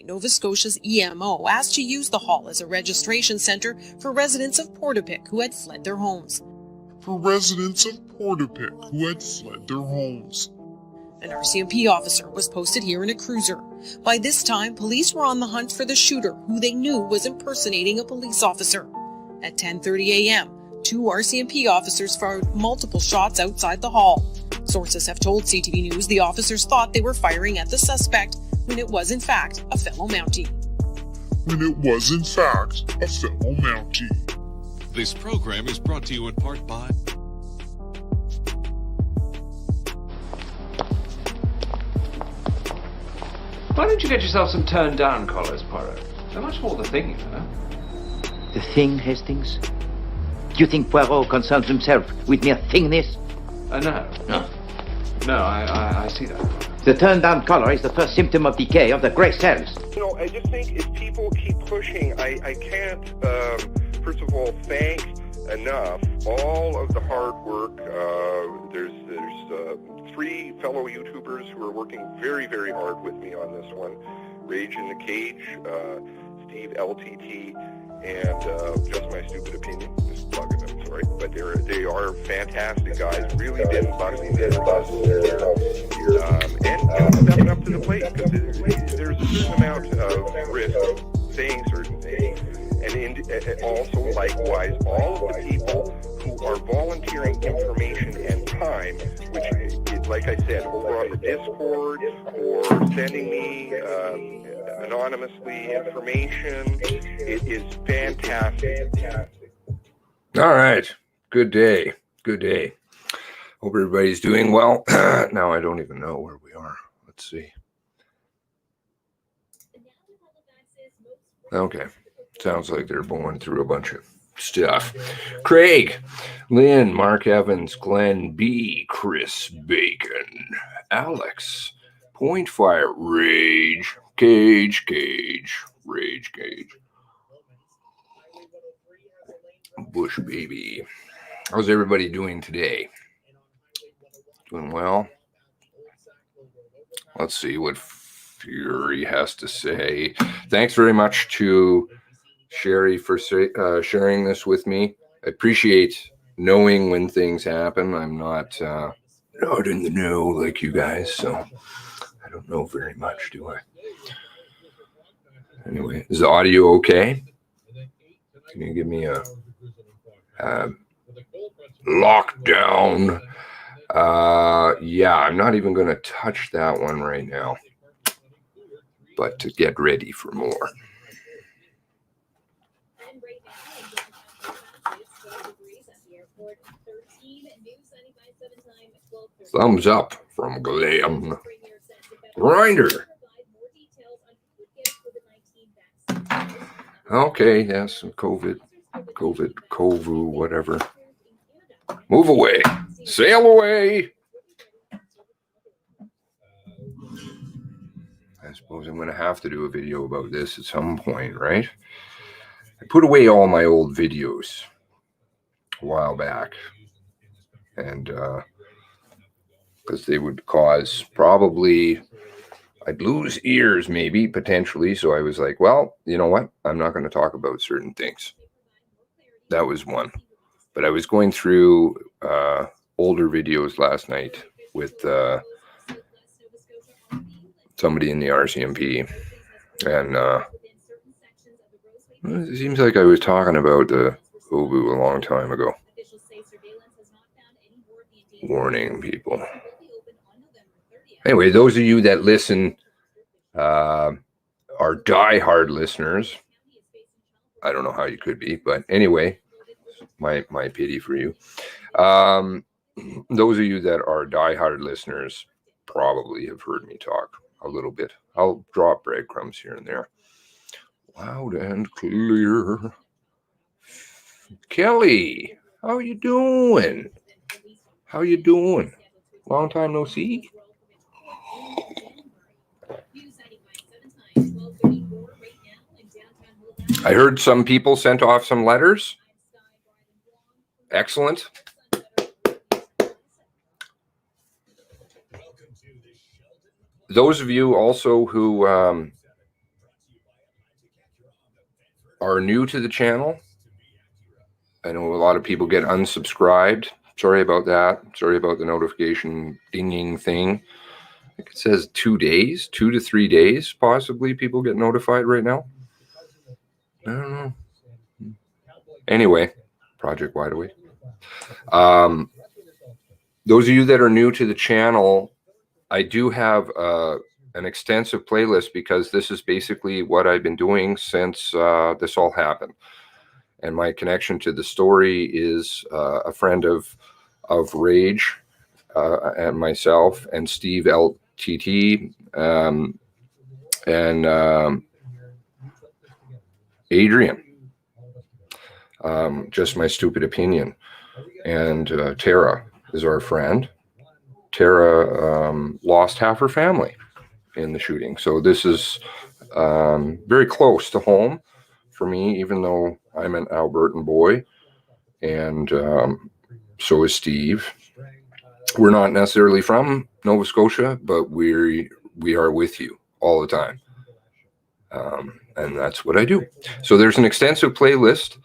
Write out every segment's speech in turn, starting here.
Nova Scotia's EMO asked to use the hall as a registration centre for residents of Portapique who had fled their homes. For residents of Portapique who had fled their homes. An RCMP officer was posted here in a cruiser. By this time, police were on the hunt for the shooter, who they knew was impersonating a police officer. At 10:30 a.m., 2 RCMP officers fired multiple shots outside the hall. Sources have told CTV News the officers thought they were firing at the suspect, when it was in fact a fellow Mountie. This program is brought to you in part by... Why don't you get yourself some turned-down collars, Poirot? They're much more the thing, you know. The thing, Hastings? Do you think Poirot concerns himself with mere thingness? No. No, I see that. The turned-down collar is the first symptom of decay of the grey cells. I just think if people keep pushing, I can't, first of all, thank enough all of the hard work. There's 3 fellow YouTubers who are working very, very hard with me on this one. Rage in the Cage, Steve LTT, and Just My Stupid Opinion. Just plugging them, sorry. But they are fantastic guys. Really been busting their butts and stepping up to the plate, because there's a certain amount of risk of saying certain things. And also, likewise, all of the people who are volunteering information and time, which is, like I said, over on the Discord or sending me anonymously information, it is fantastic. All right. Good day. Hope everybody's doing well. Now I don't even know where we are. Let's see. Okay. Sounds like they're going through a bunch of stuff. Craig, Lynn, Mark Evans, Glenn B, Chris Bacon, Alex, Point Fire, Rage, Cage, Rage Cage, Bush Baby. How's everybody doing today? Doing well? Let's see what Fury has to say. Thanks very much to Sherry for sharing this with me. I appreciate knowing when things happen. I'm not in the know like you guys, so I don't know very much, do I? Anyway, is the audio okay? Can you give me a lockdown? Yeah, I'm not even going to touch that one right now, but to get ready for more. Thumbs up from Glam. Grinder. Okay, yeah, some COVID, whatever. Move away. Sail away. I suppose I'm going to have to do a video about this at some point, right? I put away all my old videos a while back, and because they would cause probably, I'd lose ears maybe, potentially, so I was like, well, you know what? I'm not going to talk about certain things. That was one. But I was going through older videos last night with somebody in the RCMP, and it seems like I was talking about the OVU a long time ago. Warning people. Anyway, those of you that listen are diehard listeners. I don't know how you could be, but anyway, my pity for you. Those of you that are diehard listeners probably have heard me talk a little bit. I'll drop breadcrumbs here and there. Loud and clear. Kelly, how you doing? Long time no see. I heard some people sent off some letters. Excellent. Those of you also who are new to the channel, I know a lot of people get unsubscribed. Sorry about that. Sorry about the notification dinging thing. I think it says 2 days, 2 to 3 days, possibly people get notified right now. I don't know. Anyway, Project Wide Awake. Those of you that are new to the channel, I do have an extensive playlist because this is basically what I've been doing since this all happened. And my connection to the story is a friend of Rage and myself and Steve LTT and Adrian. Just my stupid opinion. And Tara is our friend. Tara lost half her family in the shooting. So this is very close to home for me, even though I'm an Albertan boy. And so is Steve. We're not necessarily from Nova Scotia, but we are with you all the time. And that's what I do. So there's an extensive playlist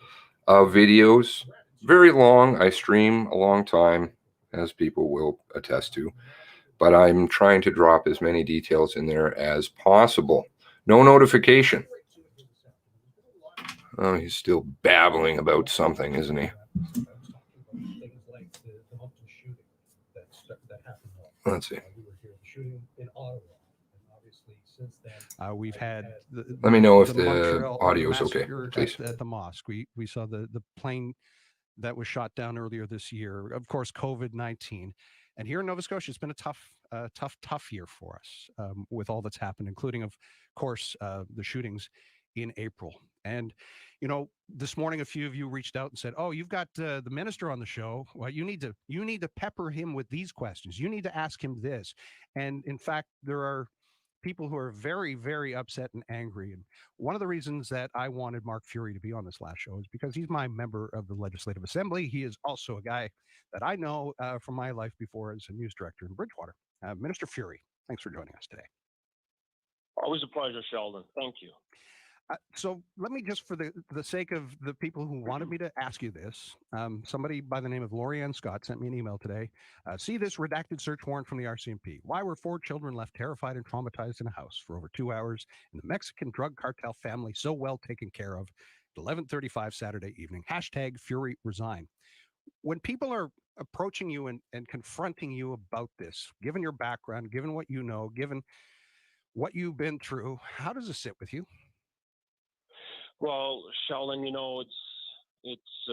of videos, very long. I stream a long time, as people will attest to, but I'm trying to drop as many details in there as possible. No notification. Oh, he's still babbling about something, isn't he? Let's see. We've had. Let me know if the audio is okay, please. At the mosque, we saw the plane that was shot down earlier this year. Of course, COVID-19, and here in Nova Scotia, it's been a tough year for us with all that's happened, including, of course, the shootings in April. And this morning, a few of you reached out and said, "Oh, you've got the minister on the show. Well, you need to pepper him with these questions. You need to ask him this." And in fact, there are people who are very, very upset and angry. And one of the reasons that I wanted Mark Furey to be on this last show is because he's my member of the Legislative Assembly. He is also a guy that I know from my life before as a news director in Bridgewater. Minister Furey, thanks for joining us today. Always a pleasure, Sheldon. Thank you. So let me just, for the sake of the people who wanted me to ask you this, somebody by the name of Lori-Ann Scott sent me an email today. See this redacted search warrant from the RCMP. Why were 4 children left terrified and traumatized in a house for over 2 hours in the Mexican drug cartel family so well taken care of at 11:35 Saturday evening? Hashtag Furey resign. When people are approaching you and confronting you about this, given your background, given what you know, given what you've been through, how does this sit with you? Well, Sheldon, it's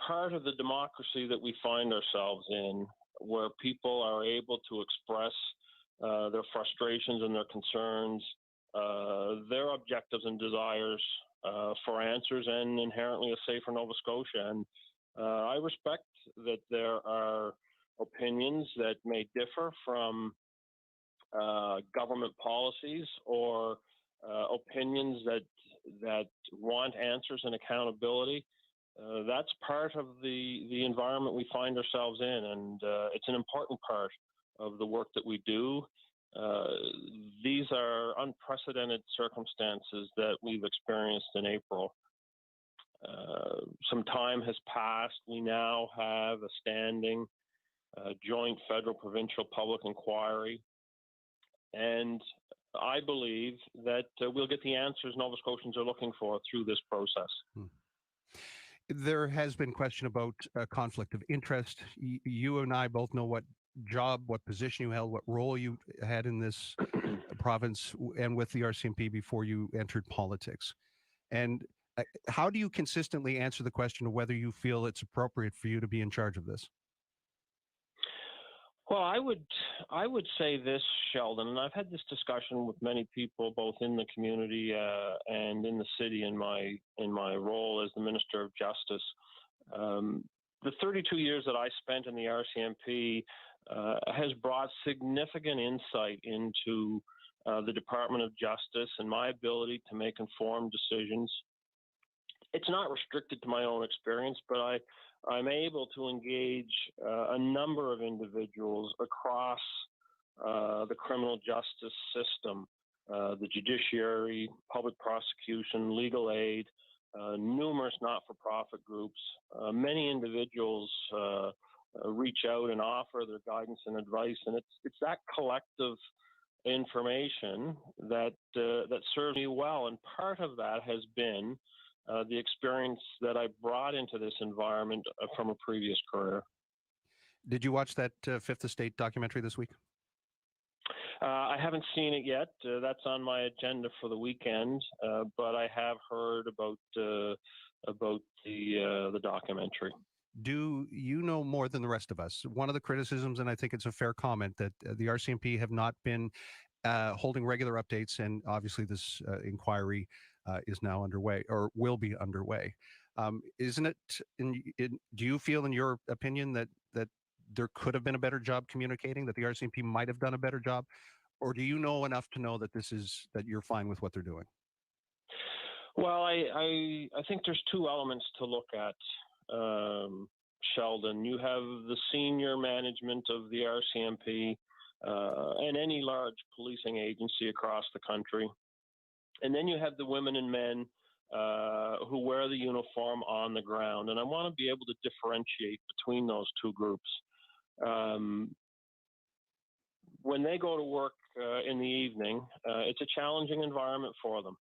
part of the democracy that we find ourselves in, where people are able to express their frustrations and their concerns, their objectives and desires for answers and inherently a safer Nova Scotia. And I respect that there are opinions that may differ from government policies or opinions that want answers and accountability. That's part of the environment we find ourselves in, and it's an important part of the work that we do. These are unprecedented circumstances that we've experienced in April. Some time has passed. We now have a standing joint federal provincial public inquiry, and I believe that we'll get the answers Nova Scotians are looking for through this process. There has been question about conflict of interest. You and I both know what job, what position you held, what role you had in this province and with the RCMP before you entered politics. And how do you consistently answer the question of whether you feel it's appropriate for you to be in charge of this? Well, I would say this, Sheldon, and I've had this discussion with many people, both in the community and in the city, in my role as the Minister of Justice. The 32 years that I spent in the RCMP has brought significant insight into the Department of Justice and my ability to make informed decisions. It's not restricted to my own experience, but I'm able to engage a number of individuals across the criminal justice system the judiciary, public prosecution, legal aid, numerous not-for-profit groups. Many individuals reach out and offer their guidance and advice, and it's that collective information that serves me well. And part of that has been the experience that I brought into this environment from a previous career. Did you watch that Fifth Estate documentary this week? I haven't seen it yet. That's on my agenda for the weekend, but I have heard about the documentary. Do you know more than the rest of us? One of the criticisms, and I think it's a fair comment, that the RCMP have not been holding regular updates, and obviously this inquiry is now underway, or will be underway. Isn't it? Do you feel, in your opinion, that there could have been a better job communicating, that the RCMP might have done a better job, or do you know enough to know that that you're fine with what they're doing? Well, I think there's two elements to look at, Sheldon. You have the senior management of the RCMP and any large policing agency across the country, and then you have the women and men who wear the uniform on the ground. And I want to be able to differentiate between those two groups. When they go to work in the evening, it's a challenging environment for them,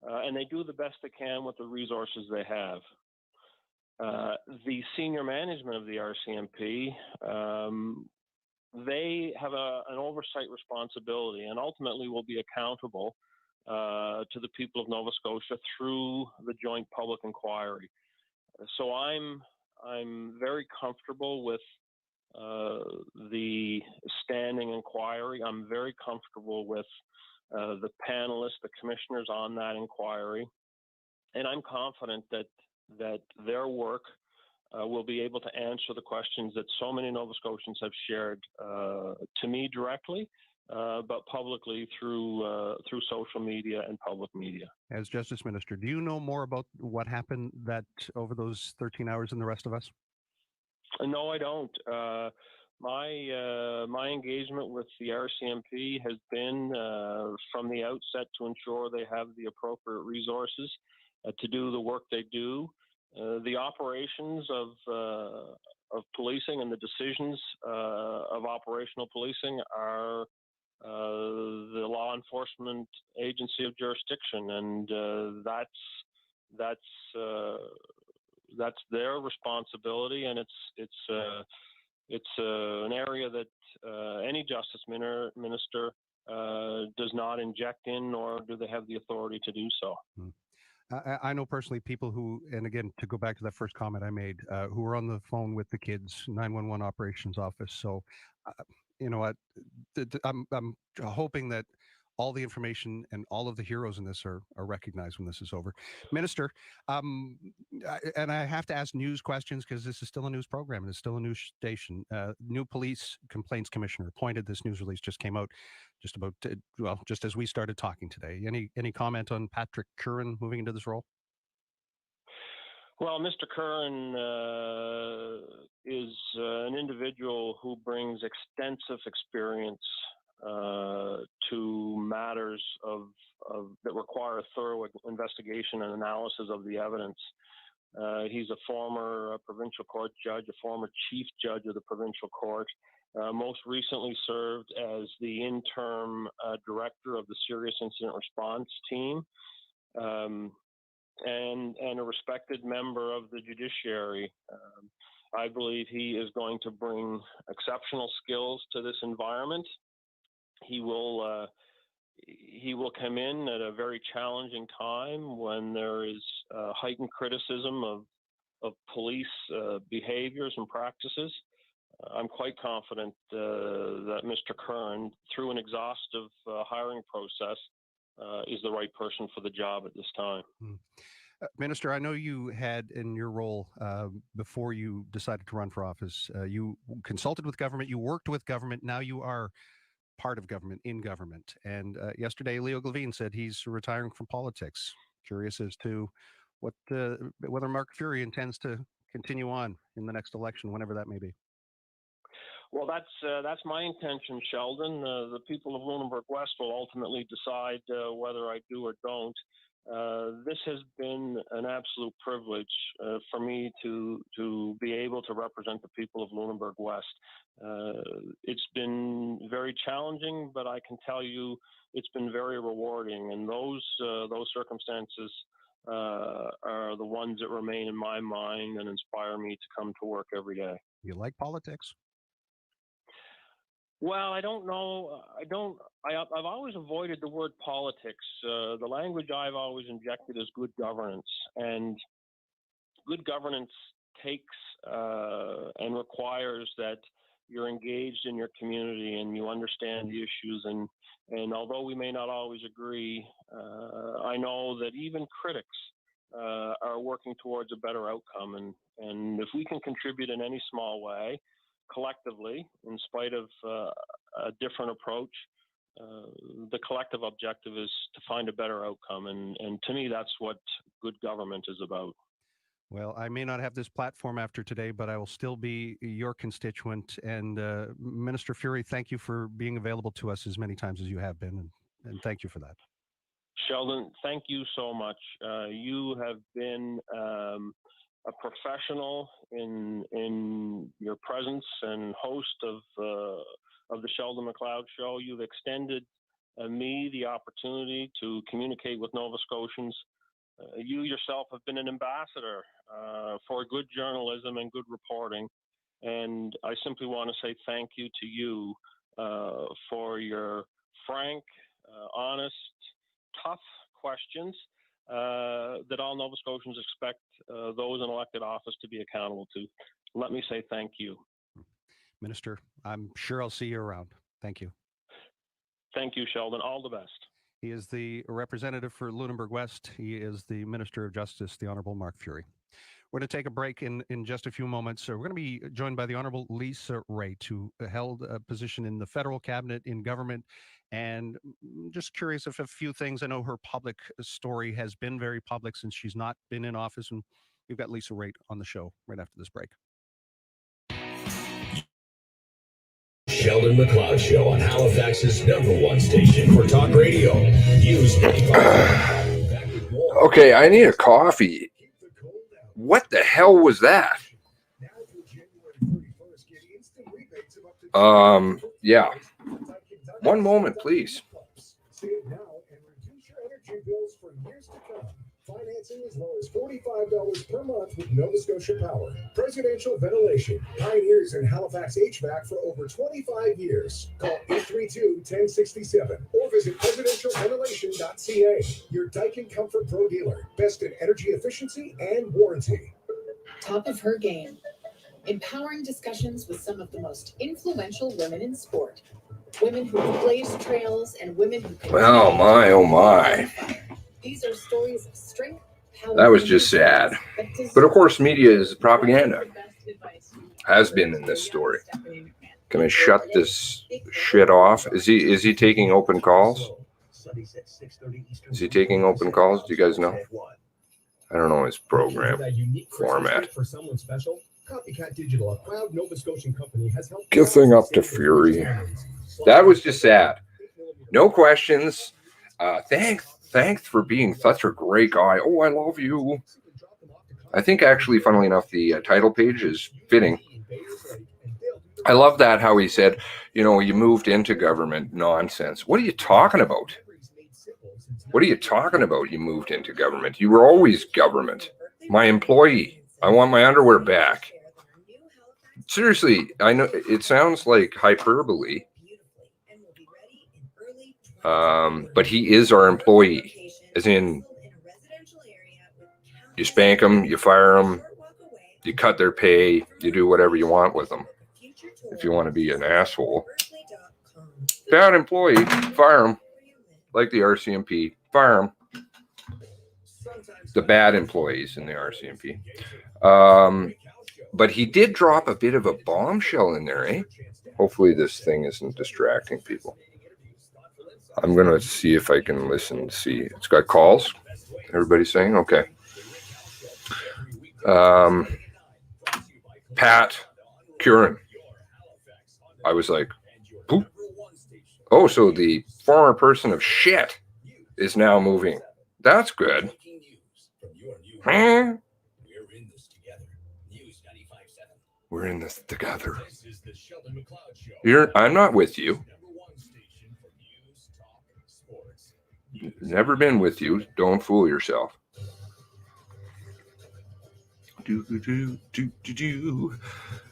and they do the best they can with the resources they have. The senior management of the RCMP, they have an oversight responsibility, and ultimately will be accountable to the people of Nova Scotia through the joint public inquiry. So I'm very comfortable with the standing inquiry. I'm very comfortable with the panelists, the commissioners on that inquiry, and I'm confident that their work will be able to answer the questions that so many Nova Scotians have shared to me directly, but publicly through social media and public media. As Justice Minister, do you know more about what happened over those 13 hours than the rest of us? No, I don't. My engagement with the RCMP has been from the outset to ensure they have the appropriate resources to do the work they do. The operations of policing and the decisions of operational policing are the law enforcement agency of jurisdiction, and that's their responsibility, and it's an area that any justice minister does not inject in, nor do they have the authority to do so. I know personally people who, and again, to go back to that first comment I made, who were on the phone with the kids' 911 operations office. So, you know what, I'm hoping that all the information and all of the heroes in this are recognized when this is over. Minister, and I have to ask news questions because this is still a news program and it's still a news station. New police complaints commissioner appointed. This news release just came out just as we started talking today. Any comment on Patrick Curran moving into this role? Well, Mr. Curran is an individual who brings extensive experience to matters that require a thorough investigation and analysis of the evidence. He's a former provincial court judge, a former chief judge of the provincial court, most recently served as the interim director of the Serious Incident Response Team, and a respected member of the judiciary. I believe he is going to bring exceptional skills to this environment. He will come in at a very challenging time when there is heightened criticism of police behaviors and practices. I'm quite confident that Mr. Curran, through an exhaustive hiring process, is the right person for the job at this time. Minister, I know you had in your role before you decided to run for office, you consulted with government, you worked with government, now you are part of government, in government. And yesterday, Leo Glavine said he's retiring from politics. Curious as to whether Mark Furey intends to continue on in the next election, whenever that may be. Well, that's my intention, Sheldon. The people of Lunenburg West will ultimately decide whether I do or don't. This has been an absolute privilege for me to be able to represent the people of Lunenburg West. It's been very challenging, but I can tell you it's been very rewarding. And those circumstances are the ones that remain in my mind and inspire me to come to work every day. You like politics? Well, I don't know. I've always avoided the word politics. The language I've always injected is good governance, and good governance takes and requires that you're engaged in your community and you understand the issues. And although we may not always agree, I know that even critics are working towards a better outcome. And if we can contribute in any small way, collectively, in spite of a different approach, the collective objective is to find a better outcome. And to me, that's what good government is about. Well, I may not have this platform after today, but I will still be your constituent. And Minister Furey, thank you for being available to us as many times as you have been. And thank you for that. Sheldon, thank you so much. You have been a professional in your presence and host of the Sheldon McLeod Show. You've extended me the opportunity to communicate with Nova Scotians. You yourself have been an ambassador for good journalism and good reporting. And I simply want to say thank you to you for your frank, honest, tough questions that all Nova Scotians expect those in elected office to be accountable to. Let me say thank you. Minister, I'm sure I'll see you around. Thank you. Thank you, Sheldon. All the best. He is the representative for Lunenburg West. He is the Minister of Justice, the Honorable Mark Furey. We're going to take a break in just a few moments. So we're going to be joined by the Honorable Lisa Raitt, who held a position in the federal cabinet in government. And just curious of a few things. I know her public story has been very public since she's not been in office. And we've got Lisa Raitt on the show right after this break. Sheldon McLeod Show on Halifax's #1 station for talk radio. News 95. Okay, I need a coffee. What the hell was that? Yeah. One moment, please. Save now and reduce your energy bills for years to come. Financing as low as $45 per month with Nova Scotia Power. Presidential ventilation. Pioneers in Halifax HVAC for over 25 years. Call 832-1067 or visit presidentialventilation.ca. Your Daikin Comfort Pro dealer. Best in energy efficiency and warranty. Top of her game. Empowering discussions with some of the most influential women in sport. Women who have blazed trails and women who can... Oh my, oh my. These are stories of strength, power... That was just sad. But of course, media is propaganda. Has been in this story. Can I shut this shit off? Is he taking open calls? Is he taking open calls? Do you guys know? I don't know his program format. For someone special, Copycat Digital, a proud Nova Scotian company, has helped... Kissing up to Furey. That was just sad. No questions. Thanks for being such a great guy. Oh, I love you. I think actually, funnily enough, the title page is fitting. I love that how he said, you know, you moved into government nonsense. What are you talking about? What are you talking about? You moved into government. You were always government. My employee. I want my underwear back. Seriously, I know it sounds like hyperbole. But he is our employee, as in you spank them, you fire them, you cut their pay, you do whatever you want with them. If you want to be an asshole, bad employee, fire them. Like the RCMP, fire them. The bad employees in the RCMP. But he did drop a bit of a bombshell in there, eh? Hopefully this thing isn't distracting people. I'm going to see if I can listen. See, it's got calls. Everybody's saying, okay. Pat Curran. I was like, Poop. Oh, so the former person of shit is now moving. That's good. Huh? We're in this together. I'm not with you. Never been with you. Don't fool yourself.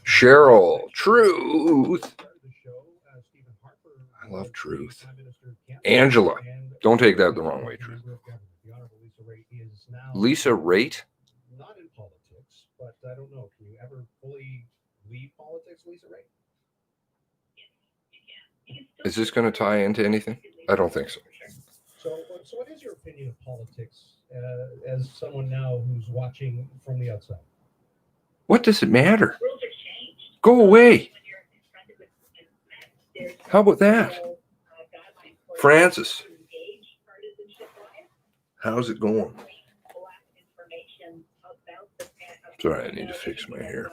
Cheryl, truth. I love truth. Angela, don't take that the wrong way, truth. Lisa Raitt? Not in politics, but I don't know. Can you ever fully leave politics, Lisa Raitt? Is this going to tie into anything? I don't think so. So what is your opinion of politics as someone now who's watching from the outside? What does it matter? Go away. How about that? Francis, how's it going? Sorry, I need to fix my hair.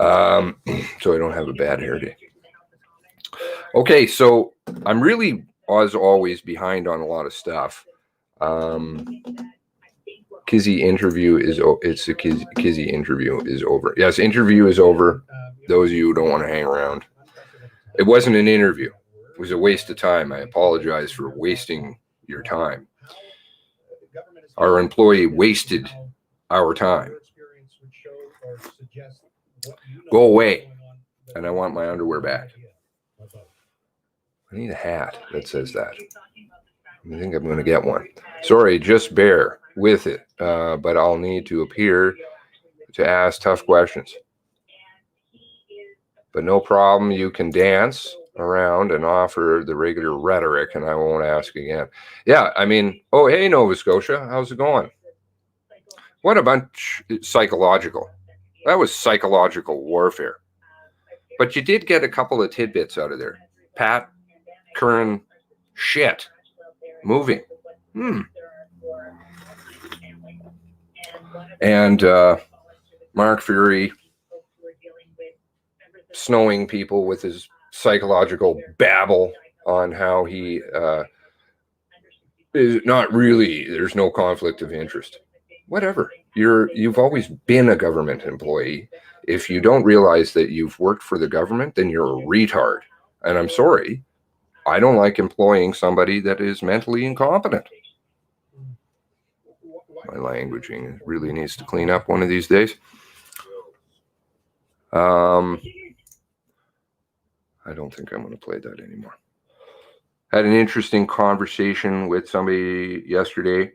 So I don't have a bad hair day. Okay, so I'm really, as always, behind on a lot of stuff. Kizzy interview is Kizzy interview is over. Yes, interview is over. Those of you who don't want to hang around. It wasn't an interview. It was a waste of time. I apologize for wasting your time. Our employee wasted our time. Go away. And I want my underwear back. I need a hat that says that. I think I'm going to get one. Sorry, just bear with it. But I'll need to appear to ask tough questions. But no problem. You can dance around and offer the regular rhetoric, and I won't ask again. Yeah, I mean, oh, hey, Nova Scotia. How's it going? What a bunch psychological. That was psychological warfare. But you did get a couple of tidbits out of there. Pat, Curran, shit. Moving. And Mark Furey snowing people with his psychological babble on how he is not really, there's no conflict of interest. Whatever. You've always been a government employee. If you don't realize that you've worked for the government, then you're a retard. And I'm sorry, I don't like employing somebody that is mentally incompetent. My languaging really needs to clean up one of these days. I don't think I'm going to play that anymore. Had an interesting conversation with somebody yesterday.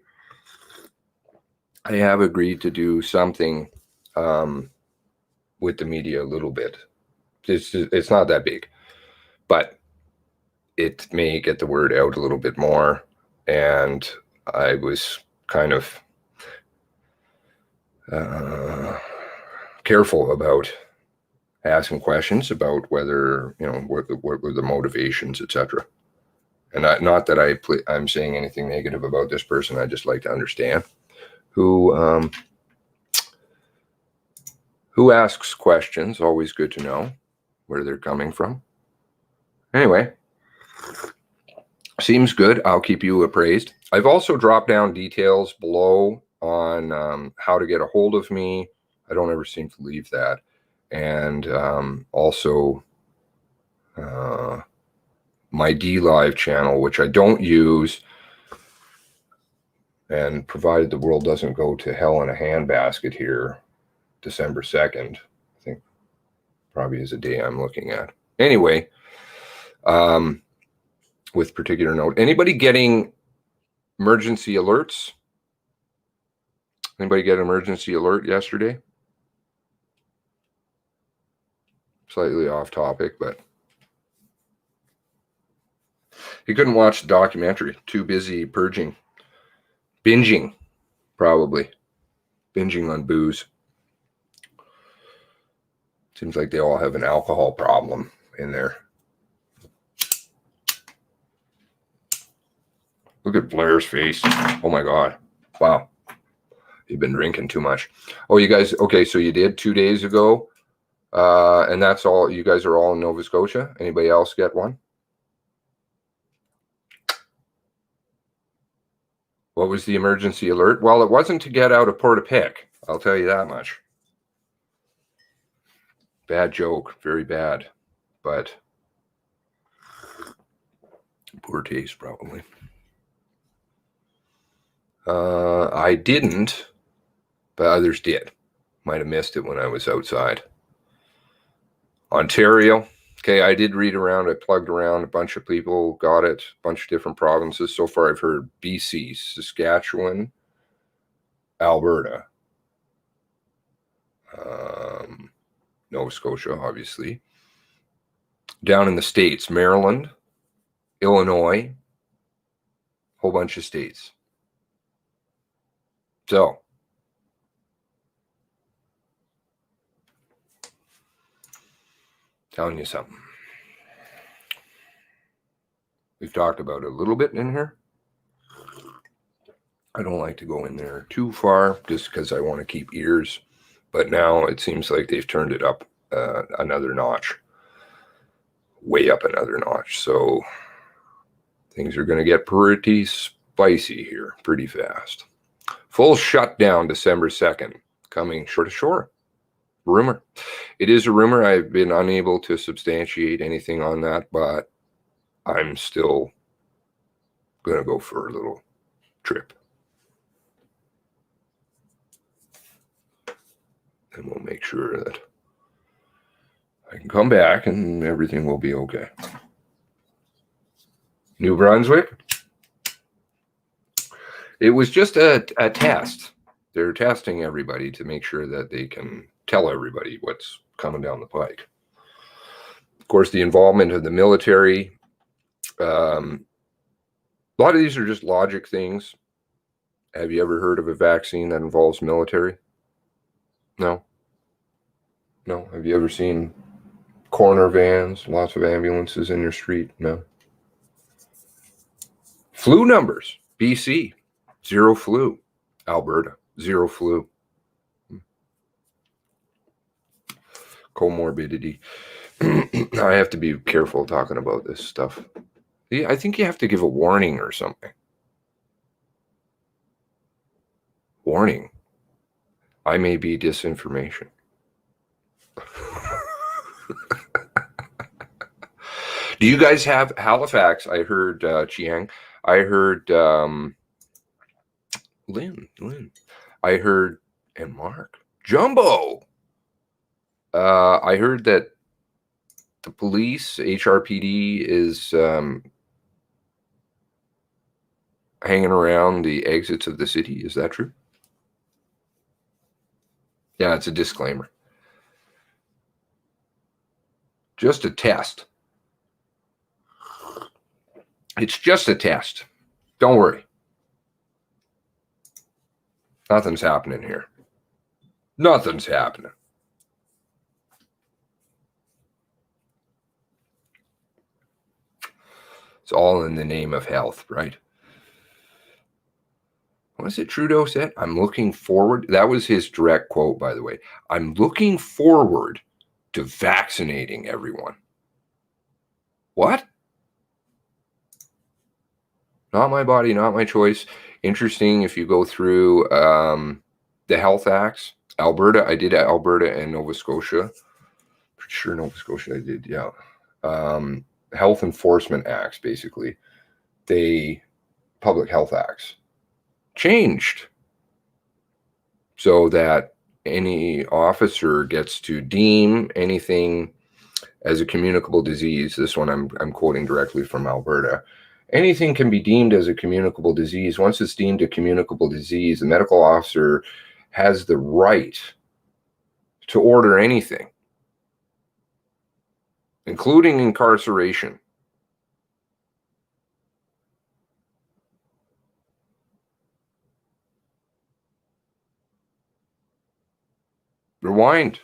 I have agreed to do something with the media a little bit. It's not that big, but it may get the word out a little bit more. And I was kind of careful about asking questions about whether, what were the motivations, etc. And not that I'm saying anything negative about this person. I just like to understand who asks questions. Always good to know where they're coming from. Anyway, seems good. I'll keep you appraised. I've also dropped down details below on how to get a hold of me. I don't ever seem to leave that. And also my DLive channel, which I don't use. And provided the world doesn't go to hell in a handbasket here, December 2nd, I think probably is a day I'm looking at. Anyway, with particular note, anybody getting emergency alerts? Anybody get an emergency alert yesterday? Slightly off topic, but you couldn't watch the documentary. Too busy purging. Binging, probably. Binging on booze. Seems like they all have an alcohol problem in there. Look at Blair's face. Oh my God. Wow. You've been drinking too much. Oh, you guys, okay, so you did 2 days ago. And that's all. You guys are all in Nova Scotia. Anybody else get one? What was the emergency alert? Well, it wasn't to get out of Portapique. I'll tell you that much. Bad joke. Very bad. But poor taste, probably. I didn't, but others did. Might have missed it when I was outside. Ontario. Okay, I did read around. I plugged around. A bunch of people got it. A bunch of different provinces. So far, I've heard BC, Saskatchewan, Alberta, Nova Scotia, obviously. Down in the States, Maryland, Illinois, whole bunch of states. So, telling you something. We've talked about it a little bit in here. I don't like to go in there too far just because I want to keep ears. But now it seems like they've turned it up another notch. Way up another notch. So things are going to get pretty spicy here pretty fast. Full shutdown December 2nd. Coming shore to shore. Rumor. It is a rumor. I've been unable to substantiate anything on that, but I'm still going to go for a little trip. And we'll make sure that I can come back and everything will be okay. New Brunswick. It was just a test. They're testing everybody to make sure that they can tell everybody what's coming down the pike. Of course, the involvement of the military. A lot of these are just logic things. Have you ever heard of a vaccine that involves military? No. No. Have you ever seen coroner vans, lots of ambulances in your street? No. Flu numbers. BC, 0 flu. Alberta, 0 flu. Comorbidity. I have to be careful talking about this stuff. I think you have to give a warning or something. Warning. I may be disinformation. Do you guys have Halifax? I heard Chiang. I heard Lynn. I heard, and Mark. Jumbo. I heard that the police, HRPD, is hanging around the exits of the city. Is that true? Yeah, it's a disclaimer. Just a test. It's just a test. Don't worry. Nothing's happening here. Nothing's happening. It's all in the name of health, right? What was it Trudeau said? I'm looking forward. That was his direct quote, by the way. I'm looking forward to vaccinating everyone. What? Not my body, not my choice. Interesting if you go through the health acts. Alberta, I did Alberta and Nova Scotia. Pretty sure Nova Scotia I did, yeah. Health enforcement acts, basically. Public health acts changed so that any officer gets to deem anything as a communicable disease. This one I'm quoting directly from Alberta. Anything can be deemed as a communicable disease. Once it's deemed a communicable disease, the medical officer has the right to order anything, including incarceration. Rewind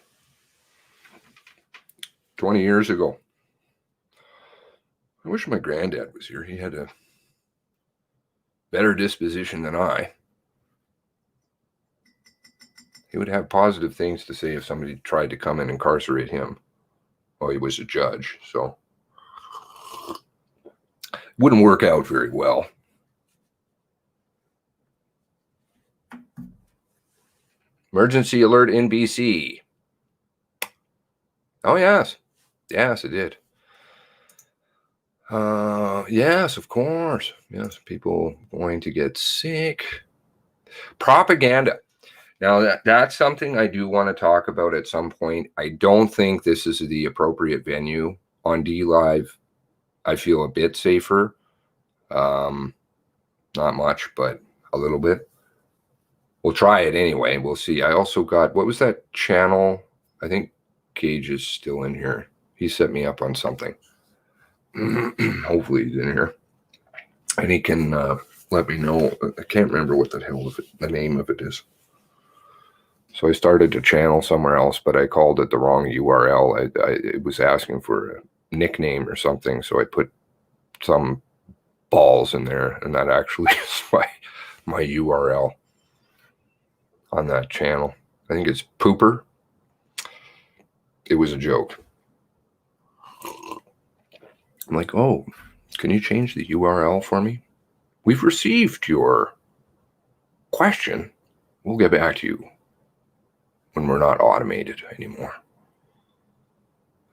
20 years ago. I wish my granddad was here. He had a better disposition than I. He would have positive things to say if somebody tried to come and incarcerate him. Well, he was a judge, so wouldn't work out very well. Emergency alert in BC. Oh, yes. Yes, it did. Yes, of course. Yes, people going to get sick. Propaganda. Now, that's something I do want to talk about at some point. I don't think this is the appropriate venue. On DLive, I feel a bit safer. Not much, but a little bit. We'll try it anyway. We'll see. I also got, what was that channel? I think Gage is still in here. He set me up on something. Hopefully he's in here. And he can let me know. I can't remember what the hell the name of it is. So I started a channel somewhere else, but I called it the wrong URL. It was asking for a nickname or something, so I put some balls in there, and that actually is my URL on that channel. I think it's Pooper. It was a joke. I'm like, oh, can you change the URL for me? We've received your question. We'll get back to you when we're not automated anymore.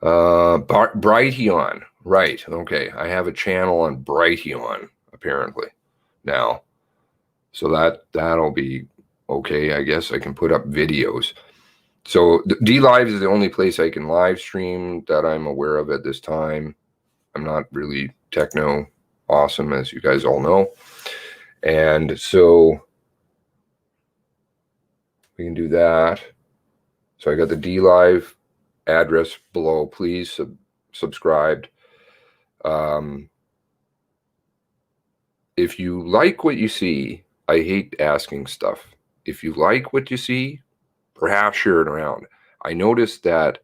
Brighteon. Right. Okay. I have a channel on Brighteon, apparently, now. So that'll be okay. I guess I can put up videos. So DLive is the only place I can live stream that I'm aware of at this time. I'm not really techno awesome, as you guys all know. And so we can do that. So I got the DLive address below. Please subscribe. If you like what you see, I hate asking stuff. If you like what you see, perhaps share it around. I noticed that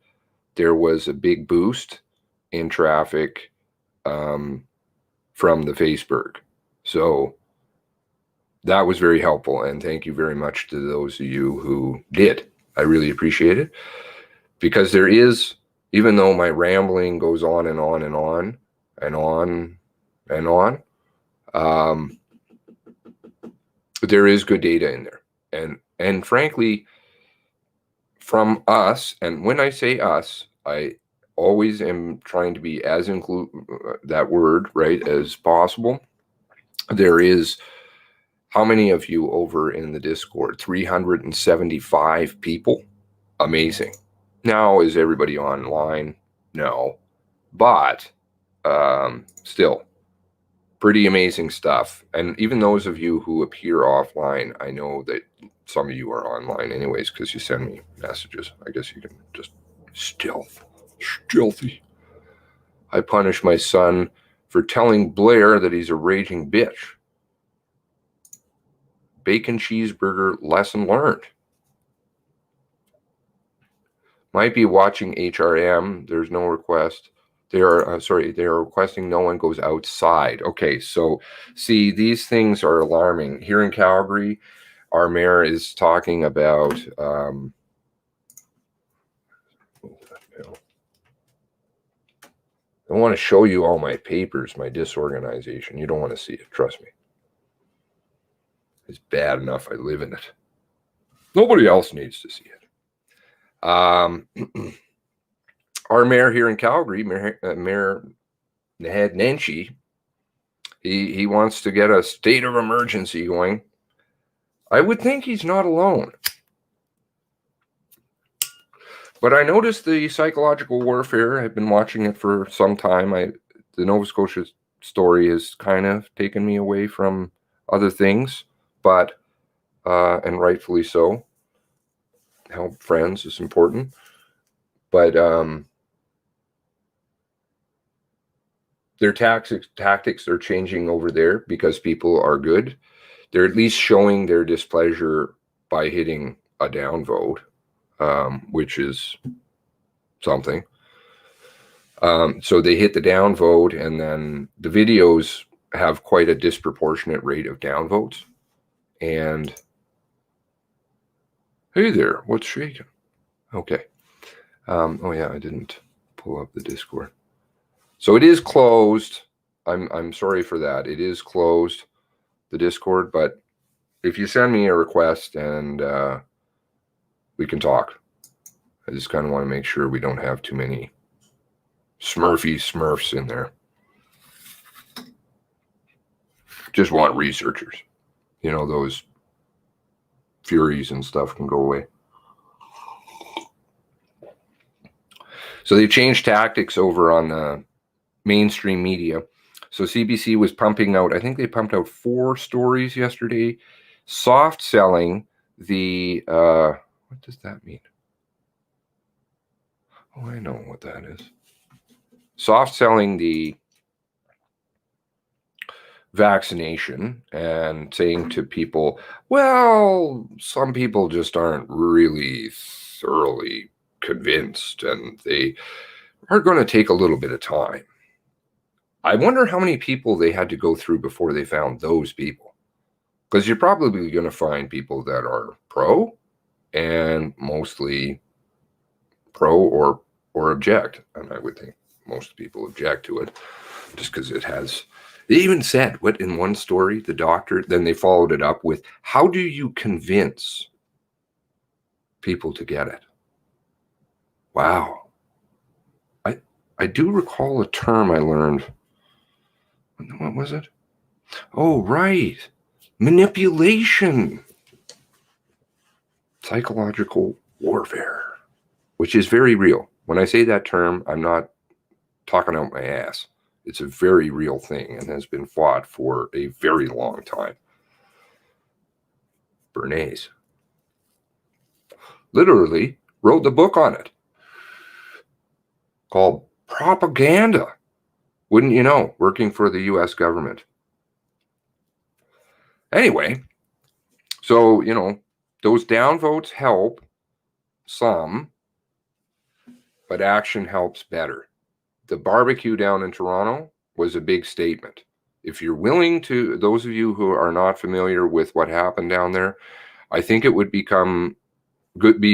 there was a big boost in traffic from the Facebook. So that was very helpful. And thank you very much to those of you who did. I really appreciate it. Because there is, even though my rambling goes on and on and on and on and on, there is good data in there. And frankly, from us, and when I say us, I always am trying to be as that word, right, as possible. There is, how many of you over in the Discord? 375 people. Amazing. Now, is everybody online? No. But still, pretty amazing stuff. And even those of you who appear offline, I know that some of you are online anyways because you send me messages. I guess you can just stealthy. I punish my son for telling Blair that he's a raging bitch. Bacon cheeseburger lesson learned. Might be watching HRM. There's no request. They are requesting no one goes outside. Okay, so see, these things are alarming. Here in Calgary, our mayor is talking about I want to show you all my papers, my disorganization. You don't want to see it, trust me. It's bad enough I live in it. Nobody else needs to see it. Our mayor here in Calgary, Mayor Ned Nenshi, he wants to get a state of emergency going. I would think he's not alone. But I noticed the psychological warfare. I've been watching it for some time. The Nova Scotia story has kind of taken me away from other things, but and rightfully so. Help friends is important, but their tactics are changing over there because people are good. They're at least showing their displeasure by hitting a downvote, which is something. So they hit the downvote, and then the videos have quite a disproportionate rate of downvotes. And Hey there, what's shaking? Okay. Oh yeah, I didn't pull up the Discord. So it is closed. I'm sorry for that. It is closed, the Discord, but if you send me a request and we can talk. I just kind of want to make sure we don't have too many Smurfs in there. Just want researchers. You know, those Furies and stuff can go away. So they changed tactics over on mainstream media. So CBC was pumping out, I think they pumped out 4 stories yesterday, soft selling the, what does that mean? Oh, I know what that is. Soft selling the vaccination and saying to people, well, some people just aren't really thoroughly convinced and they are going to take a little bit of time. I wonder how many people they had to go through before they found those people. Because you're probably going to find people that are pro and mostly pro or object. And I would think most people object to it just because it has. They even said what in one story, the doctor, then they followed it up with, how do you convince people to get it? Wow. I do recall a term I learned. What was it? Oh, right. Manipulation. Psychological warfare, which is very real. When I say that term, I'm not talking out my ass. It's a very real thing and has been fought for a very long time. Bernays literally wrote the book on it called Propaganda. Wouldn't you know, working for the US government. Anyway, so, you know, those downvotes help some, but action helps better. The barbecue down in Toronto was a big statement. If you're willing to, those of you who are not familiar with what happened down there, I think it would be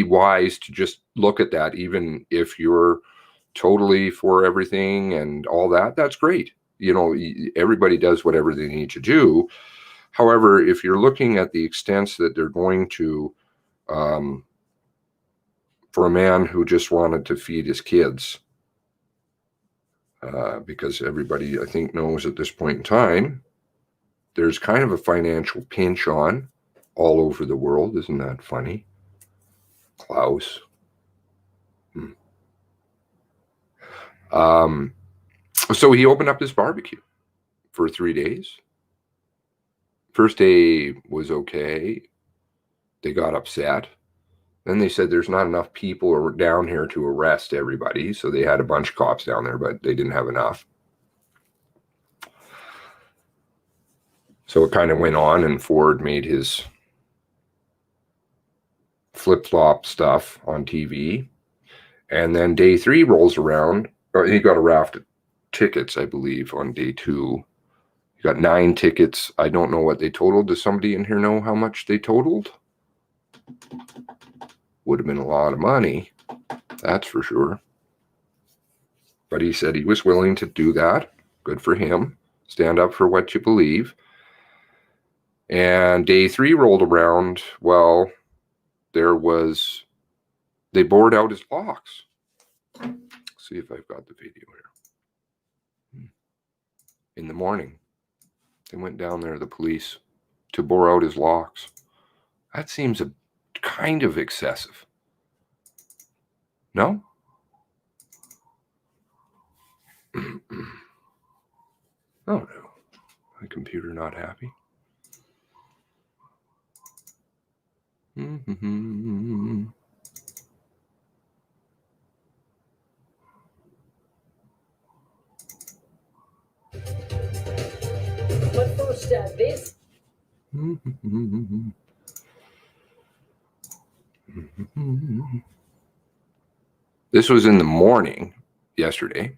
wise to just look at that, even if you're totally for everything and all that. That's great. You know, everybody does whatever they need to do. However, if you're looking at the extents that they're going to, for a man who just wanted to feed his kids, because everybody, I think, knows at this point in time, there's kind of a financial pinch on all over the world. Isn't that funny? Klaus. So he opened up this barbecue for 3 days. First day was okay. They got upset. Then they said there's not enough people down here to arrest everybody. So they had a bunch of cops down there, but they didn't have enough. So it kind of went on, and Ford made his flip-flop stuff on TV. And then day 3 rolls around. He got a raft of tickets, I believe, on day 2. He got 9 tickets. I don't know what they totaled. Does somebody in here know how much they totaled? Would have been a lot of money, that's for sure. But he said he was willing to do that. Good for him. Stand up for what you believe. And day 3 rolled around. Well, they bored out his locks. Let's see if I've got the video here. In the morning, they went down there, the police, to bore out his locks. That seems a kind of excessive. No? Oh no. My computer not happy. But first, this. This was in the morning yesterday.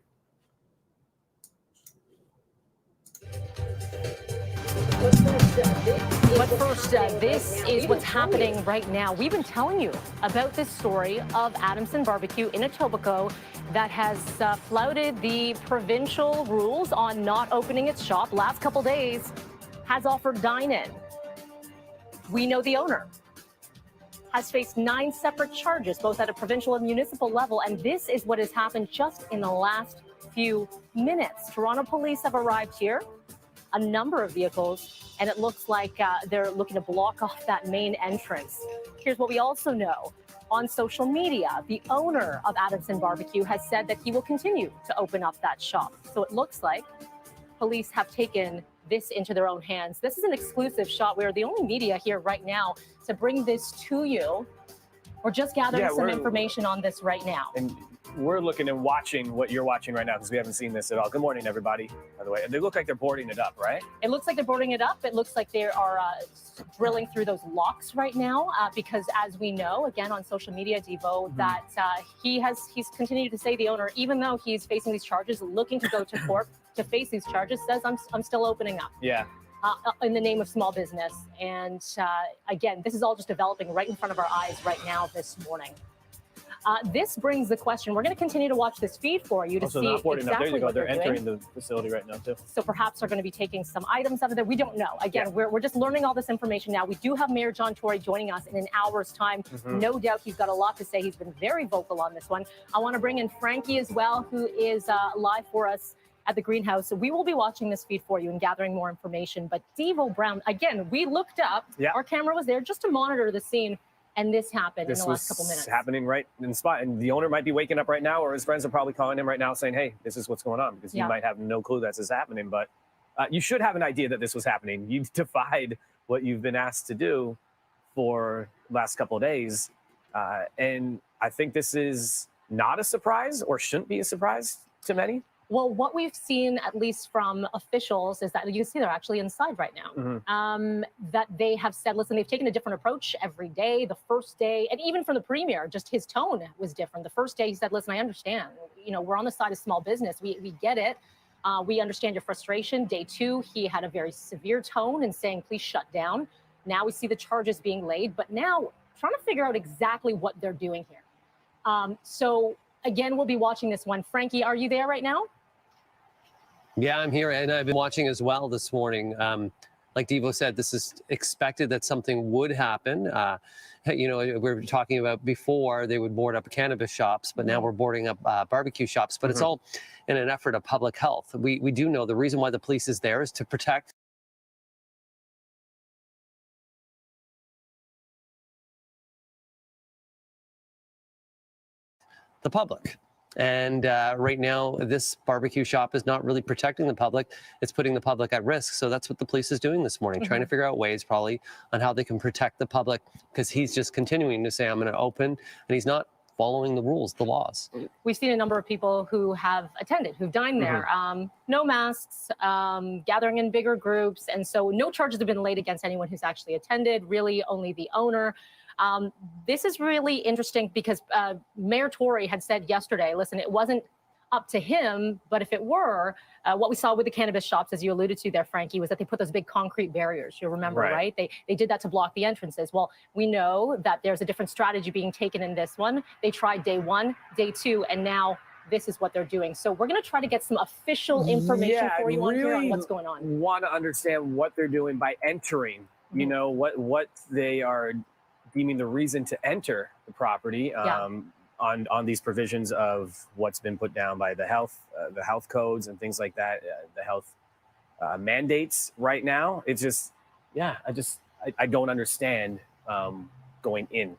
But first, this But first, this is what's happening right now. We've been telling you about this story of Adamson Barbecue in Etobicoke that has flouted the provincial rules on not opening its shop. Last couple days has offered dine-in. We know the owner has faced 9 separate charges, both at a provincial and municipal level, and this is what has happened just in the last few minutes. Toronto police have arrived here, a number of vehicles, and it looks like they're looking to block off that main entrance. Here's what we also know. On social media, the owner of Adamson Barbecue has said that he will continue to open up that shop. So it looks like police have taken this into their own hands. This is an exclusive shot. We are the only media here right now to bring this to you. We're just gathering some information on this right now. And we're looking and watching what you're watching right now because we haven't seen this at all. Good morning, everybody, by the way. And they look like they're boarding it up, right? It looks like they're boarding it up. It looks like they are drilling through those locks right now because as we know, again, on social media, Devo, that he's continued to say, the owner, even though he's facing these charges, looking to go to court to face these charges, says, I'm still opening up. Yeah. In the name of small business. And again, this is all just developing right in front of our eyes right now this morning. This brings the question. We're going to continue to watch this feed for you to see exactly what they're entering doing. the facility right now, too. So perhaps they're going to be taking some items out of there. We don't know. Again, we're just learning all this information now. We do have Mayor John Tory joining us in an hour's time. No doubt he's got a lot to say. He's been very vocal on this one. I want to bring in Frankie as well, who is live for us at the greenhouse. So we will be watching this feed for you and gathering more information. But Devo Brown, again, we looked up, our camera was there just to monitor the scene, and this happened in the last couple minutes. This was happening right in the spot. And the owner might be waking up right now, or his friends are probably calling him right now saying, hey, this is what's going on, because you might have no clue that this is happening. But you should have an idea that this was happening. You defied what you've been asked to do for the last couple of days. And I think this is not a surprise, or shouldn't be a surprise to many. Well, what we've seen, at least from officials, is that you can see they're actually inside right now. That they have said, listen, they've taken a different approach every day. The first day, and even from the premier, just his tone was different. The first day he said, listen, I understand. You know, we're on the side of small business. We get it. We understand your frustration. Day 2, he had a very severe tone and saying, please shut down. Now we see the charges being laid, but now trying to figure out exactly what they're doing here. So again, we'll be watching this one. Frankie, are you there right now? Yeah, I'm here, and I've been watching as well this morning. Like Devo said, this is expected that something would happen. You know, we were talking about before they would board up cannabis shops, but now we're boarding up barbecue shops. But it's all in an effort of public health. We do know the reason why the police is there is to protect the public. And right now, this barbecue shop is not really protecting the public. It's putting the public at risk. So that's what the police is doing this morning, trying to figure out ways probably on how they can protect the public, because he's just continuing to say, I'm going to open, and he's not following the rules, the laws. We've seen a number of people who have attended, who've dined there. No masks, gathering in bigger groups. And so no charges have been laid against anyone who's actually attended, really only the owner. This is really interesting because Mayor Tory had said yesterday, listen, it wasn't up to him, but if it were, what we saw with the cannabis shops, as you alluded to there, Frankie, was that they put those big concrete barriers. You remember, right? They did that to block the entrances. Well, we know that there's a different strategy being taken in this one. They tried day 1, day 2, and now this is what they're doing. So we're going to try to get some official information for you on here on what's going on. Want to understand what they're doing by entering, you know, what they are deeming the reason to enter the property on these provisions of what's been put down by the health codes and things like that, the health mandates right now. It's just, I don't understand going in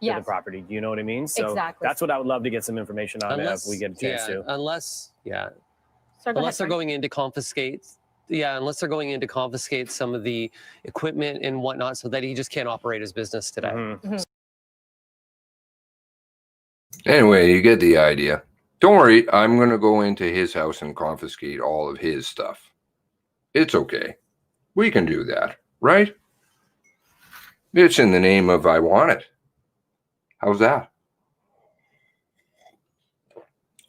to the property. Do you know what I mean? So that's what I would love to get some information on if we get a chance to. Unless they're going in to confiscate. Yeah, unless they're going in to confiscate some of the equipment and whatnot so that he just can't operate his business today. Anyway, you get the idea. Don't worry, I'm going to go into his house and confiscate all of his stuff. It's okay. We can do that, right? It's in the name of I want it. How's that?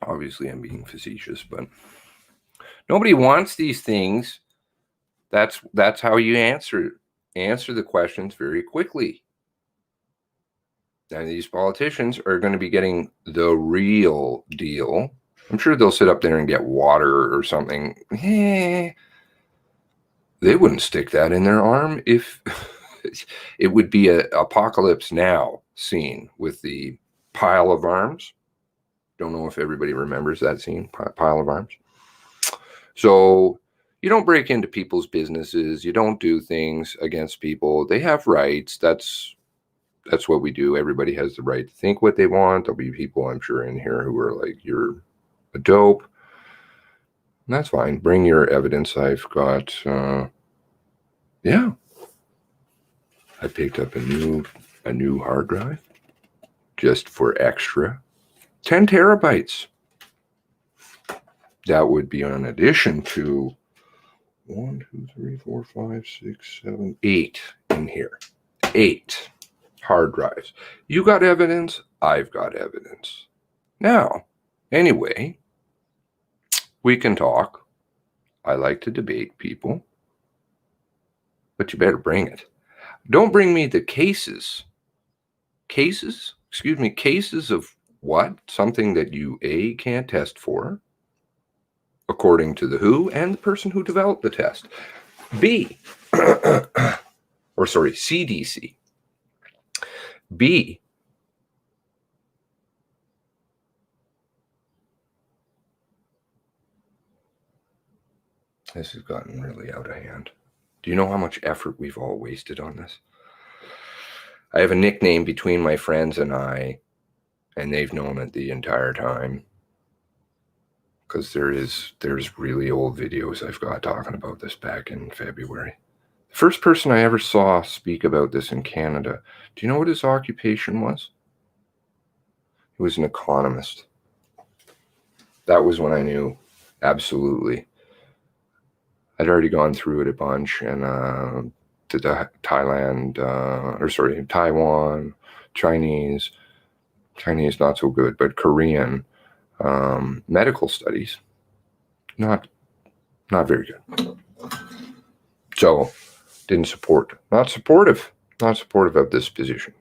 Obviously, I'm being facetious, but nobody wants these things. That's how you answer answer the questions very quickly. And these politicians are going to be getting the real deal. I'm sure they'll sit up there and get water or something. They wouldn't stick that in their arm if it would be a Apocalypse Now scene with the pile of arms. Don't know if everybody remembers that scene, pile of arms. So you don't break into people's businesses. You don't do things against people. They have rights. That's what we do. Everybody has the right to think what they want. There'll be people, I'm sure, in here who are like, you're a dope. And that's fine. Bring your evidence. I've got, yeah. I picked up a new hard drive just for extra 10 terabytes. That would be in addition to 1, 2, 3, 4, 5, 6, 7, 8 in here. 8 hard drives. You got evidence, I've got evidence. Now, anyway, we can talk. I like to debate people, but you better bring it. Don't bring me the cases. Cases of what? Something that you A, can't test for, according to the WHO and the person who developed the test. B, CDC. B, this has gotten really out of hand. Do you know how much effort we've all wasted on this? I have a nickname between my friends and I, and they've known it the entire time. Because there's really old videos I've got talking about this back in February. The first person I ever saw speak about this in Canada, do you know what his occupation was? He was an economist. That was when I knew, absolutely. I'd already gone through it a bunch, and to Taiwan, Chinese not so good, but Korean, medical studies, not very good. So didn't support, not supportive of this position.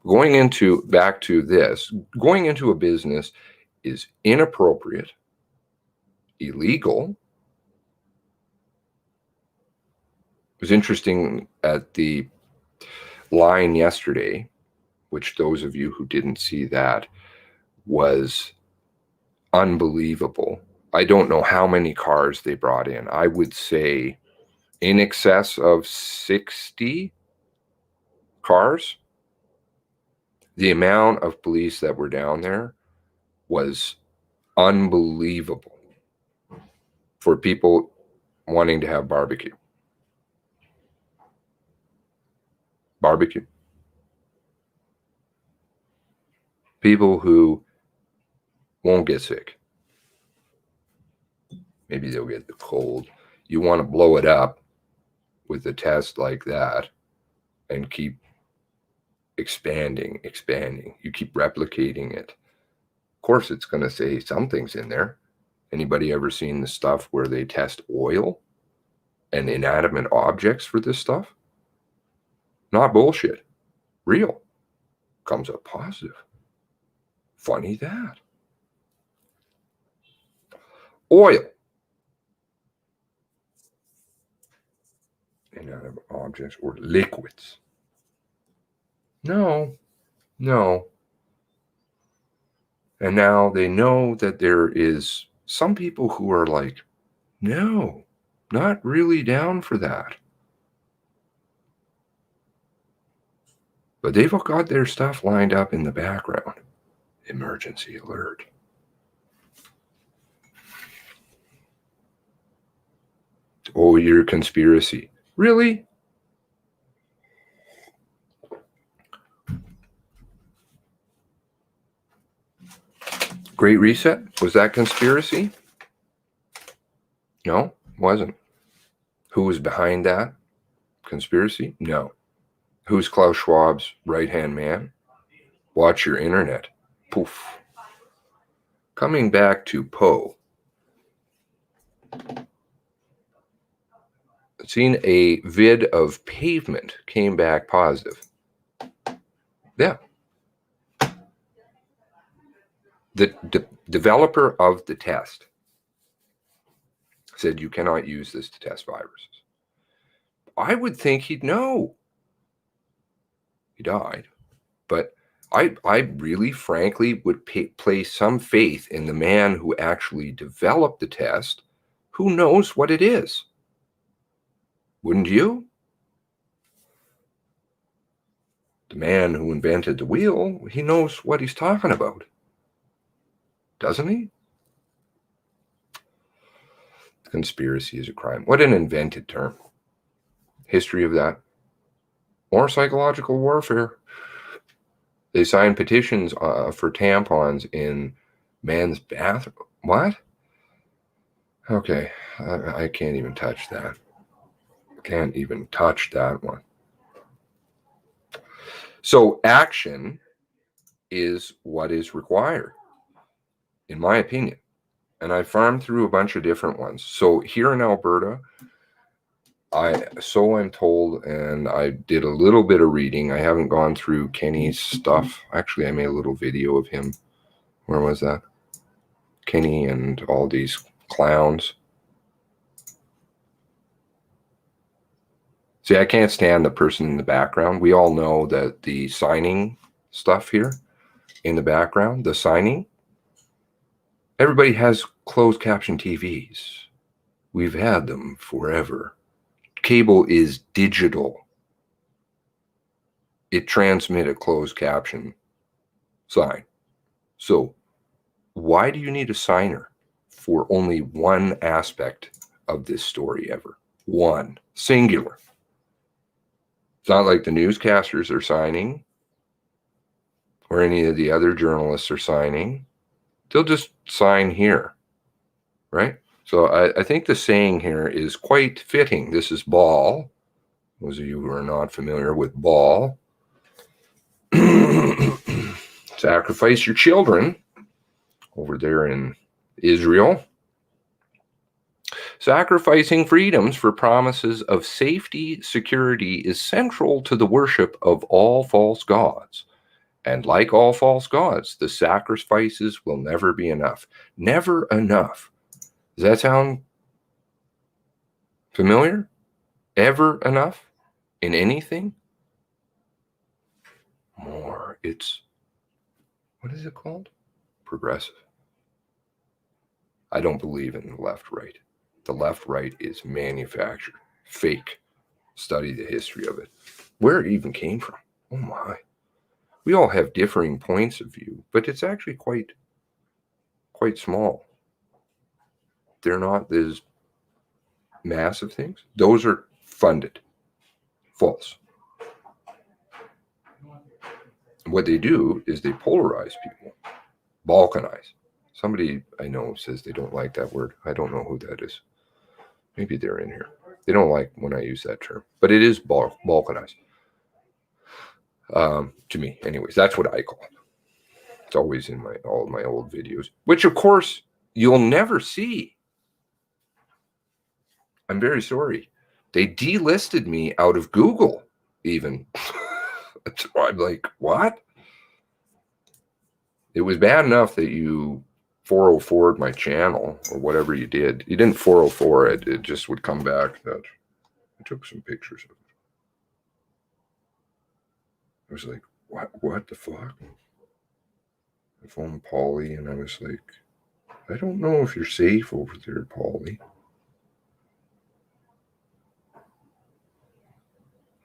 Going into a business is inappropriate, illegal. It was interesting at the line yesterday, which those of you who didn't see that was unbelievable. I don't know how many cars they brought in. I would say in excess of 60 cars. The amount of police that were down there was unbelievable for people wanting to have barbecue. People who won't get sick. Maybe they'll get the cold. You want to blow it up with a test like that and keep expanding. You keep replicating it. Of course, it's going to say something's in there. Anybody ever seen the stuff where they test oil and inanimate objects for this stuff? Not bullshit. Real. Comes up positive. Funny that. Oil. Inanimate objects or liquids. No. And now they know that there is some people who are like, no, not really down for that. But they've got their stuff lined up in the background. Emergency alert. Oh, you're a conspiracy. Really? Great Reset? Was that conspiracy? No, wasn't. Who was behind that? Conspiracy? No. Who's Klaus Schwab's right-hand man? Watch your internet. Poof. Coming back to Poe. seen a vid of pavement, came back positive. Yeah. The developer of the test said you cannot use this to test viruses. I would think he'd know. He died. But I really, frankly, would place some faith in the man who actually developed the test, who knows what it is. Wouldn't you? The man who invented the wheel, he knows what he's talking about. Doesn't he? Conspiracy is a crime. What an invented term. History of that. More psychological warfare. They signed petitions for tampons in men's bathroom. What? Okay, I can't even touch that. Can't even touch that one. So action is what is required, in my opinion. And I farmed through a bunch of different ones. So here in Alberta, I'm told, and I did a little bit of reading. I haven't gone through Kenny's stuff. Actually, I made a little video of him. Where was that? Kenny and all these clowns. See, I can't stand the person in the background. We all know that the signing stuff here in the background, the signing, everybody has closed caption TVs. We've had them forever. Cable is digital. It transmits a closed caption sign. So why do you need a signer for only one aspect of this story ever? One. Singular. It's not like the newscasters are signing or any of the other journalists are signing. They'll just sign here, right? So I think the saying here is quite fitting. This is Ball. Those of you who are not familiar with Ball. Sacrifice your children over there in Israel. Sacrificing freedoms for promises of safety, security is central to the worship of all false gods. And like all false gods, the sacrifices will never be enough. Never enough. Does that sound familiar? Ever enough in anything? More. It's, what is it called? Progressive. I don't believe in the left-right. The left-right is manufactured, fake. Study the history of it. Where it even came from. Oh my. We all have differing points of view, but it's actually quite small. They're not these massive things. Those are funded. False. What they do is they polarize people. Balkanize. Somebody I know says they don't like that word. I don't know who that is. Maybe they're in here. They don't like when I use that term. But it is balkanize. To me, anyways. That's what I call it. It's always in all of my old videos. Which, of course, you'll never see. I'm very sorry. They delisted me out of Google, even. I'm like, what? It was bad enough that you 404'd my channel or whatever you did. You didn't 404 it. It just would come back that I took some pictures of it. I was like, what the fuck? I phoned Paulie and I was like, I don't know if you're safe over there, Paulie.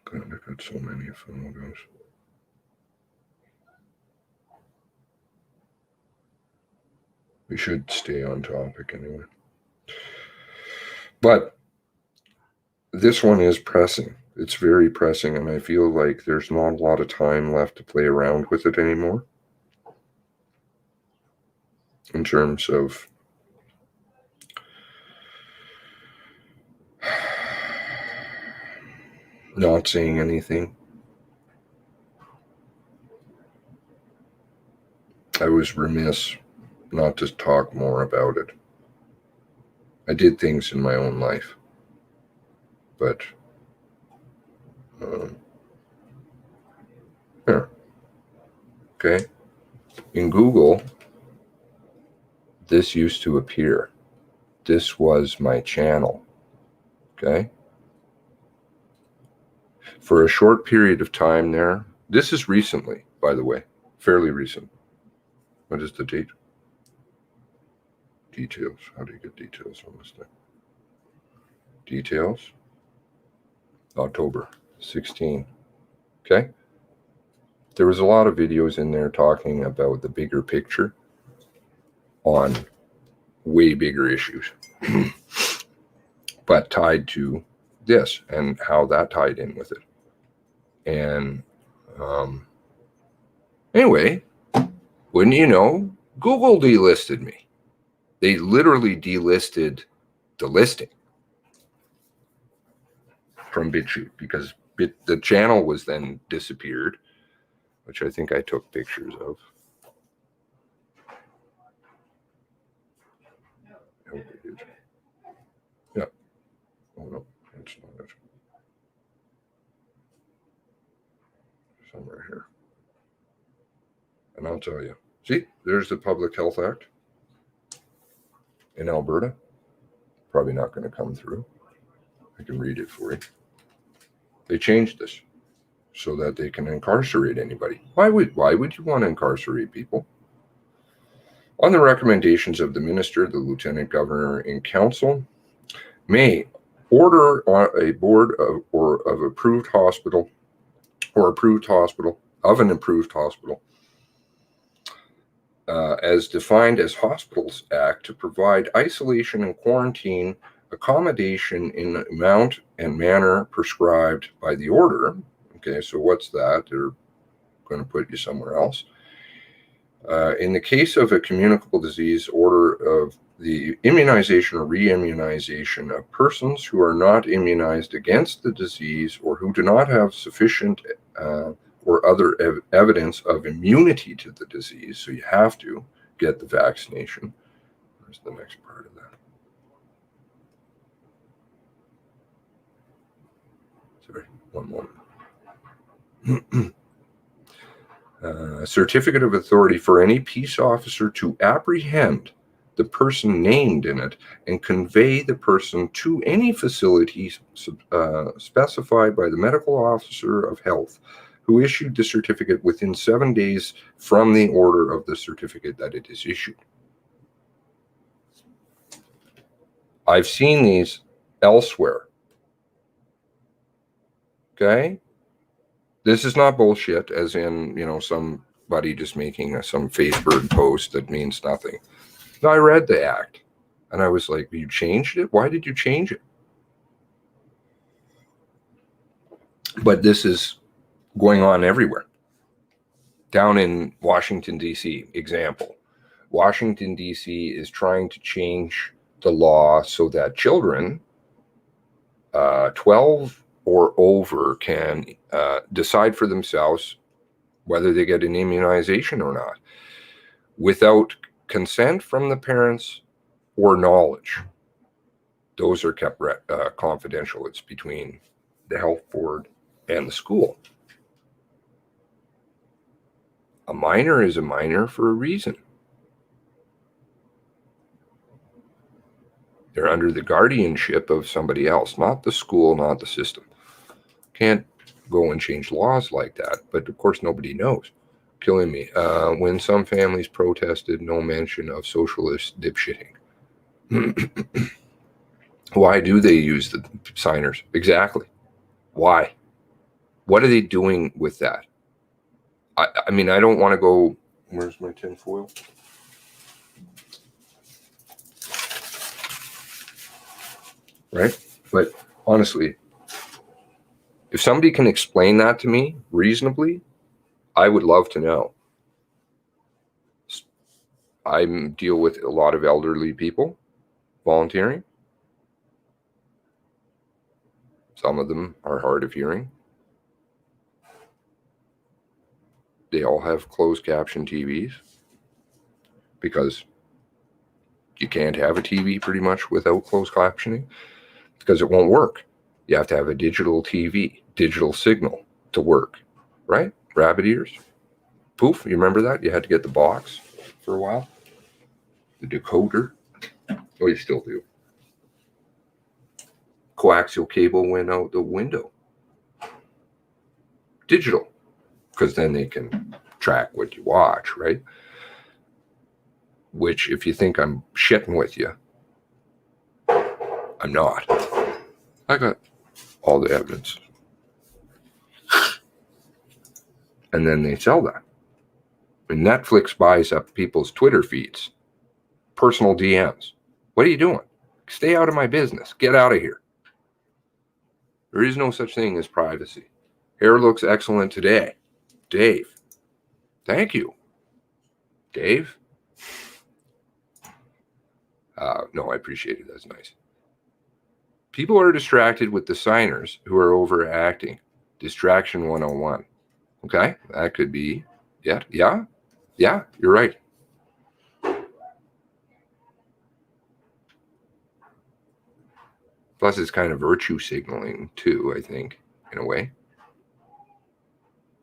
God, I got so many photos. We should stay on topic anyway. But this one is pressing. It's very pressing, and I feel like there's not a lot of time left to play around with it anymore. In terms of not saying anything. I was remiss not to talk more about it. I did things in my own life. but here. Okay. In Google, this used to appear. This was my channel. Okay. For a short period of time there, this is recently, by the way, fairly recent. What is the date? Details. How do you get details on this thing? Details. October 16. Okay. There was a lot of videos in there talking about the bigger picture on way bigger issues, but tied to this and how that tied in with it. And anyway, wouldn't you know, Google delisted me. They literally delisted the listing from BitChute because the channel was then disappeared, which I think I took pictures of. I hope I did. Yeah. Oh no, that's not it. Somewhere here. And I'll tell you. See, there's the Public Health Act in Alberta. Probably not going to come through. I can read it for you. They changed this so that they can incarcerate anybody. Why would you want to incarcerate people? On the recommendations of the minister, the lieutenant governor and council may order a board of approved hospital or approved hospital of an approved hospital as defined as Hospitals Act to provide isolation and quarantine accommodation in the amount and manner prescribed by the order. Okay, so what's that? They're going to put you somewhere else. In the case of a communicable disease, order of the immunization or re-immunization of persons who are not immunized against the disease or who do not have sufficient or other evidence of immunity to the disease. So you have to get the vaccination. Where's the next part of that? Sorry, one moment. Certificate of authority for any peace officer to apprehend the person named in it and convey the person to any facility specified by the medical officer of health who issued the certificate within 7 days from the order of the certificate that it is issued. I've seen these elsewhere. Okay? This is not bullshit, as in, somebody just making some Facebook post that means nothing. No, I read the act, and I was like, you changed it? Why did you change it? But this is going on everywhere. Down in Washington, D.C., example. Washington, D.C. is trying to change the law so that children 12 or over can decide for themselves whether they get an immunization or not without consent from the parents or knowledge. Those are kept confidential. It's between the health board and the school. A minor is a minor for a reason. They're under the guardianship of somebody else, not the school, not the system. Can't go and change laws like that, but of course nobody knows. Killing me. When some families protested, no mention of socialist dipshitting. Why do they use the signers? Exactly. Why? What are they doing with that? I mean, I don't want to go. Where's my tin foil? Right? But honestly, if somebody can explain that to me reasonably, I would love to know. I deal with a lot of elderly people volunteering. Some of them are hard of hearing. They all have closed caption TVs because you can't have a TV pretty much without closed captioning because it won't work. You have to have a digital TV, digital signal to work, right? Rabbit ears. Poof, you remember that? You had to get the box for a while. The decoder. Oh, you still do. Coaxial cable went out the window. Digital, because then they can track what you watch, right? Which, if you think I'm shitting with you, I'm not. I got all the evidence. And then they sell that. And Netflix buys up people's Twitter feeds, personal DMs. What are you doing? Stay out of my business. Get out of here. There is no such thing as privacy. Hair looks excellent today. Dave. Thank you. Dave? No, I appreciate it. That's nice. People are distracted with the signers who are overacting. Distraction 101. Okay? That could be. Yeah, you're right. Plus, it's kind of virtue signaling, too, I think, in a way.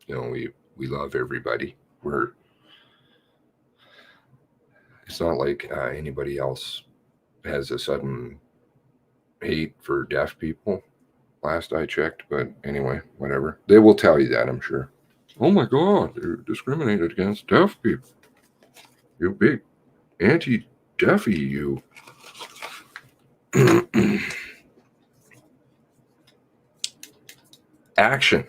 You know, we love everybody. It's not like anybody else has a sudden hate for deaf people, last I checked. But anyway, whatever. They will tell you that, I'm sure. Oh my God, they're discriminated against deaf people. You big anti-deafy, you. Action.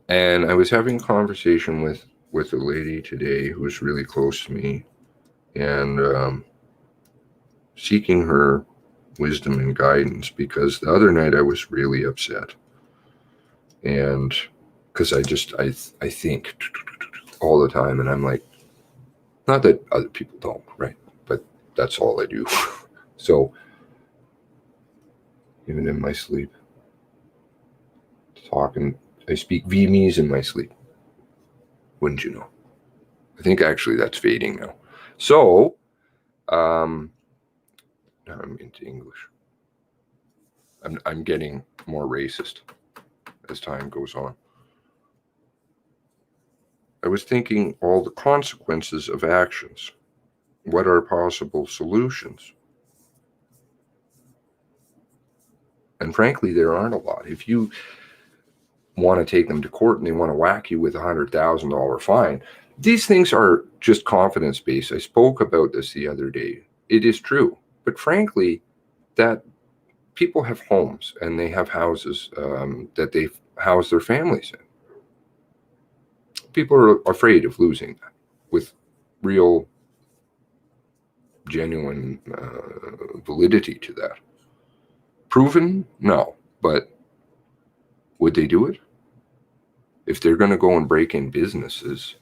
And I was having a conversation with a lady today who's really close to me, and seeking her wisdom and guidance, because the other night I was really upset. And because I think all the time, and I'm like, not that other people don't, right? But that's all I do. So even in my sleep, talking, I speak Vietnamese in my sleep. Wouldn't you know? I think actually that's fading now. So, now I'm into English. I'm getting more racist as time goes on. I was thinking all the consequences of actions. What are possible solutions? And frankly, there aren't a lot. If you want to take them to court and they want to whack you with $100,000 fine, these things are just confidence-based. I spoke about this the other day. It is true. But frankly, that people have homes and they have houses that they house their families in. People are afraid of losing that with real, genuine validity to that. Proven? No. But would they do it? If they're going to go and break in businesses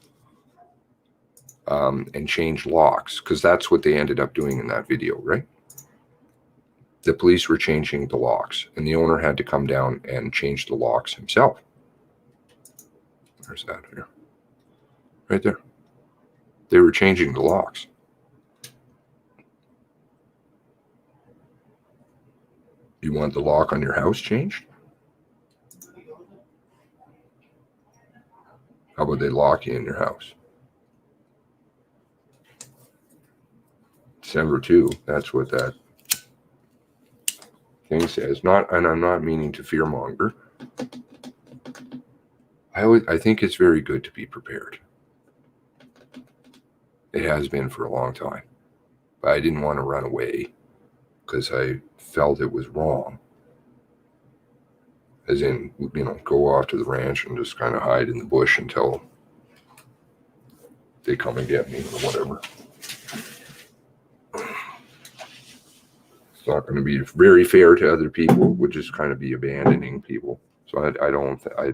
and change locks, because that's what they ended up doing in that video, right? The police were changing the locks, and the owner had to come down and change the locks himself. Where's that here? Right there. They were changing the locks. You want the lock on your house changed? How about they lock you in your house? December 2, that's what that thing says. And I'm not meaning to fearmonger. I think it's very good to be prepared. It has been for a long time. But I didn't want to run away because I felt it was wrong. As in, go off to the ranch and just kind of hide in the bush until they come and get me or whatever. It's not going to be very fair to other people. It would just kind of be abandoning people. So I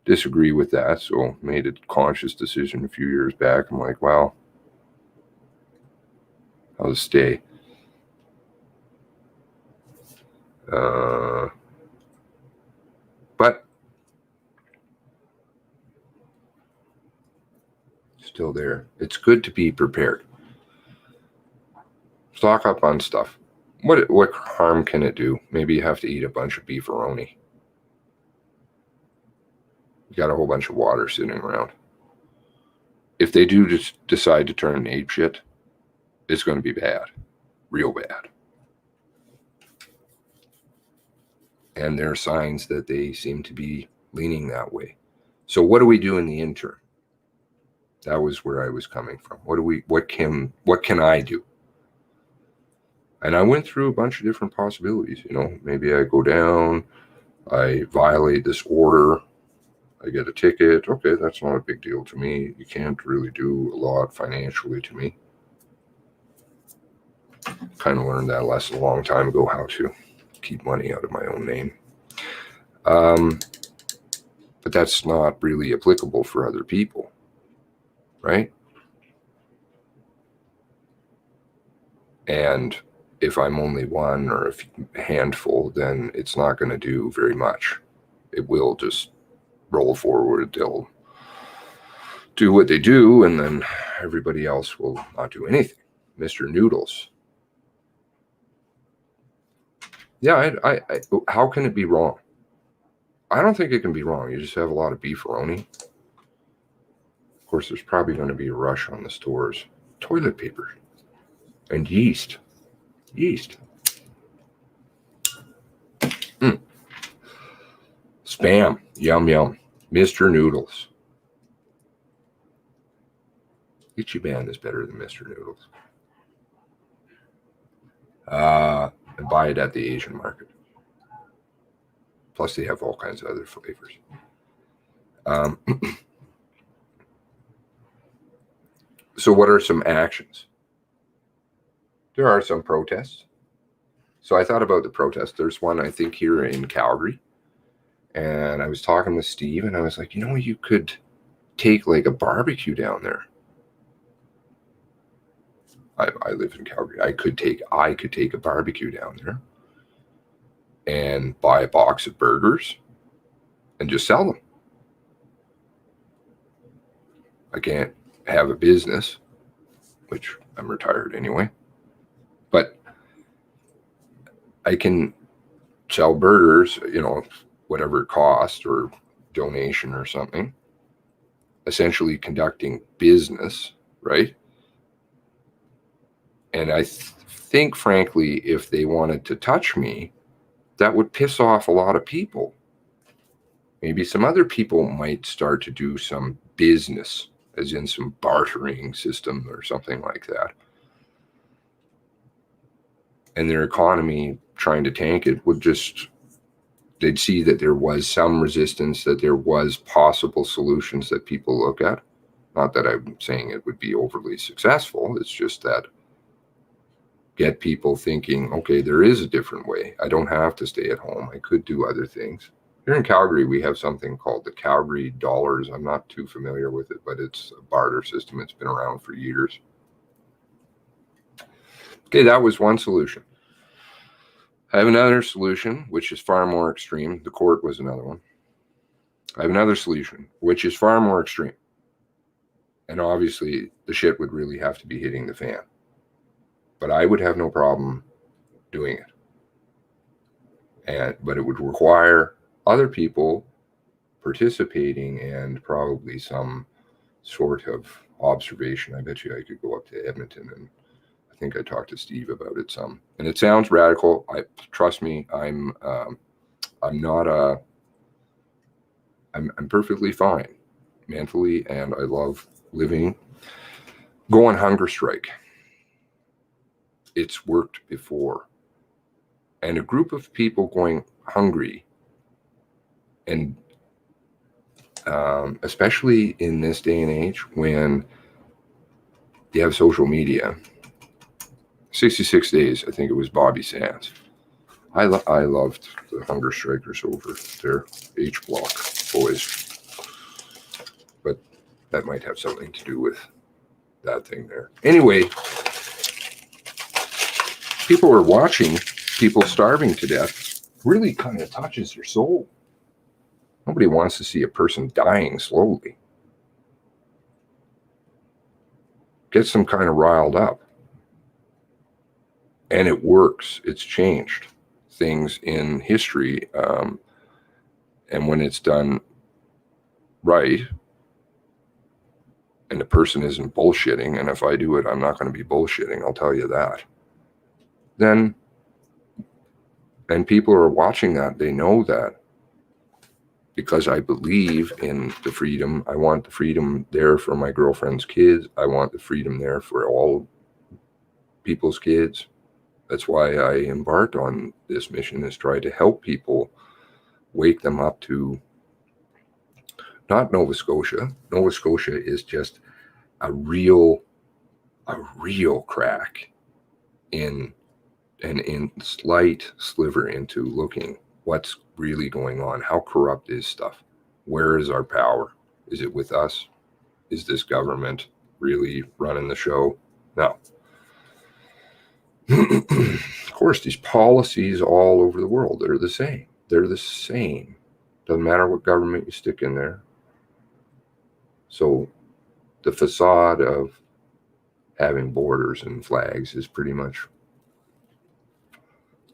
disagree with that. So made a conscious decision a few years back. I'm like, well, I'll stay. But still there. It's good to be prepared. Stock up on stuff. What harm can it do? Maybe you have to eat a bunch of beefaroni. You got a whole bunch of water sitting around. If they do just decide to turn apeshit, it's going to be bad, real bad. And there are signs that they seem to be leaning that way. So what do we do in the interim? That was where I was coming from. What can I do? And I went through a bunch of different possibilities. You know, maybe I go down, I violate this order, I get a ticket. Okay, that's not a big deal to me. You can't really do a lot financially to me. Kind of learned that lesson a long time ago, how to keep money out of my own name. But that's not really applicable for other people, right? And if I'm only one or a handful, then it's not going to do very much. It will just roll forward. They'll do what they do, and then everybody else will not do anything. Mr. Noodles. Yeah, I how can it be wrong? I don't think it can be wrong. You just have a lot of beefaroni. Of course, there's probably going to be a rush on the stores. Toilet paper and yeast. Spam. Yum, yum. Mr. Noodles. Ichiban is better than Mr. Noodles. And buy it at the Asian market. Plus, they have all kinds of other flavors. So what are some actions? There are some protests. So I thought about the protests. There's one, I think, here in Calgary. And I was talking with Steve, and I was like, you know, you could take like a barbecue down there. I live in Calgary. I could take a barbecue down there and buy a box of burgers and just sell them. I can't have a business, which I'm retired anyway, but I can sell burgers, you know, whatever it costs or donation or something, essentially conducting business, right? And I think, frankly, if they wanted to touch me, that would piss off a lot of people. Maybe some other people might start to do some business, as in some bartering system or something like that. And their economy, trying to tank it, would just, they'd see that there was some resistance, that there was possible solutions that people look at. Not that I'm saying it would be overly successful. It's just that get people thinking, okay, there is a different way. I don't have to stay at home. I could do other things. Here in Calgary, we have something called the Calgary Dollars. I'm not too familiar with it, but it's a barter system. It's been around for years. Okay, that was one solution. I have another solution, which is far more extreme. The court was another one. I have another solution, which is far more extreme. And obviously, the shit would really have to be hitting the fan. But I would have no problem doing it. But it would require other people participating and probably some sort of observation. I bet you I could go up to Edmonton, and I think I talked to Steve about it some. And it sounds radical. Trust me, I'm perfectly fine mentally, and I love living. Go on hunger strike. It's worked before. And a group of people going hungry, and especially in this day and age when you have social media, 66 days, I think it was Bobby Sands. I loved the hunger strikers over there, H Block boys. But that might have something to do with that thing there. Anyway, people are watching people starving to death. Really kind of touches your soul. Nobody wants to see a person dying slowly. Gets them kind of riled up. And it works. It's changed things in history. And when it's done right, and the person isn't bullshitting, and if I do it, I'm not going to be bullshitting, I'll tell you that. Then, and people are watching that, they know that. Because I believe in the freedom. I want the freedom there for my girlfriend's kids. I want the freedom there for all people's kids. That's why I embarked on this mission, is try to help people, wake them up to not Nova Scotia. Nova Scotia is just a real crack in slight sliver into looking what's really going on. How corrupt is stuff? Where is our power? Is it with us? Is this government really running the show? No. Of course, these policies all over the world, they're the same. They're the same. Doesn't matter what government you stick in there. So the facade of having borders and flags is pretty much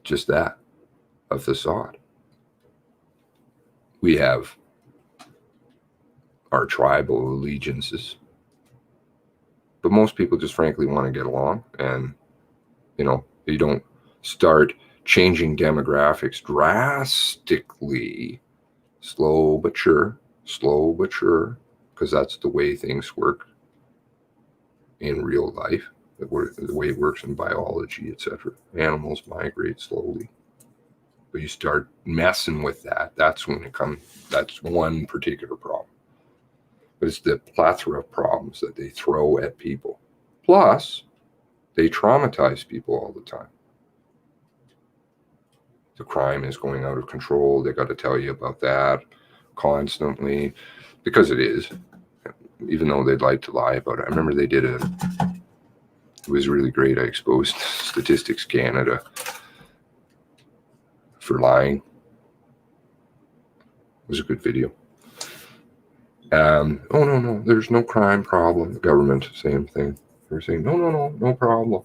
just that, a facade. We have our tribal allegiances, but most people just frankly want to get along, and you don't start changing demographics drastically, slow but sure, because that's the way things work in real life, the way it works in biology, etc. Animals migrate slowly. But you start messing with that, that's when that's one particular problem. But it's the plethora of problems that they throw at people. Plus, they traumatize people all the time. The crime is going out of control. They got to tell you about that constantly, because it is, even though they'd like to lie about it. I remember they did it was really great. I exposed Statistics Canada for lying. It was a good video. Oh, no, there's no crime problem. The government, same thing. They're saying, no problem.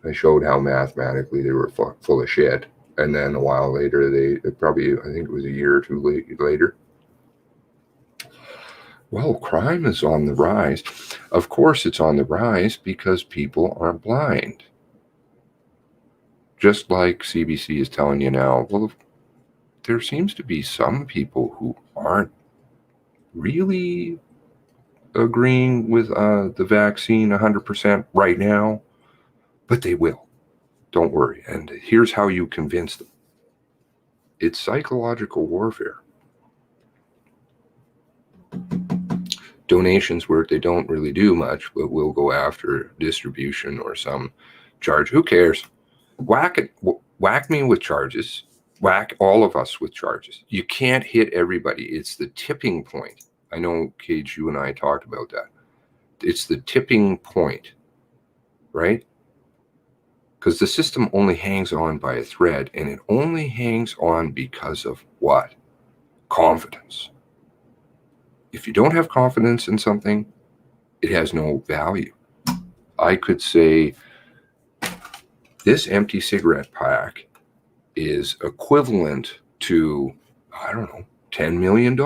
I showed how mathematically they were full of shit. And then a while later, they probably, I think it was a year or two later, well, crime is on the rise. Of course it's on the rise because people are blind. Just like CBC is telling you now, well, there seems to be some people who aren't really agreeing with the vaccine 100% right now, but they will. Don't worry. And here's how you convince them. It's psychological warfare. Donations work. They don't really do much, but we'll go after distribution or some charge. Who cares? Whack me with charges. Whack all of us with charges. You can't hit everybody. It's the tipping point. I know, Cage, you and I talked about that. It's the tipping point, right? Because the system only hangs on by a thread, and it only hangs on because of what? Confidence. If you don't have confidence in something, it has no value. I could say this empty cigarette pack is equivalent to, I don't know, $10 million.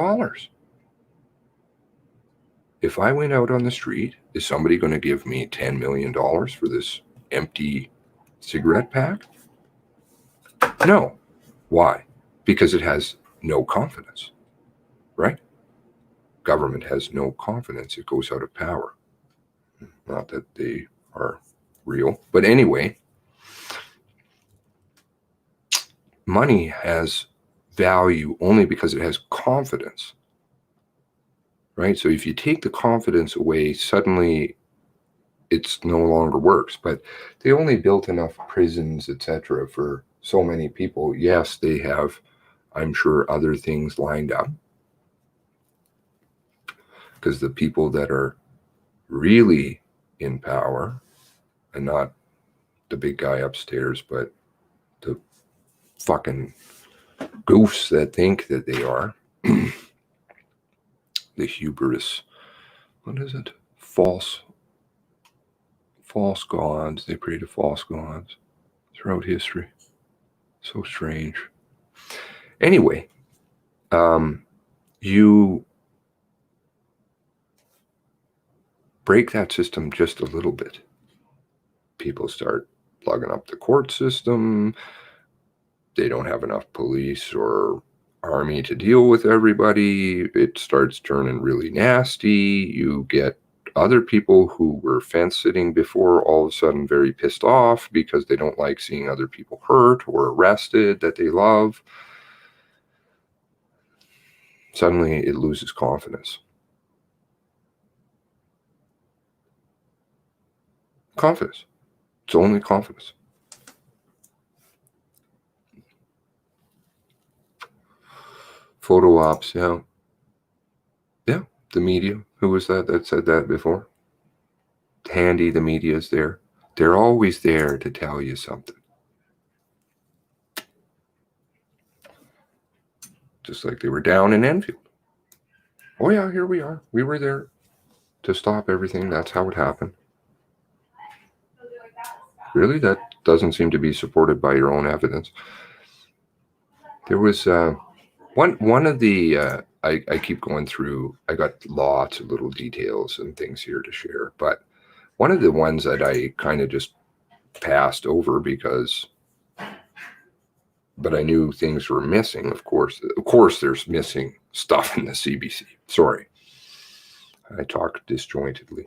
If I went out on the street, is somebody going to give me $10 million for this empty cigarette pack? No. Why? Because it has no confidence, right? Government has no confidence. It goes out of power. Not that they are real, but anyway, money has value only because it has confidence, right? So if you take the confidence away, suddenly it's no longer works. But they only built enough prisons, etc., for so many people. Yes, they have, I'm sure, other things lined up, because the people that are really in power, and not the big guy upstairs, but the fucking goofs that think that they are, the hubris, what is it? False False gods. They pray to false gods throughout history. So strange. Anyway, you break that system just a little bit. People start plugging up the court system. They don't have enough police or army to deal with everybody. It starts turning really nasty. You get other people who were fence sitting before all of a sudden very pissed off because they don't like seeing other people hurt or arrested that they love. Suddenly it loses confidence. Confidence. It's only confidence. Photo ops, yeah. Yeah, the media. Who was that said that before? Handy, the media is there. They're always there to tell you something. Just like they were down in Enfield. Oh yeah, here we are. We were there to stop everything. That's how it happened. Really? That doesn't seem to be supported by your own evidence. There was one of the, I keep going through, I got lots of little details and things here to share, but one of the ones that I kind of just passed over because, but I knew things were missing, of course. Of course, there's missing stuff in the CBC. Sorry. I talk disjointedly.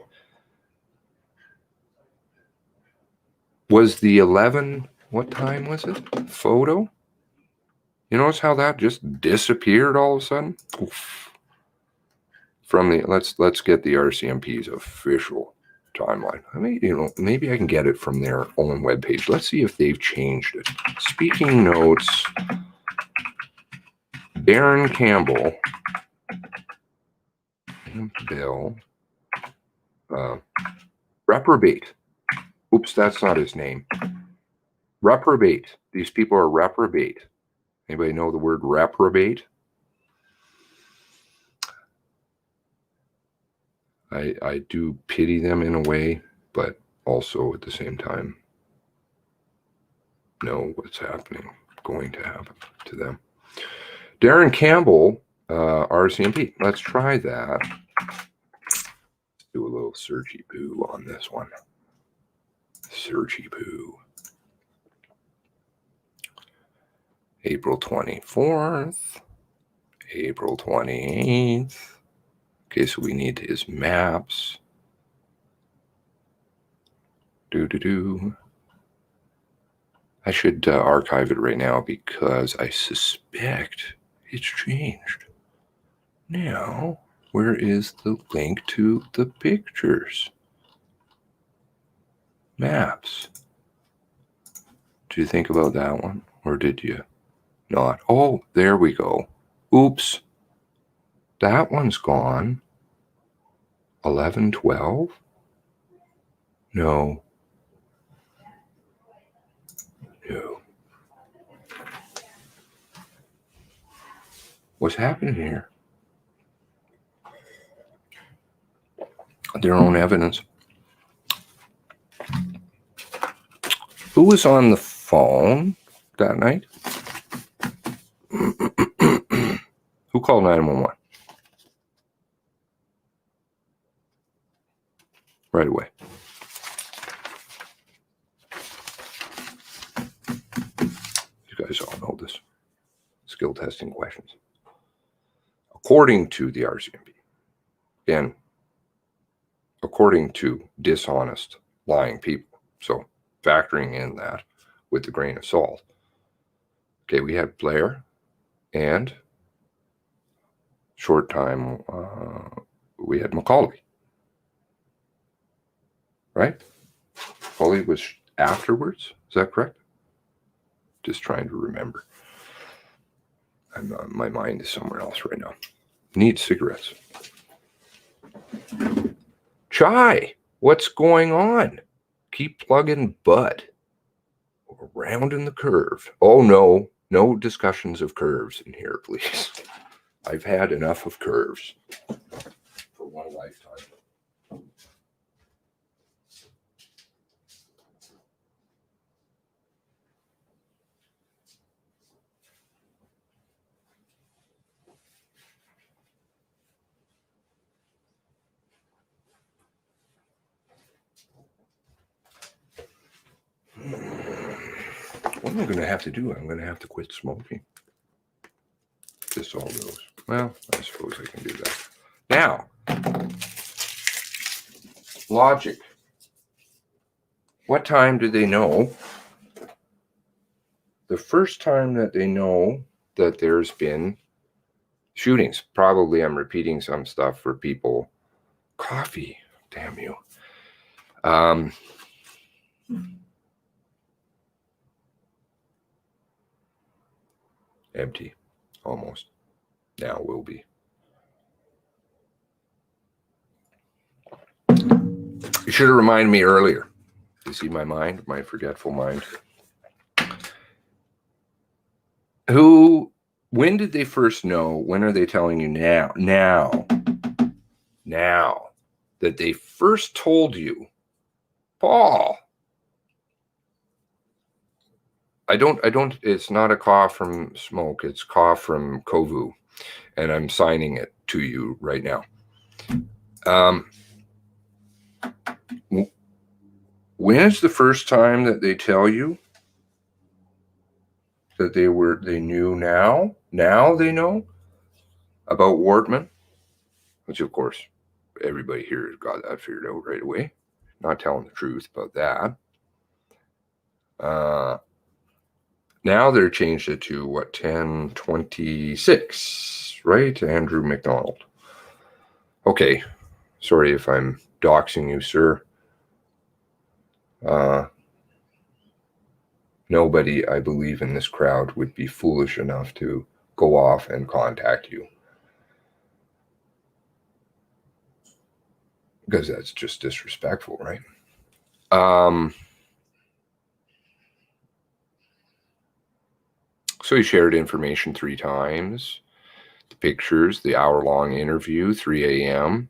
Was the 11, what time was it? Photo? You notice how that just disappeared all of a sudden? Oof. From the, let's get the RCMP's official timeline. I mean, maybe I can get it from their own webpage. Let's see if they've changed it. Speaking notes, Darren Campbell, Bill, reprobate. Oops, that's not his name. Reprobate. These people are reprobate. Anybody know the word reprobate? I do pity them in a way, but also at the same time know what's happening, going to happen to them. Darren Campbell, RCMP. Let's try that. Let's do a little searchy poo on this one. Searchy poo. April 24th, April 28th. Okay, so we need his maps. I should archive it right now because I suspect it's changed. Now, where is the link to the pictures? Maps. Did you think about that one? Or did you not? Oh, there we go. Oops. That one's gone. 11, 12? No. No. What's happening here? Their own evidence. Who was on the phone that night? Who called 911? Right away. You guys all know this. Skill testing questions. According to the RCMP, again, according to dishonest, lying people. So factoring in that with a grain of salt. Okay, we had Blair and short time, we had Macaulay. Right? Macaulay was afterwards. Is that correct? Just trying to remember. My mind is somewhere else right now. Need cigarettes. Chai, what's going on? Keep plugging butt. Rounding the curve. Oh no, no discussions of curves in here, please. I've had enough of curves for one lifetime. What am I going to have to do? I'm going to have to quit smoking. This all goes. Well, I suppose I can do that. Now, logic. What time do they know? The first time that they know that there's been shootings. Probably I'm repeating some stuff for people. Coffee, damn you. Empty, almost. Now will be. You should have reminded me earlier. You see my mind, my forgetful mind. When did they first know? When are they telling you now? Now that they first told you, Paul. I don't, it's not a cough from smoke. It's cough from Kovu. And I'm signing it to you right now. When is the first time that they tell you that they knew now? Now they know about Wortman, which of course everybody here has got that figured out right away. Not telling the truth about that. Now they're changed it to what, 10:26, right? Andrew McDonald. Okay, sorry if I'm doxing you, sir. Nobody, I believe, in this crowd would be foolish enough to go off and contact you. Because that's just disrespectful, right? So he shared information 3 times. The pictures, the hour-long interview, 3 a.m.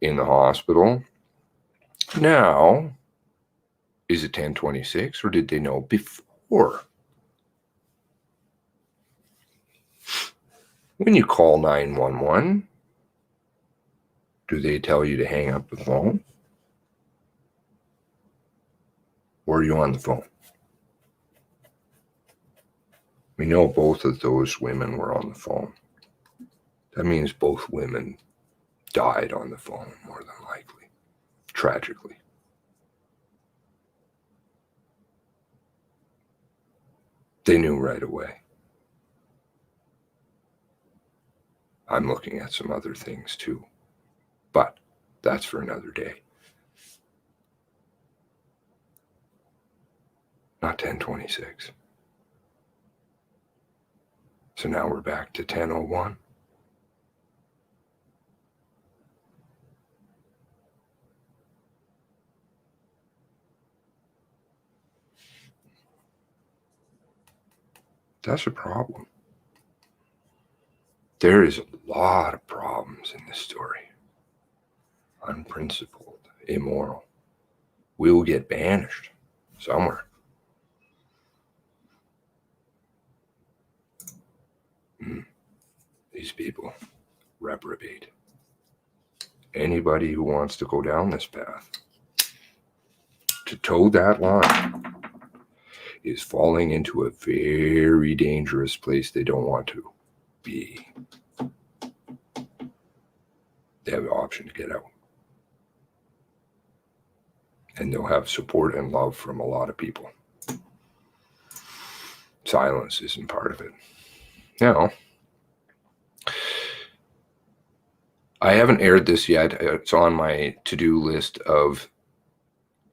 in the hospital. Now, is it 10:26 or did they know before? When you call 911, do they tell you to hang up the phone? Or are you on the phone? We know both of those women were on the phone. That means both women died on the phone, more than likely. Tragically. They knew right away. I'm looking at some other things too, but that's for another day. Not 10:26. So now we're back to 10:01. That's a problem. There is a lot of problems in this story. Unprincipled, immoral. We'll get banished somewhere. These people, reprobate. Anybody who wants to go down this path, to toe that line, is falling into a very dangerous place they don't want to be. They have the option to get out. And they'll have support and love from a lot of people. Silence isn't part of it. Now, I haven't aired this yet. It's on my to-do list of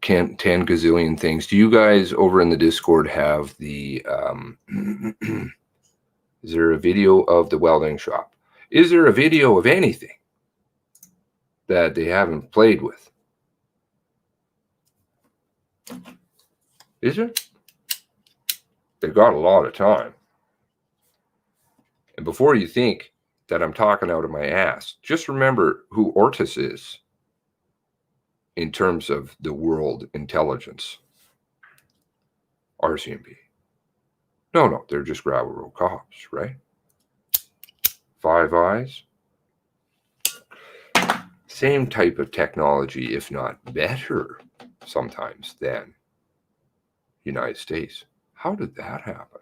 10 gazillion things. Do you guys over in the Discord have the, is there a video of the welding shop? Is there a video of anything that they haven't played with? Is there? They've got a lot of time. And before you think that I'm talking out of my ass, just remember who Ortiz is in terms of the world intelligence. RCMP. No, they're just gravel road cops, right? Five Eyes. Same type of technology, if not better, sometimes than United States. How did that happen?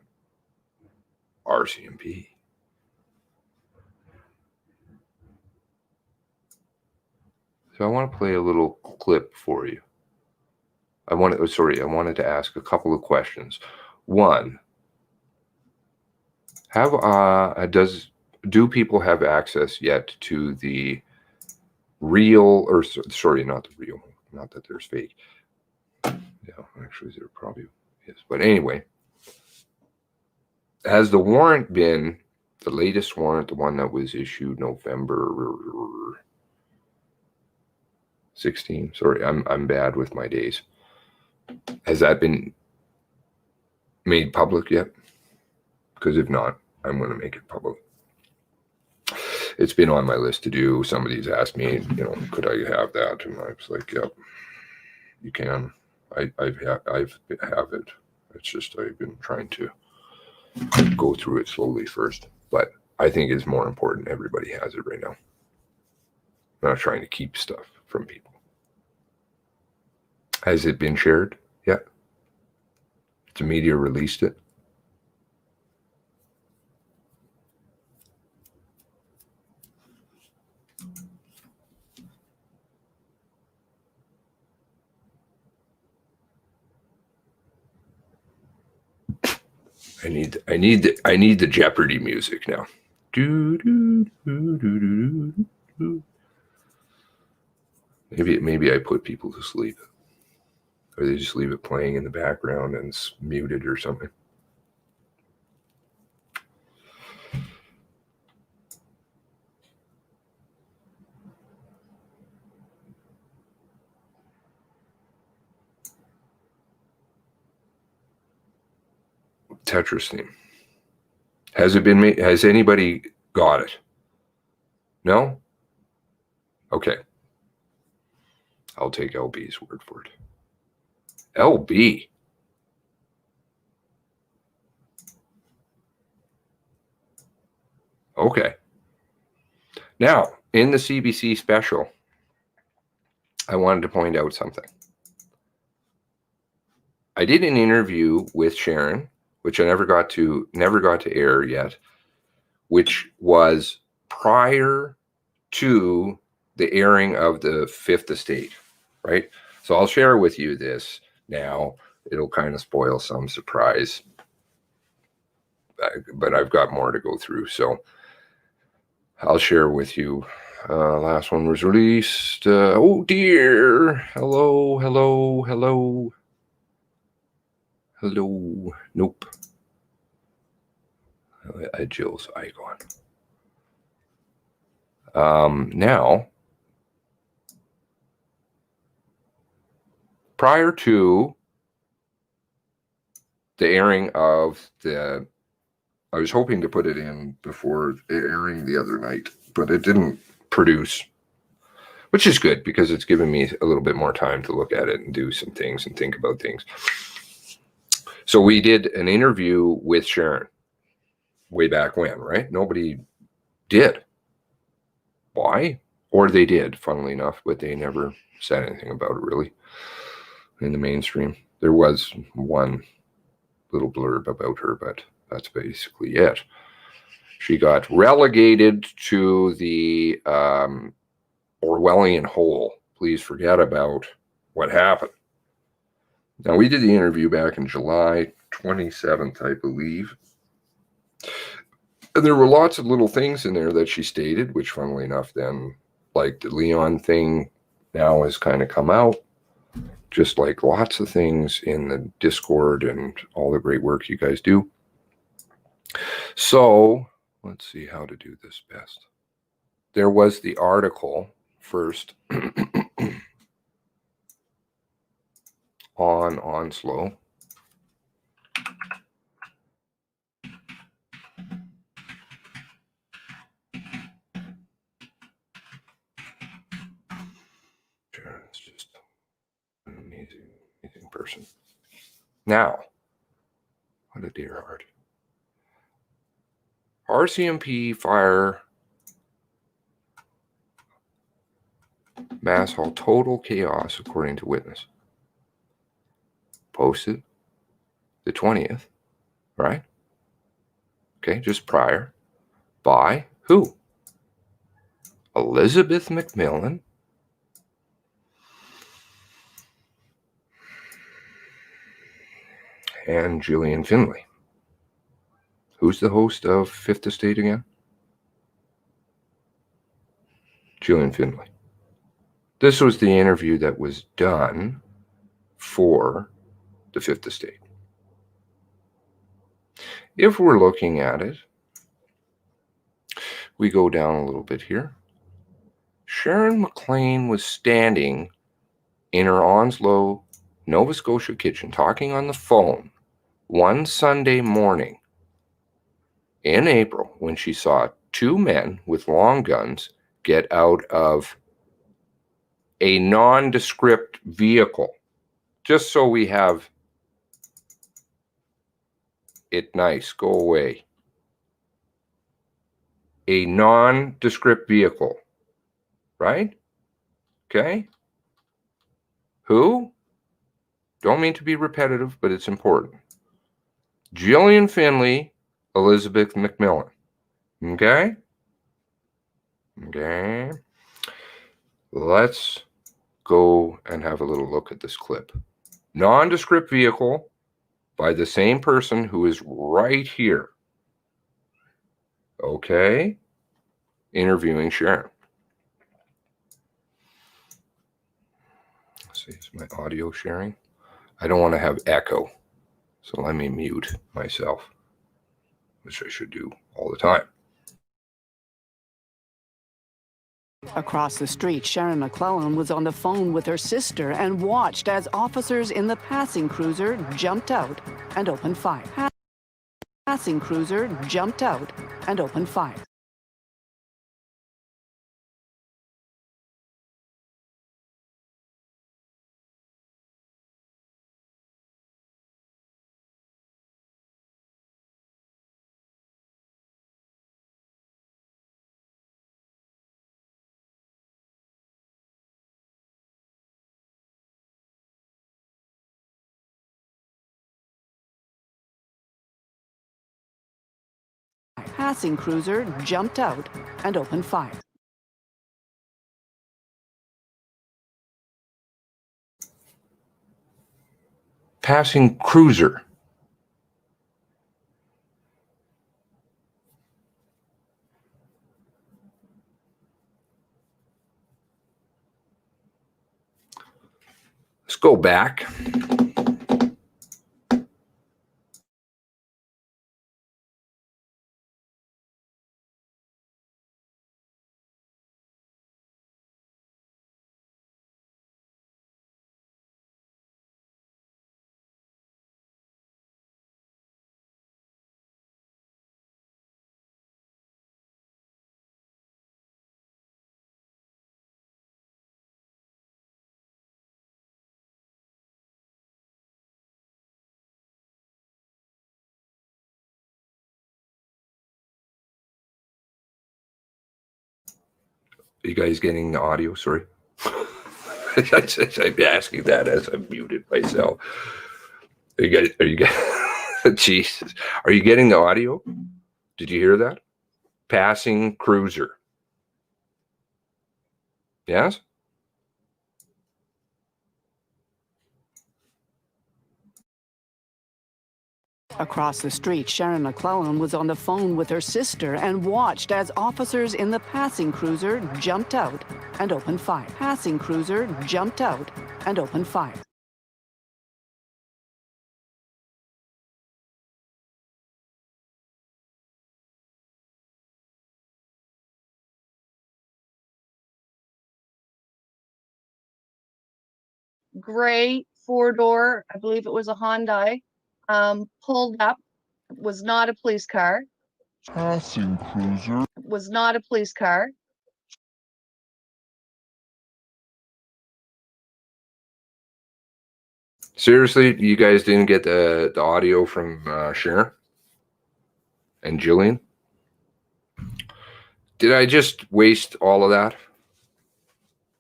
RCMP. So I want to play a little clip for you. I wanted to ask a couple of questions. One, do people have access yet to the real, or sorry, not the real, not that there's fake. Yeah, actually there probably is. But anyway, has the warrant been, the latest warrant, the one that was issued November 16? Sorry, I'm bad with my days. Has that been made public yet? Because if not, I'm going to make it public. It's been on my list to do. Somebody's asked me, could I have that? And I was like, yep, you can. I have it. It's just I've been trying to go through it slowly first. But I think it's more important everybody has it right now. I'm not trying to keep stuff from people. Has it been shared yet? The media released it? I need the Jeopardy music now. Maybe I put people to sleep, or they just leave it playing in the background and it's muted or something. Tetris theme. Has it been made? Has anybody got it? No? Okay. I'll take LB's word for it. LB. Okay. Now, in the CBC special, I wanted to point out something. I did an interview with Sharon, which I never got to air yet, which was prior to the airing of the Fifth Estate, right? So I'll share with you this now. It'll kind of spoil some surprise, but I've got more to go through. So I'll share with you. Last one was released. Oh dear. Hello. Nope. Jill's icon. Now, prior to the airing of I was hoping to put it in before airing the other night, but it didn't produce, which is good because it's given me a little bit more time to look at it and do some things and think about things. So we did an interview with Sharon way back when, right? Nobody did. Why? Or they did, funnily enough, but they never said anything about it really in the mainstream. There was one little blurb about her, but that's basically it. She got relegated to the Orwellian hole. Please forget about what happened. Now, we did the interview back in July 27th, I believe. And there were lots of little things in there that she stated, which funnily enough then, like the Leon thing now has kind of come out. Just like lots of things in the Discord and all the great work you guys do. So let's see how to do this best. There was the article first on Onslow. Sharon's just an amazing person. Now, what a dear heart. RCMP fire mass hall, total chaos according to witness. Posted the 20th, right? Okay, just prior. By who? Elizabeth McMillan and Gillian Finley. Who's the host of Fifth Estate again? Gillian Finley. This was the interview that was done for the Fifth Estate. If we're looking at it, we go down a little bit here. Sharon McLean was standing in her Onslow, Nova Scotia kitchen talking on the phone one Sunday morning in April when she saw two men with long guns get out of a nondescript vehicle. Just so we have it nice, go away. A nondescript vehicle, right? Okay. Who? Don't mean to be repetitive, but it's important. Gillian Finley, Elizabeth McMillan. Okay? Okay. Let's go and have a little look at this clip. Nondescript vehicle by the same person who is right here. Okay? Interviewing Sharon. Let's see, is my audio sharing? I don't want to have echo, so let me mute myself, which I should do all the time. Across the street, Sharon McClellan was on the phone with her sister and watched as officers in the passing cruiser jumped out and opened fire. Passing cruiser jumped out and opened fire. Passing cruiser jumped out and opened fire. Passing cruiser. Let's go back. Are you guys getting the audio? Sorry. I'm asking that as I muted myself. Are you guys, Jesus. Are you getting the audio? Did you hear that? Passing cruiser. Yes? Across the street, Sharon McClellan was on the phone with her sister and watched as officers in the passing cruiser jumped out and opened fire. Passing cruiser jumped out and opened fire. Gray four-door, I believe it was a Hyundai, pulled up, was not a police car. Passing cruiser. Was not a police car. Seriously, you guys didn't get the audio from Sharon and Jillian? Did I just waste all of that?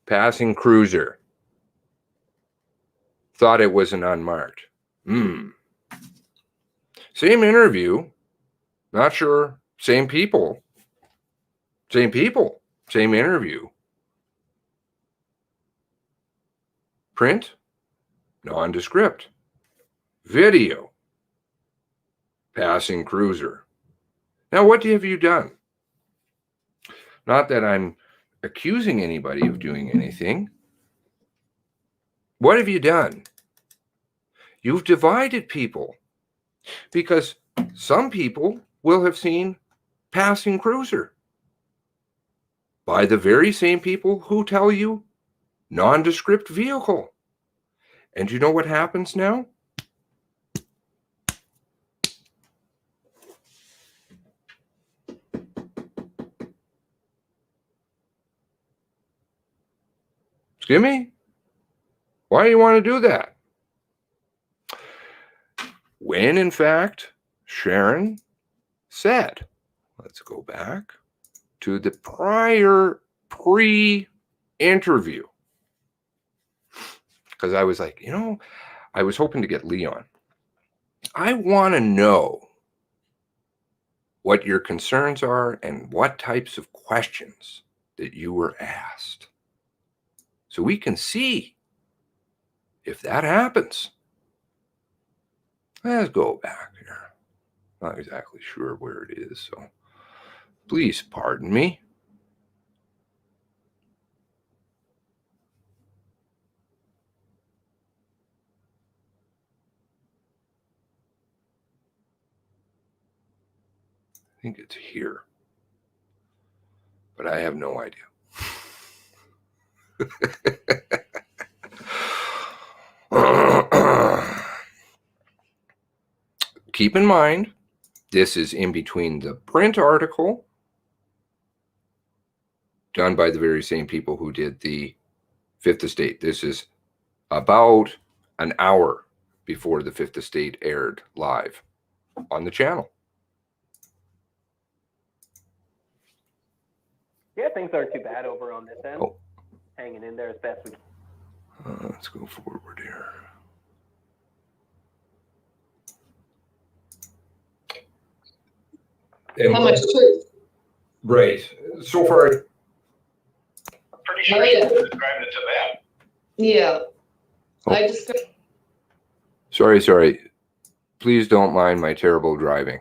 Passing cruiser. Thought it was an unmarked. Same interview. Not sure. Same people. Same people. Same interview. Print. Nondescript. Video. Passing cruiser. Now, what have you done? Not that I'm accusing anybody of doing anything. What have you done? You've divided people, because some people will have seen passing cruiser by the very same people who tell you nondescript vehicle. And you know what happens now? Excuse me? Why do you want to do that? When, in fact, Sharon said, let's go back to the prior pre-interview. Because I was like, I was hoping to get Leon. I want to know what your concerns are and what types of questions that you were asked, so we can see if that happens. Let's go back here. Not exactly sure where it is, so please pardon me. I think it's here, but I have no idea. Keep in mind, this is in between the print article done by the very same people who did the Fifth Estate. This is about an hour before the Fifth Estate aired live on the channel. Yeah, things aren't too bad over on this end. Oh. Hanging in there as best we can. Let's go forward here. How much truth? Right. So far, Pretty sure you described it to them. Yeah. Oh. I just. Sorry. Please don't mind my terrible driving.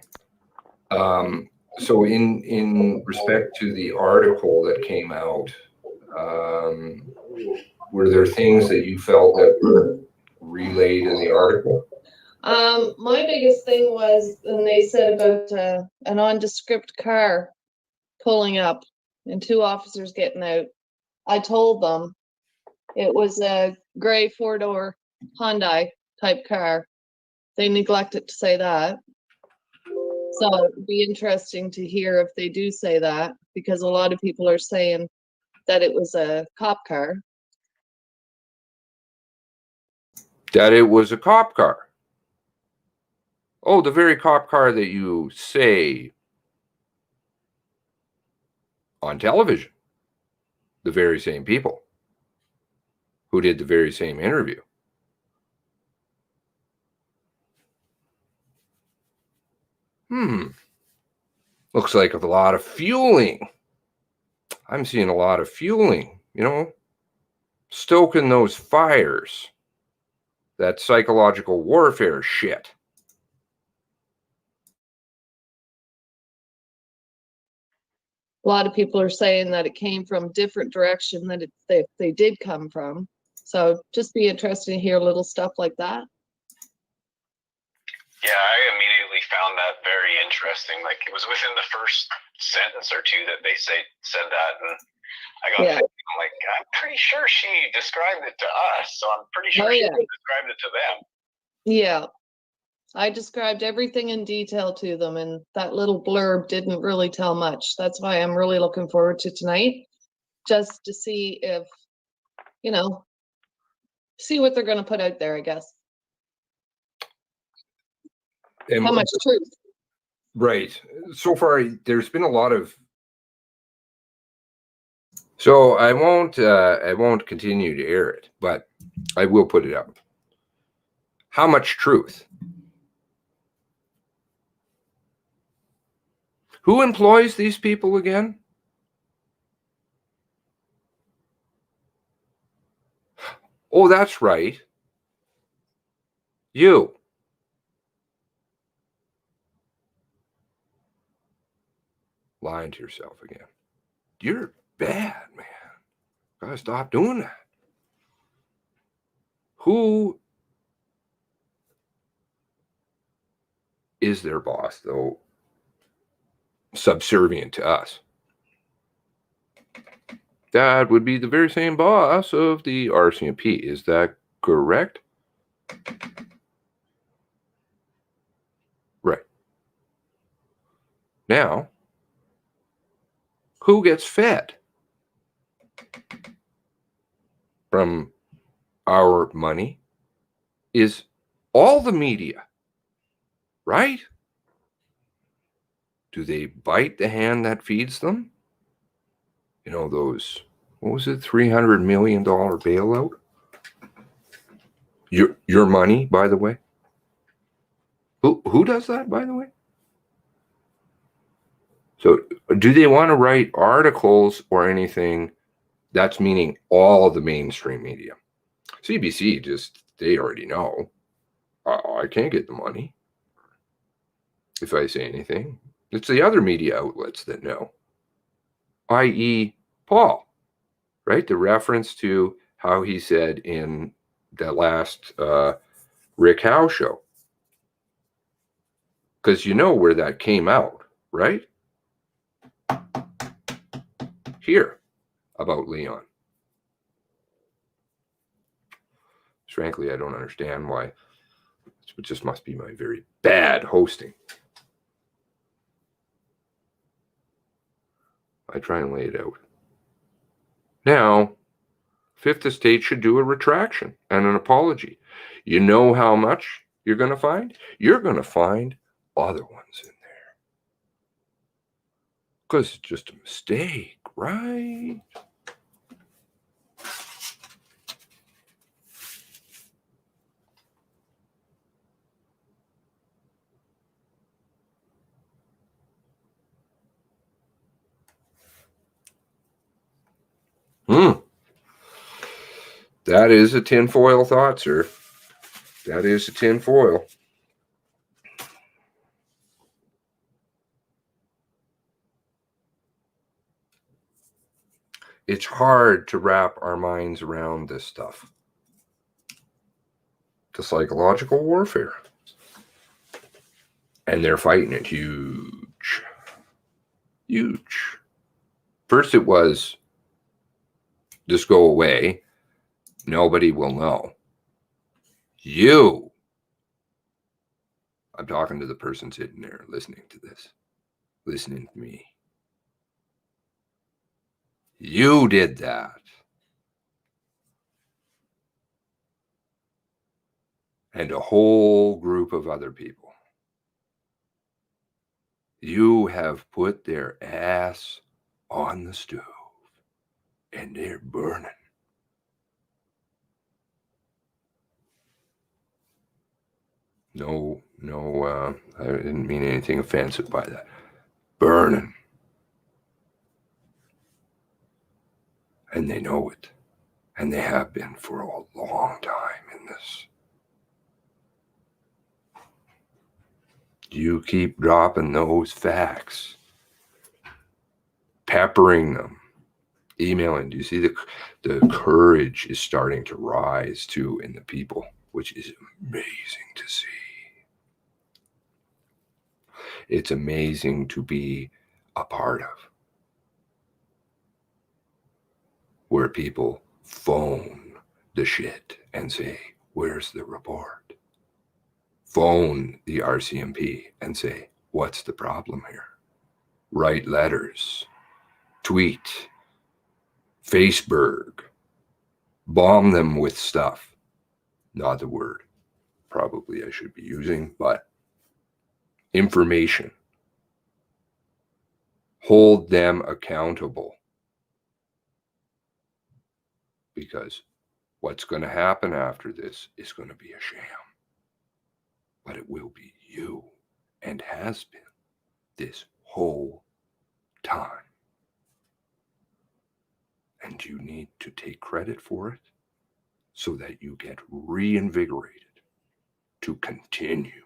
So in respect to the article that came out, were there things that you felt that were relayed in the article? My biggest thing was when they said about a nondescript car pulling up and two officers getting out. I told them it was a gray four-door Hyundai type car. They neglected to say that. So it'd be interesting to hear if they do say that, because a lot of people are saying that it was a cop car. That it was a cop car. Oh, the very cop car that you say on television. The very same people who did the very same interview. Looks like a lot of fueling. I'm seeing a lot of fueling, stoking those fires. That psychological warfare shit. A lot of people are saying that it came from different direction that they did come from. So just be interested to hear little stuff like that. Yeah, I immediately found that very interesting. Like, it was within the first sentence or two that they said that, and I got thinking, I'm like, I'm pretty sure she described it to us, so I'm pretty sure she described it to them. Yeah. I described everything in detail to them, and that little blurb didn't really tell much. That's why I'm really looking forward to tonight, just to see if, see what they're going to put out there, I guess. And how much truth? Right. So far, there's been a lot of. So I won't continue to air it, but I will put it up. How much truth? Who employs these people again? Oh, that's right. You. Lying to yourself again. You're bad, man. Gotta stop doing that. Who is their boss, though, subservient to us? That would be the very same boss of the RCMP. Is that correct? Right. Now, who gets fed from our money is all the media, right? Do they bite the hand that feeds them? You know, those, what was it, $300 million bailout? Your money, by the way. Who does that, by the way? So do they want to write articles or anything? That's meaning all of the mainstream media. CBC they already know. I can't get the money if I say anything. It's the other media outlets that know, i.e. Paul, right? The reference to how he said in the last Rick Howe show. Because you know where that came out, right? Here, about Leon. Frankly, I don't understand why. It just must be my very bad hosting. I try and lay it out. Now, Fifth Estate should do a retraction and an apology. You know how much you're going to find? You're going to find other ones in there. Because it's just a mistake, right? That is a tinfoil thought, sir. That is a tinfoil. It's hard to wrap our minds around this stuff. The psychological warfare. And they're fighting it huge. Huge. First it was, just go away. Nobody will know. I'm talking to the person sitting there listening to this. Listening to me. You did that. And a whole group of other people. You have put their ass on the stove. And they're burning. No, I didn't mean anything offensive by that. Burning. And they know it. And they have been for a long time in this. You keep dropping those facts. Peppering them. Emailing. Do you see the courage is starting to rise too in the people, which is amazing to see. It's amazing to be a part of. Where people phone the shit and say, where's the report? Phone the RCMP and say, what's the problem here? Write letters, tweet, Facebook, bomb them with stuff. Not the word probably I should be using, but information. Hold them accountable. Because what's going to happen after this is going to be a sham. But it will be you, and has been, this whole time. And you need to take credit for it so that you get reinvigorated to continue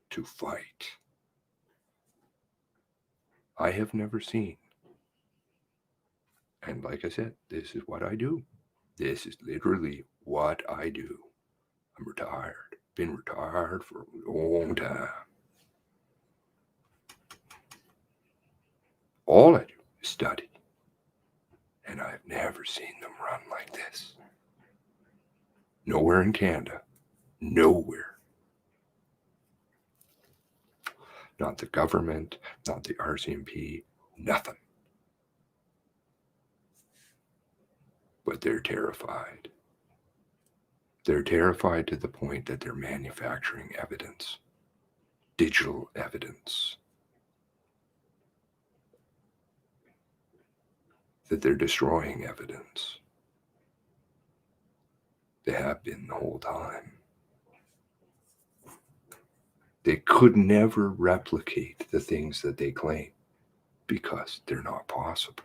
to fight. I have never seen, and like I said, this is what I do. This is literally what I do. I'm retired. Been retired for a long time. All I do is study. And I've never seen them run like this. Nowhere in Canada. Nowhere. Not the government, not the RCMP, nothing. But they're terrified. They're terrified to the point that they're manufacturing evidence, digital evidence, that they're destroying evidence. They have been the whole time. They could never replicate the things that they claim because they're not possible.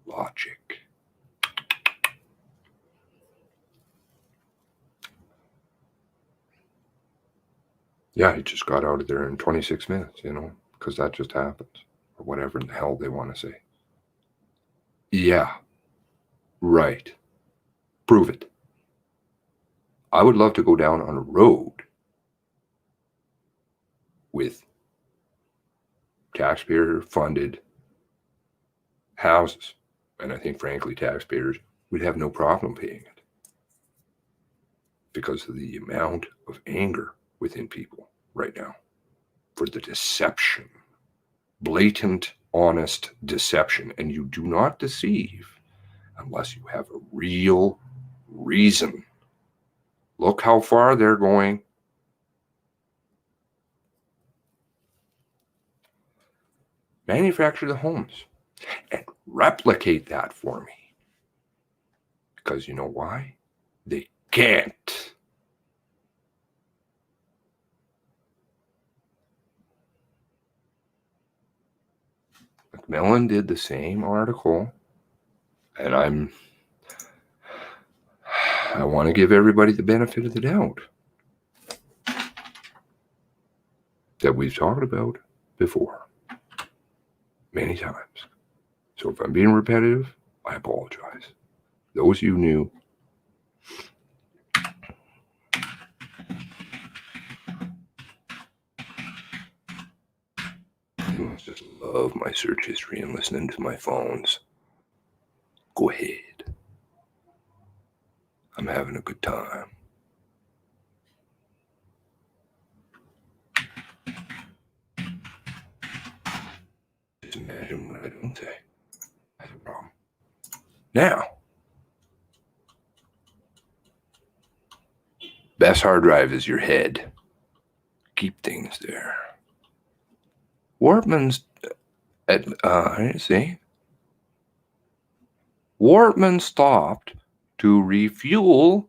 Logic. Yeah, he just got out of there in 26 minutes, because that just happens. Or whatever in the hell they want to say. Yeah, right. Prove it. I would love to go down on a road with taxpayer-funded houses. And I think, frankly, taxpayers would have no problem paying it because of the amount of anger within people right now for the deception, blatant, honest deception. And you do not deceive unless you have a real reason. Look how far they're going. Manufacture the homes and replicate that for me. Because you know why? They can't. Macmillan did the same article, and I want to give everybody the benefit of the doubt that we've talked about before many times. So if I'm being repetitive, I apologize. Those you knew. I just love my search history and listening to my phones. Go ahead. I'm having a good time. Just imagine what I don't say. That's a problem. Now, best hard drive is your head. Keep things there. Wortman's Wortman stopped to refuel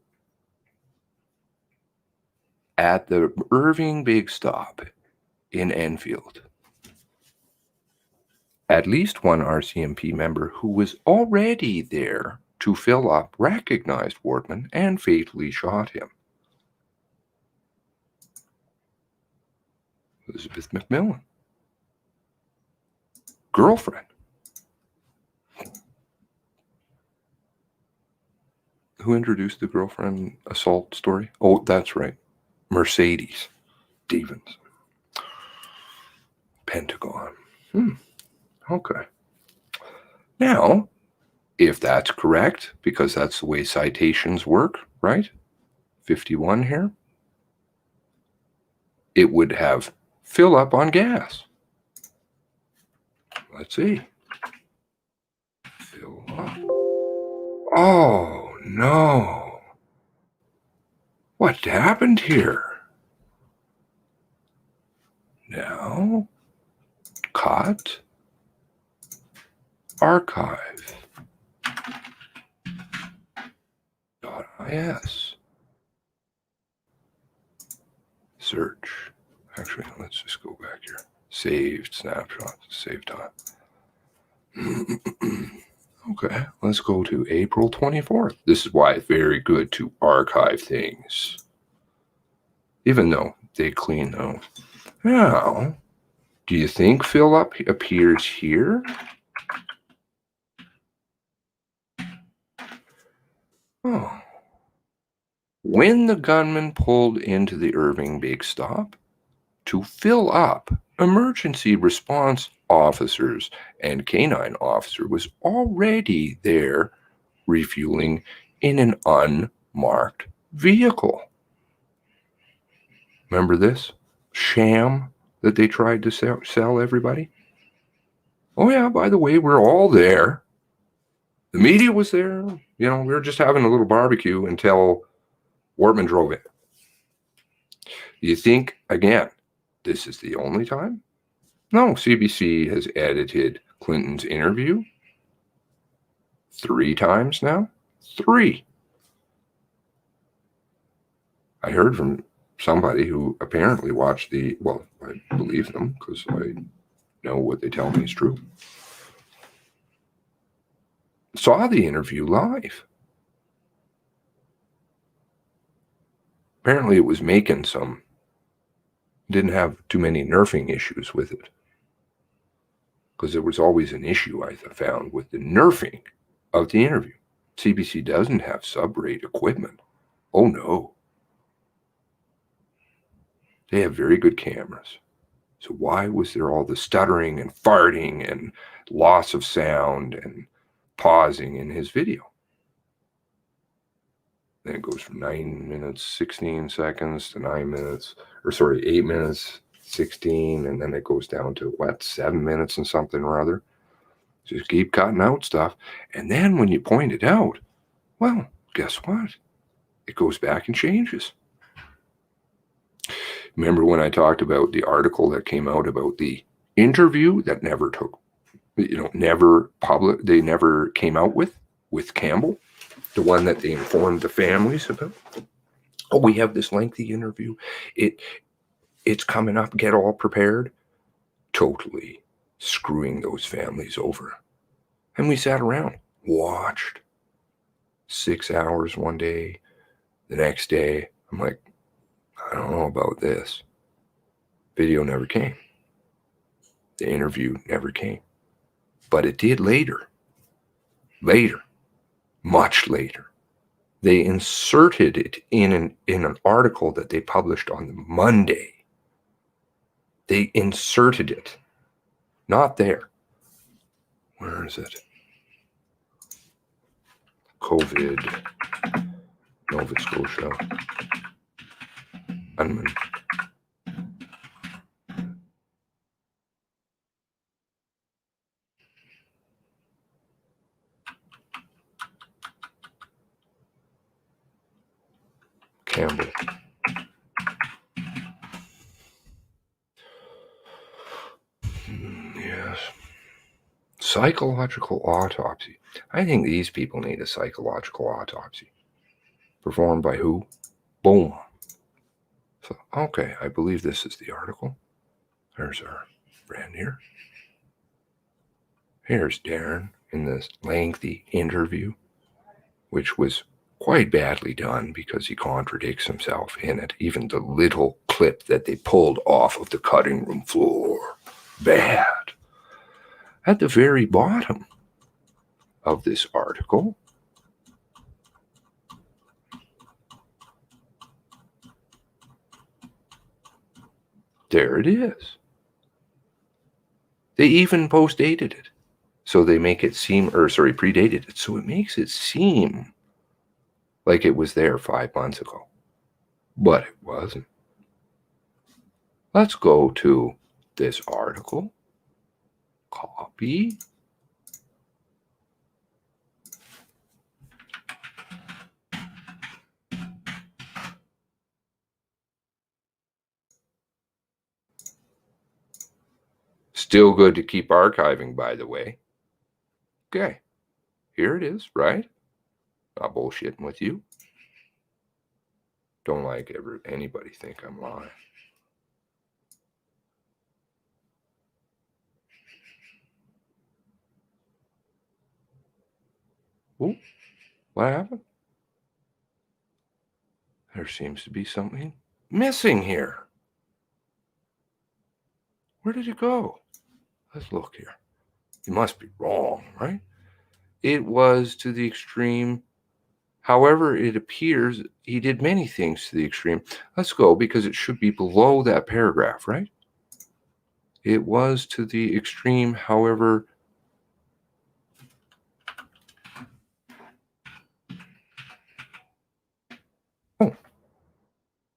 at the Irving Big Stop in Enfield. At least one RCMP member who was already there to fill up recognized Wortman and fatally shot him. Elizabeth Macmillan. Girlfriend. Who introduced the girlfriend assault story? Oh, that's right. Mercedes Stevens. Pentagon. Okay. Now, if that's correct, because that's the way citations work, right? 51 here. It would have fill up on gas. Let's see. Fill up. Oh, no. What happened here? Now, cut, archive, .is, search. Actually, let's just go back here. Saved snapshots. Save time. Okay, let's go to April 24th. This is why it's very good to archive things. Even though they clean those. Now, do you think Philip appears here? Oh. When the gunman pulled into the Irving Big Stop to fill up, emergency response officers and canine officer was already there refueling in an unmarked vehicle. Remember this sham that they tried to sell everybody? Oh yeah, by the way, we're all there. The media was there. You know, we were just having a little barbecue until Wortman drove in. You think, again, this is the only time? No, CBC has edited Clinton's interview 3 times now. 3. I heard from somebody who apparently watched well, I believe them because I know what they tell me is true. Saw the interview live. Apparently it was making didn't have too many nerfing issues with it. Because there was always an issue I found with the nerfing of the interview. CBC doesn't have sub-rate equipment. Oh no. They have very good cameras. So why was there all the stuttering and farting and loss of sound and pausing in his video? Then it goes from 9 minutes, 16 seconds to 8 minutes, 16, and then it goes down to 7 minutes and something or other. Just keep cutting out stuff. And then when you point it out, well, guess what? It goes back and changes. Remember when I talked about the article that came out about the interview that never came out with Campbell, the one that they informed the families about? Oh, we have this lengthy interview. It's coming up. Get all prepared. Totally screwing those families over. And we sat around, watched 6 hours one day. The next day, I'm like, I don't know about this. Video never came. The interview never came. But it did later. Much later. They inserted it in an article that they published on the Monday. They inserted it. Not there. Where is it? COVID, Nova Scotia, gunman. Campbell. Yes. Psychological autopsy. I think these people need a psychological autopsy. Performed by who? Boom. So, okay, I believe this is the article. There's our friend here. Here's Darren in this lengthy interview, which was quite badly done because he contradicts himself in it. Even the little clip that they pulled off of the cutting room floor. Bad. At the very bottom of this article, there it is. They even post-dated it. So they make it seem, predated it. So it makes it seem like it was there 5 months ago. But it wasn't. Let's go to this article. Copy. Still good to keep archiving, by the way. Okay. Here it is, right? Not bullshitting with you. Don't like anybody think I'm lying. Oh, what happened? There seems to be something missing here. Where did it go? Let's look here. It must be wrong, right? It was to the extreme. However, it appears he did many things to the extreme. Let's go, because it should be below that paragraph, right? It was to the extreme, however. Oh.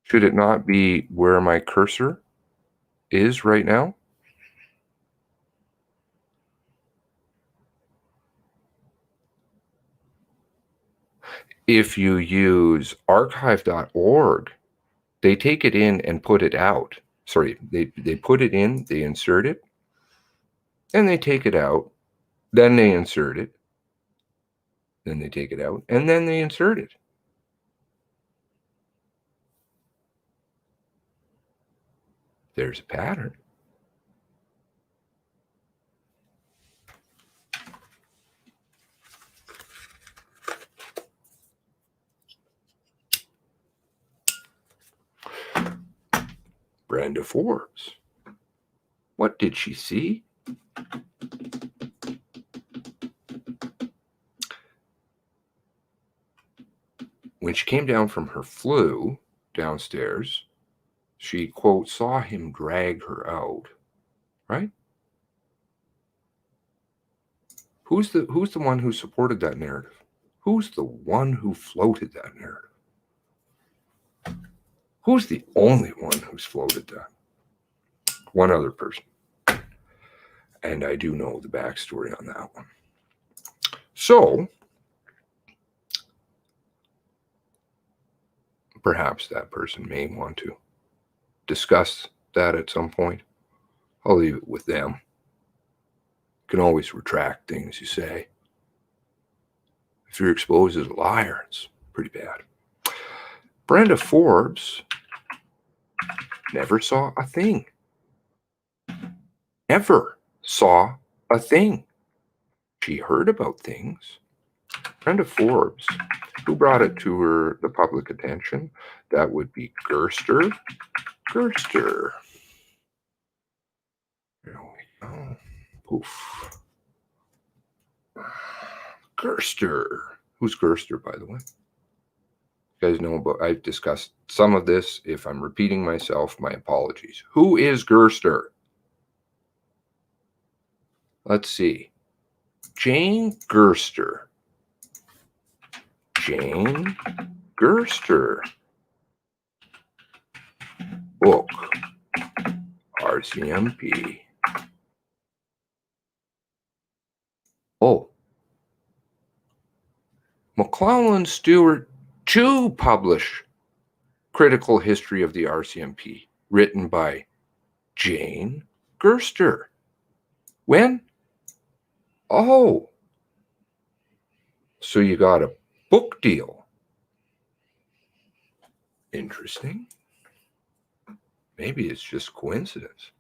Should it not be where my cursor is right now? If you use archive.org, they take it in and put it out. Sorry, they put it in, they insert it, and they take it out. Then they insert it. Then they take it out, and then they insert it. There's a pattern. Brenda Forbes. What did she see? When she came down from her flu downstairs, she, quote, saw him drag her out, right? Who's the one who supported that narrative? Who's the one who floated that narrative? Who's the only one who's floated that? One other person. And I do know the backstory on that one. So, perhaps that person may want to discuss that at some point. I'll leave it with them. You can always retract things you say. If you're exposed as a liar, it's pretty bad. Brenda Forbes never saw a thing. Never saw a thing. She heard about things. Brenda Forbes, who brought it to the public attention? That would be Gerster. Gerster. There we go. Poof. Gerster. Who's Gerster, by the way? You guys know about, I've discussed some of this. If I'm repeating myself, my apologies. Who is Gerster? Let's see. Jane Gerster. Jane Gerster. Book. RCMP. Oh. McClellan Stewart to publish Critical History of the RCMP, written by Jane Gerster. When? Oh. So you got a book deal. Interesting. Maybe it's just coincidence.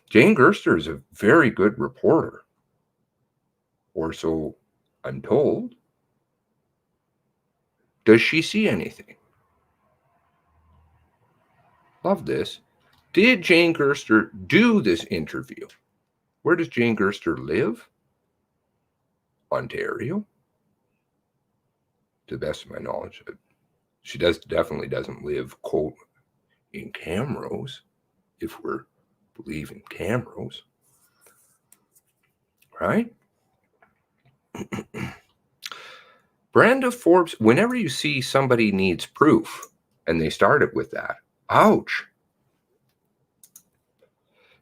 Jane Gerster is a very good reporter, or so I'm told. Does she see anything? Love this. Did Jane Gerster do this interview? Where does Jane Gerster live? Ontario. To the best of my knowledge, she definitely doesn't live, quote, in Camrose, if we're believing Camrose. Right? Brenda Forbes, whenever you see somebody needs proof, and they start it with that, ouch.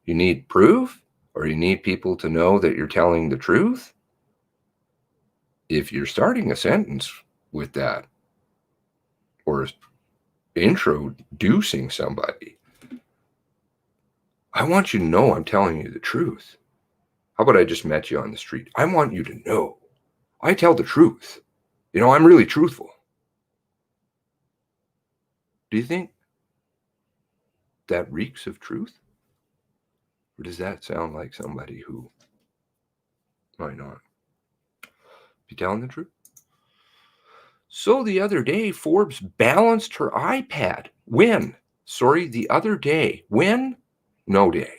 You need proof, or you need people to know that you're telling the truth? If you're starting a sentence with that, or introducing somebody, I want you to know I'm telling you the truth. How about I just met you on the street? I want you to know I tell the truth. You know, I'm really truthful. Do you think that reeks of truth? Or does that sound like somebody who might not You telling the truth? So the other day, Forbes balanced her iPad. When? Sorry, the other day. When? No day.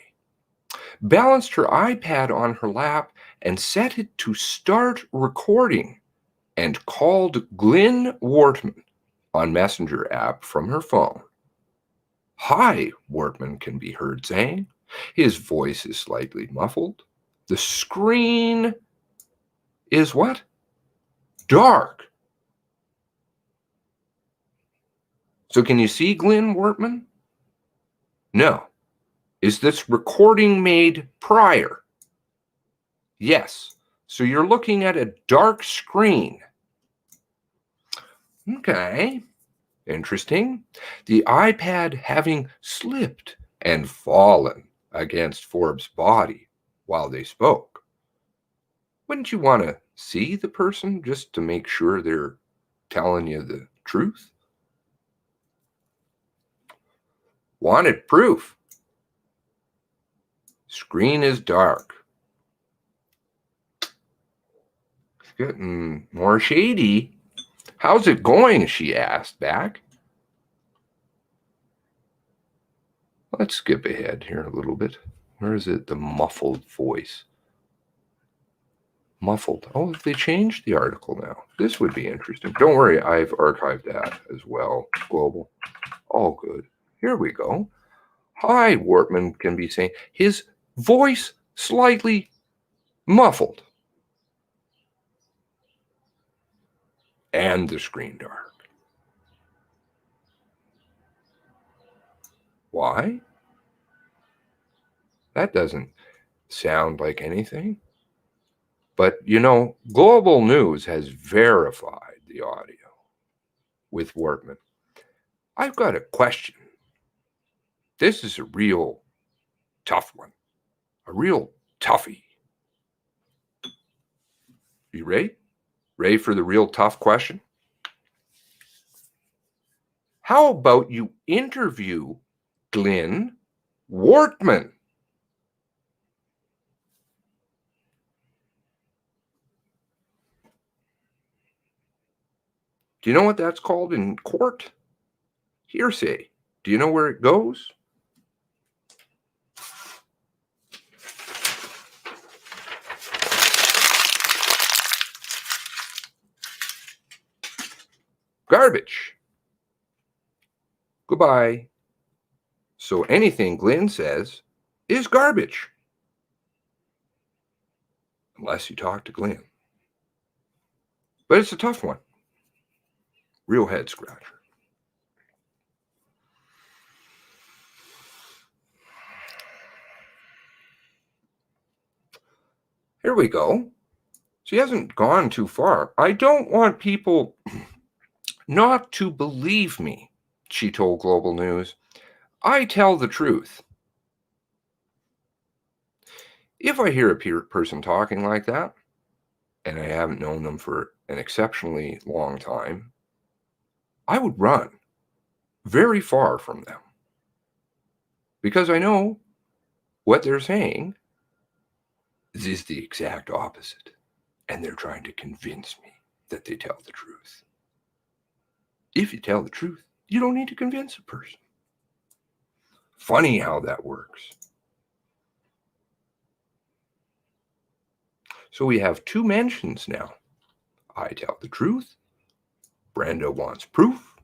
Balanced her iPad on her lap and set it to start recording and called Glenn Wortman on Messenger app from her phone. Hi, Wortman can be heard saying. His voice is slightly muffled. The screen is what? Dark. So can you see Glenn Wortman? No. Is this recording made prior? Yes. So you're looking at a dark screen. Okay. Interesting. The iPad having slipped and fallen against Forbes' body while they spoke. Wouldn't you want to see the person just to make sure they're telling you the truth? Wanted proof. Screen is dark. It's getting more shady. How's it going? She asked back. Let's skip ahead here a little bit. Where is it? The muffled voice. Muffled. Oh, they changed the article now. This would be interesting. Don't worry, I've archived that as well. Global. All good. Here we go. Hi, Wortman can be saying. His voice slightly muffled. And the screen dark. Why? That doesn't sound like anything. But, you know, Global News has verified the audio with Wortman. I've got a question. This is a real tough one. A real toughie. You ready? Ready for the real tough question? How about you interview Glenn Wortman? Do you know what that's called in court? Hearsay. Do you know where it goes? Garbage. Goodbye. So anything Glenn says is garbage. Unless you talk to Glenn. But it's a tough one. Real head scratcher. Here we go. She hasn't gone too far. I don't want people not to believe me, she told Global News. I tell the truth. If I hear a person talking like that, and I haven't known them for an exceptionally long time, I would run very far from them. Because I know what they're saying is the exact opposite. And they're trying to convince me that they tell the truth. If you tell the truth, you don't need to convince a person. Funny how that works. So we have two mentions now. I tell the truth. Brenda wants proof.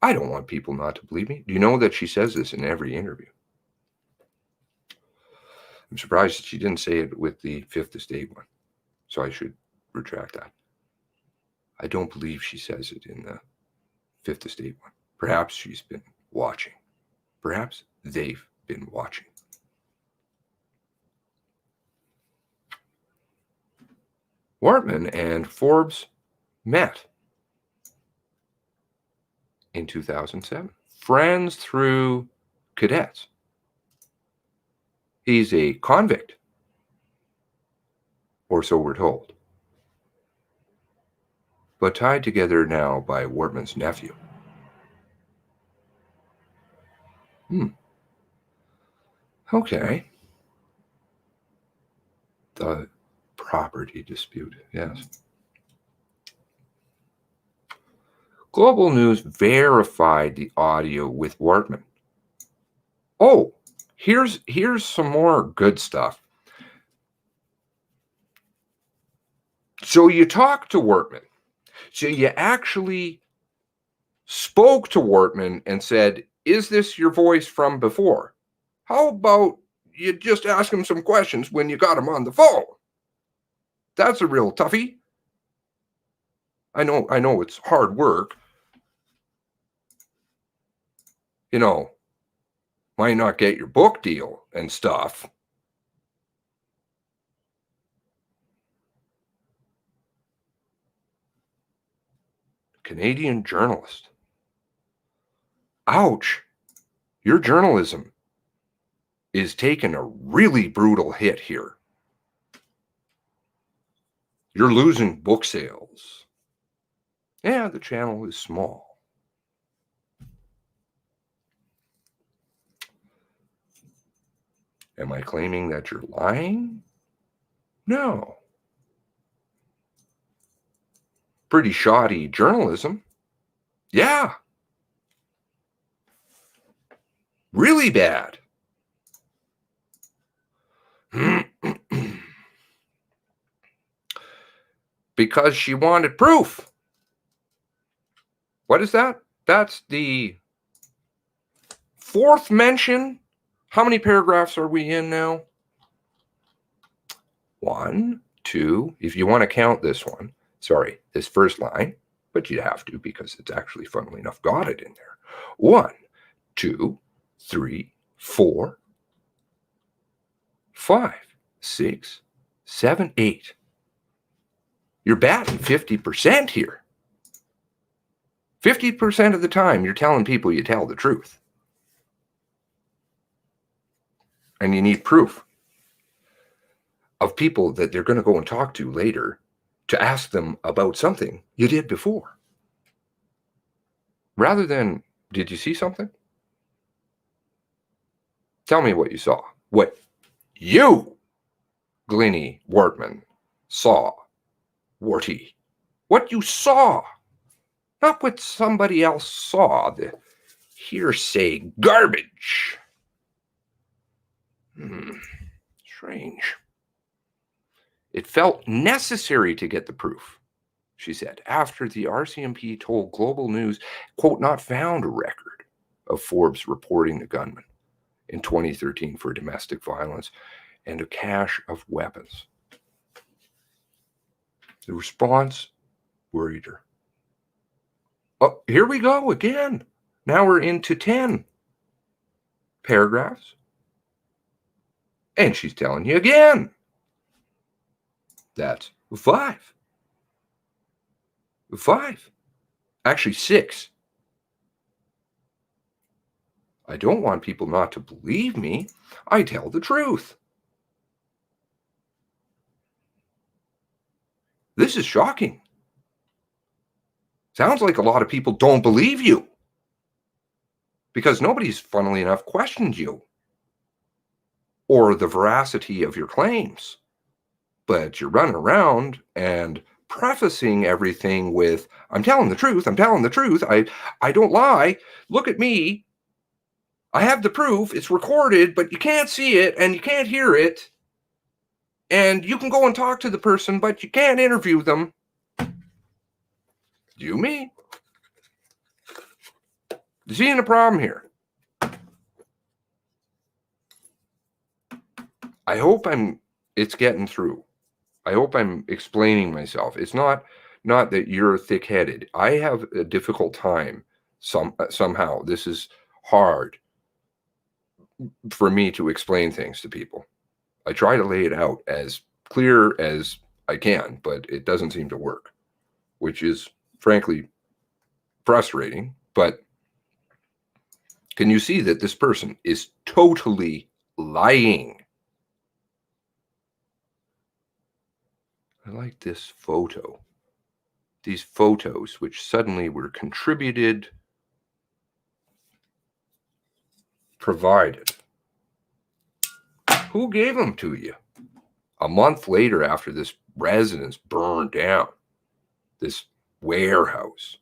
I don't want people not to believe me. Do you know that she says this in every interview? I'm surprised that she didn't say it with the Fifth Estate one. So I should retract that. I don't believe she says it in the Fifth Estate one. Perhaps she's been watching. Perhaps they've been watching. Wortman and Forbes met in 2007. Friends through cadets. He's a convict, or so we're told, but tied together now by Wortman's nephew. Okay. The property dispute, yes. Global News verified the audio with Wortman. Oh, here's some more good stuff. So you talked to Wortman. So you actually spoke to Wortman and said, is this your voice from before? How about you just ask him some questions when you got him on the phone? That's a real toughie. I know it's hard work. You know, might not get your book deal and stuff. Canadian journalist. Ouch. Your journalism is taking a really brutal hit here. You're losing book sales. Yeah, the channel is small. Am I claiming that you're lying? No. Pretty shoddy journalism. Yeah. Really bad. Because she wanted proof. What is that? That's the fourth mention. How many paragraphs are we in now? 1, 2, if you want to count this one. Sorry, this first line, but you have to because it's actually, funnily enough, got it in there. 1, 2, 3, 4, 5, 6, 7, 8. You're batting 50% here. 50% of the time, you're telling people you tell the truth. And you need proof of people that they're going to go and talk to later to ask them about something you did before. Rather than, did you see something? Tell me what you saw. What you, Glennie Wortman, saw. Warty. What you saw. Not what somebody else saw. The hearsay garbage. Strange. It felt necessary to get the proof, she said, after the RCMP told Global News, quote, not found a record of Forbes reporting the gunman in 2013 for domestic violence and a cache of weapons. The response worried her. Oh, here we go again. Now we're into 10 paragraphs. And she's telling you again. That's 5. 5. Actually, 6. I don't want people not to believe me. I tell the truth. This is shocking. Sounds like a lot of people don't believe you. Because nobody's, funnily enough, questioned you or the veracity of your claims. But you're running around and prefacing everything with, I'm telling the truth, I'm telling the truth, I don't lie, look at me, I have the proof, it's recorded, but you can't see it and you can't hear it, and you can go and talk to the person, but you can't interview them. You me? Seeing a problem here. I hope it's getting through. I hope I'm explaining myself. It's not that you're thick-headed. I have a difficult time somehow. This is hard for me to explain things to people. I try to lay it out as clear as I can, but it doesn't seem to work, which is frankly frustrating. But can you see that this person is totally lying? I like this photo. These photos, which suddenly were contributed, provided. Who gave them to you? A month later, after this residence burned down, this warehouse,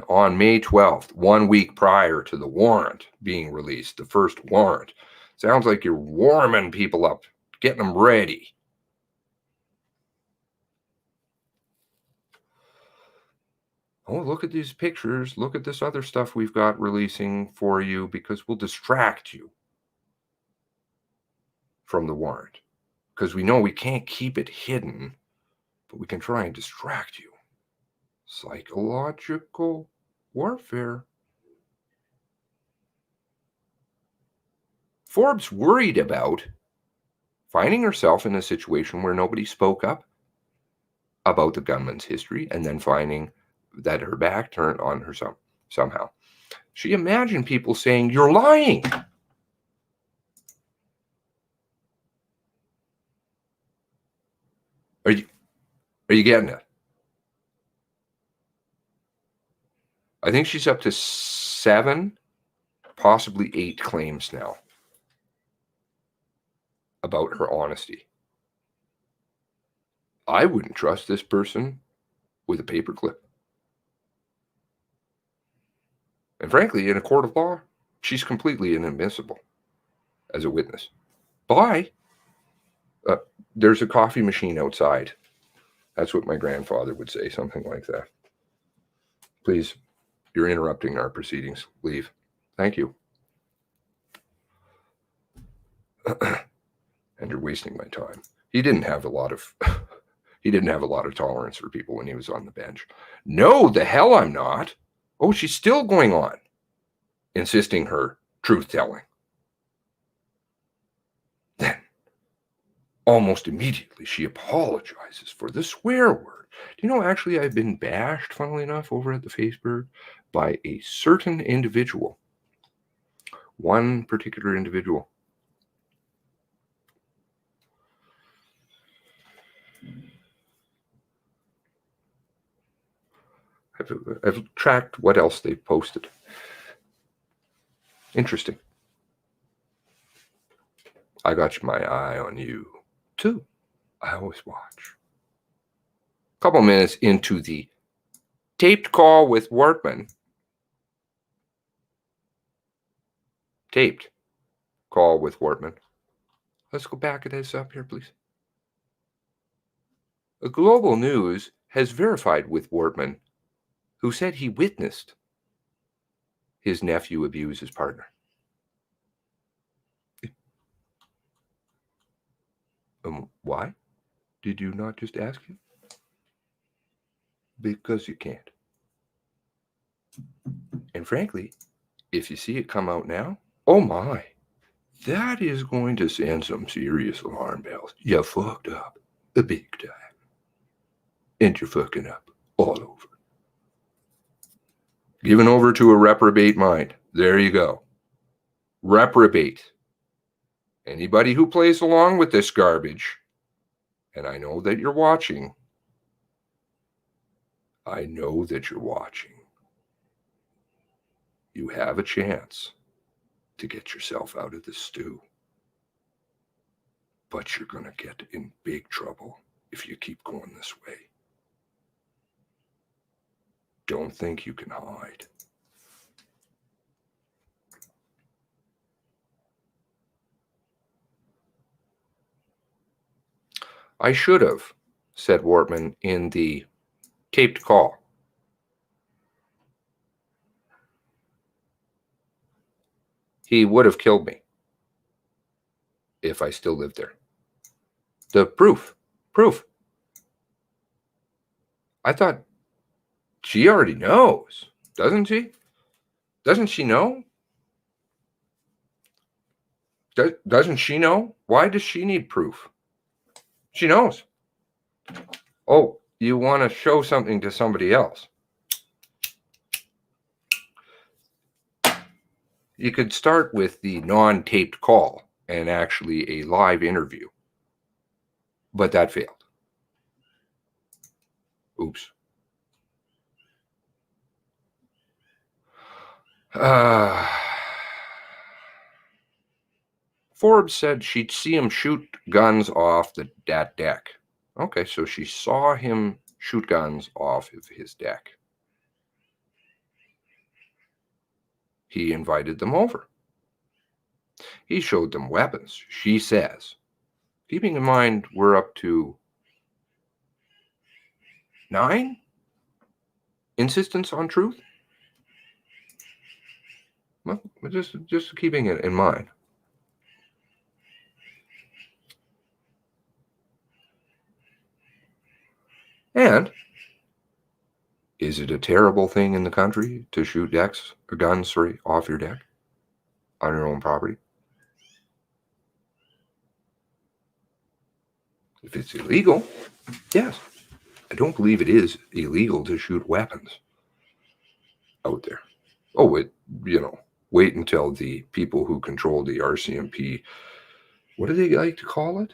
on May 12th, 1 week prior to the warrant being released, the first warrant. Sounds like you're warming people up, getting them ready. Oh, look at these pictures. Look at this other stuff we've got releasing for you because we'll distract you from the warrant. Because we know we can't keep it hidden, but we can try and distract you. Psychological warfare. Forbes worried about finding herself in a situation where nobody spoke up about the gunman's history and then finding that her back turned on her somehow. She imagined people saying, "You're lying." Are you getting it? I think she's up to 7, possibly 8 claims now about her honesty. I wouldn't trust this person with a paperclip. And frankly, in a court of law, she's completely inadmissible as a witness. Bye. There's a coffee machine outside. That's what my grandfather would say, something like that. Please, you're interrupting our proceedings. Leave. Thank you. And you're wasting my time. He didn't have a lot of tolerance for people when he was on the bench. No, the hell I'm not. Oh, she's still going on, insisting her truth-telling. Then, almost immediately, she apologizes for the swear word. Do you know, actually, I've been bashed, funnily enough, over at the Facebook by a certain individual. One particular individual. I've tracked what else they've posted. Interesting. I got my eye on you, too. I always watch. A couple minutes into the taped call with Wortman. Taped call with Wortman. Let's go back at this up here, please. A Global News has verified with Wortman, who said he witnessed his nephew abuse his partner. Why? Did you not just ask him? Because you can't. And frankly, if you see it come out now, oh my, that is going to send some serious alarm bells. You fucked up a big time. And you're fucking up all over. Given over to a reprobate mind. There you go. Reprobate. Anybody who plays along with this garbage, and I know that you're watching. I know that you're watching. You have a chance to get yourself out of this stew. But you're going to get in big trouble if you keep going this way. Don't think you can hide. I should have, said Wortman in the taped call. He would have killed me if I still lived there. The proof. I thought she already knows, doesn't she? Doesn't she know? Doesn't she know? Why does she need proof? She knows. Oh, you want to show something to somebody else. You could start with the non-taped call and actually a live interview. But that failed. Oops. Forbes said she'd see him shoot guns off that deck. Okay, so she saw him shoot guns off of his deck. He invited them over. He showed them weapons, she says. Keeping in mind, we're up to 9 insistence on truth. Well, just keeping it in mind. And is it a terrible thing in the country to shoot guns off your deck on your own property? If it's illegal, yes. I don't believe it is illegal to shoot weapons out there. Oh, wait until the people who control the RCMP, what do they like to call it?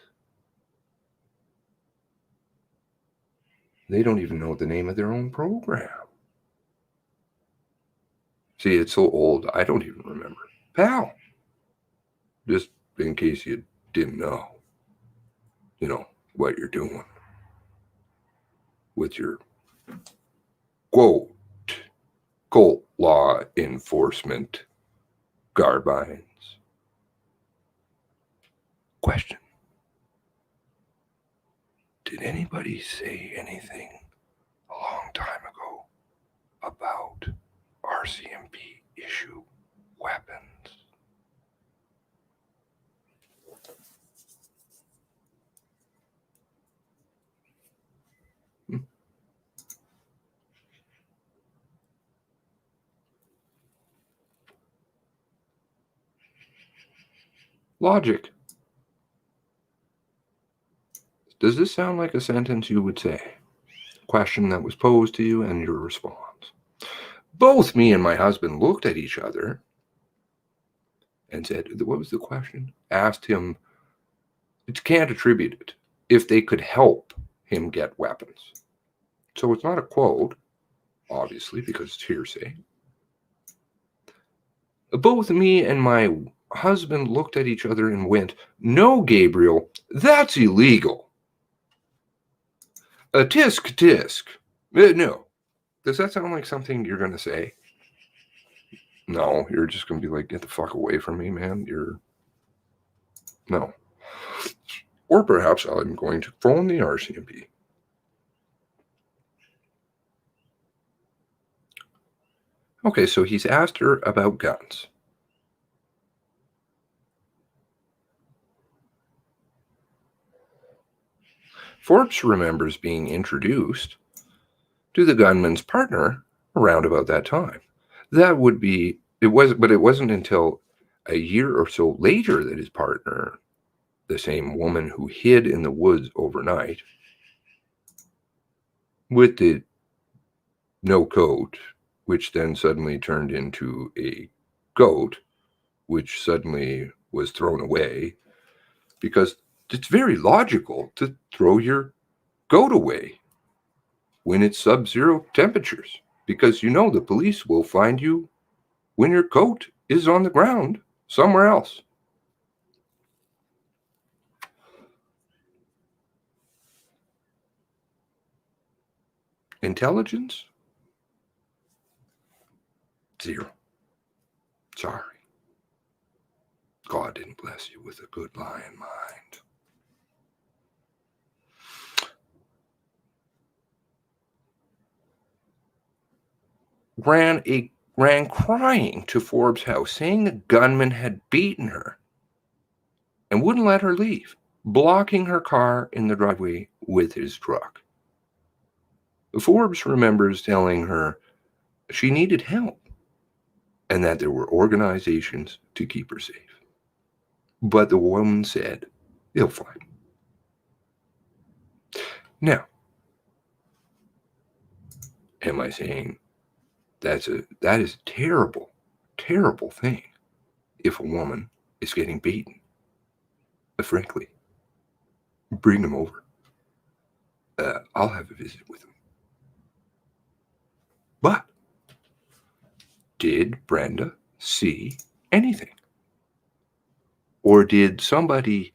They don't even know the name of their own program. See, it's so old, I don't even remember. PAL. Just in case you didn't know, what you're doing with your, quote, cult law enforcement garbines. Question. Did anybody say anything a long time ago about RCMP issue weapons? Logic. Does this sound like a sentence you would say? Question that was posed to you and your response. Both me and my husband looked at each other and said, what was the question? Asked him, can't attribute it, if they could help him get weapons. So it's not a quote, obviously, because it's hearsay. Both me and my husband looked at each other and went, no, Gabriel, that's illegal. Tisk. No. Does that sound like something you're going to say? No, you're just going to be like, get the fuck away from me, man. No. Or perhaps I'm going to phone the RCMP. Okay, so he's asked her about guns. Forbes remembers being introduced to the gunman's partner around about that time. But it wasn't until a year or so later that his partner, the same woman who hid in the woods overnight with the no coat, which then suddenly turned into a goat, which suddenly was thrown away, because it's very logical to throw your goat away when it's sub-zero temperatures, because the police will find you when your coat is on the ground somewhere else. Intelligence? 0. Sorry. God didn't bless you with a good lion mind. Ran crying to Forbes' house, saying the gunman had beaten her and wouldn't let her leave, blocking her car in the driveway with his truck. Forbes remembers telling her she needed help and that there were organizations to keep her safe. But the woman said, they'll find him. Now, am I saying that is a terrible, terrible thing if a woman is getting beaten? Frankly, bring them over. I'll have a visit with them. But did Brenda see anything? Or did somebody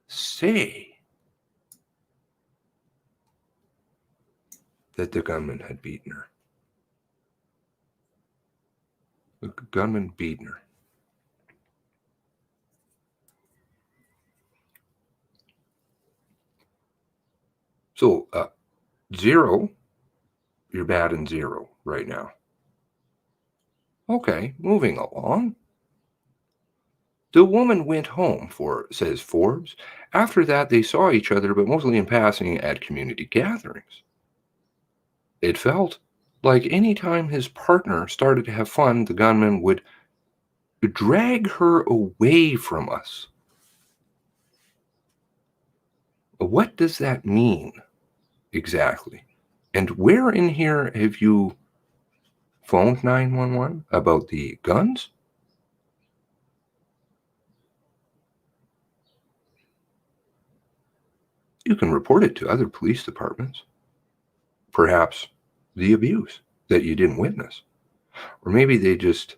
say that the gunman had beaten her? The gunman beaten her. So, 0, you're batting 0 right now. Okay, moving along. The woman went home, says Forbes. After that, they saw each other, but mostly in passing at community gatherings. It felt like any time his partner started to have fun, the gunman would drag her away from us. What does that mean exactly? And where in here have you phoned 911 about the guns? You can report it to other police departments. Perhaps the abuse that you didn't witness. Or maybe they just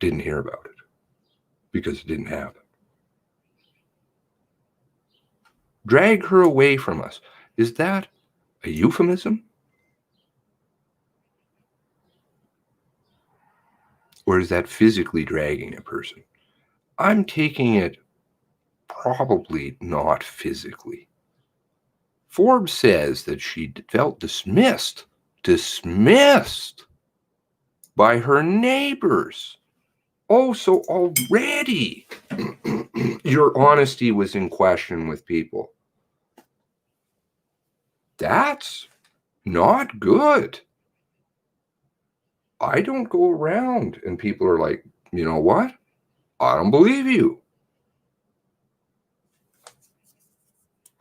didn't hear about it because it didn't happen. Drag her away from us. Is that a euphemism? Or is that physically dragging a person? I'm taking it probably not physically. Forbes says that she felt dismissed by her neighbors. Oh, so already your honesty was in question with people. That's not good. I don't go around and people are like, you know what? I don't believe you.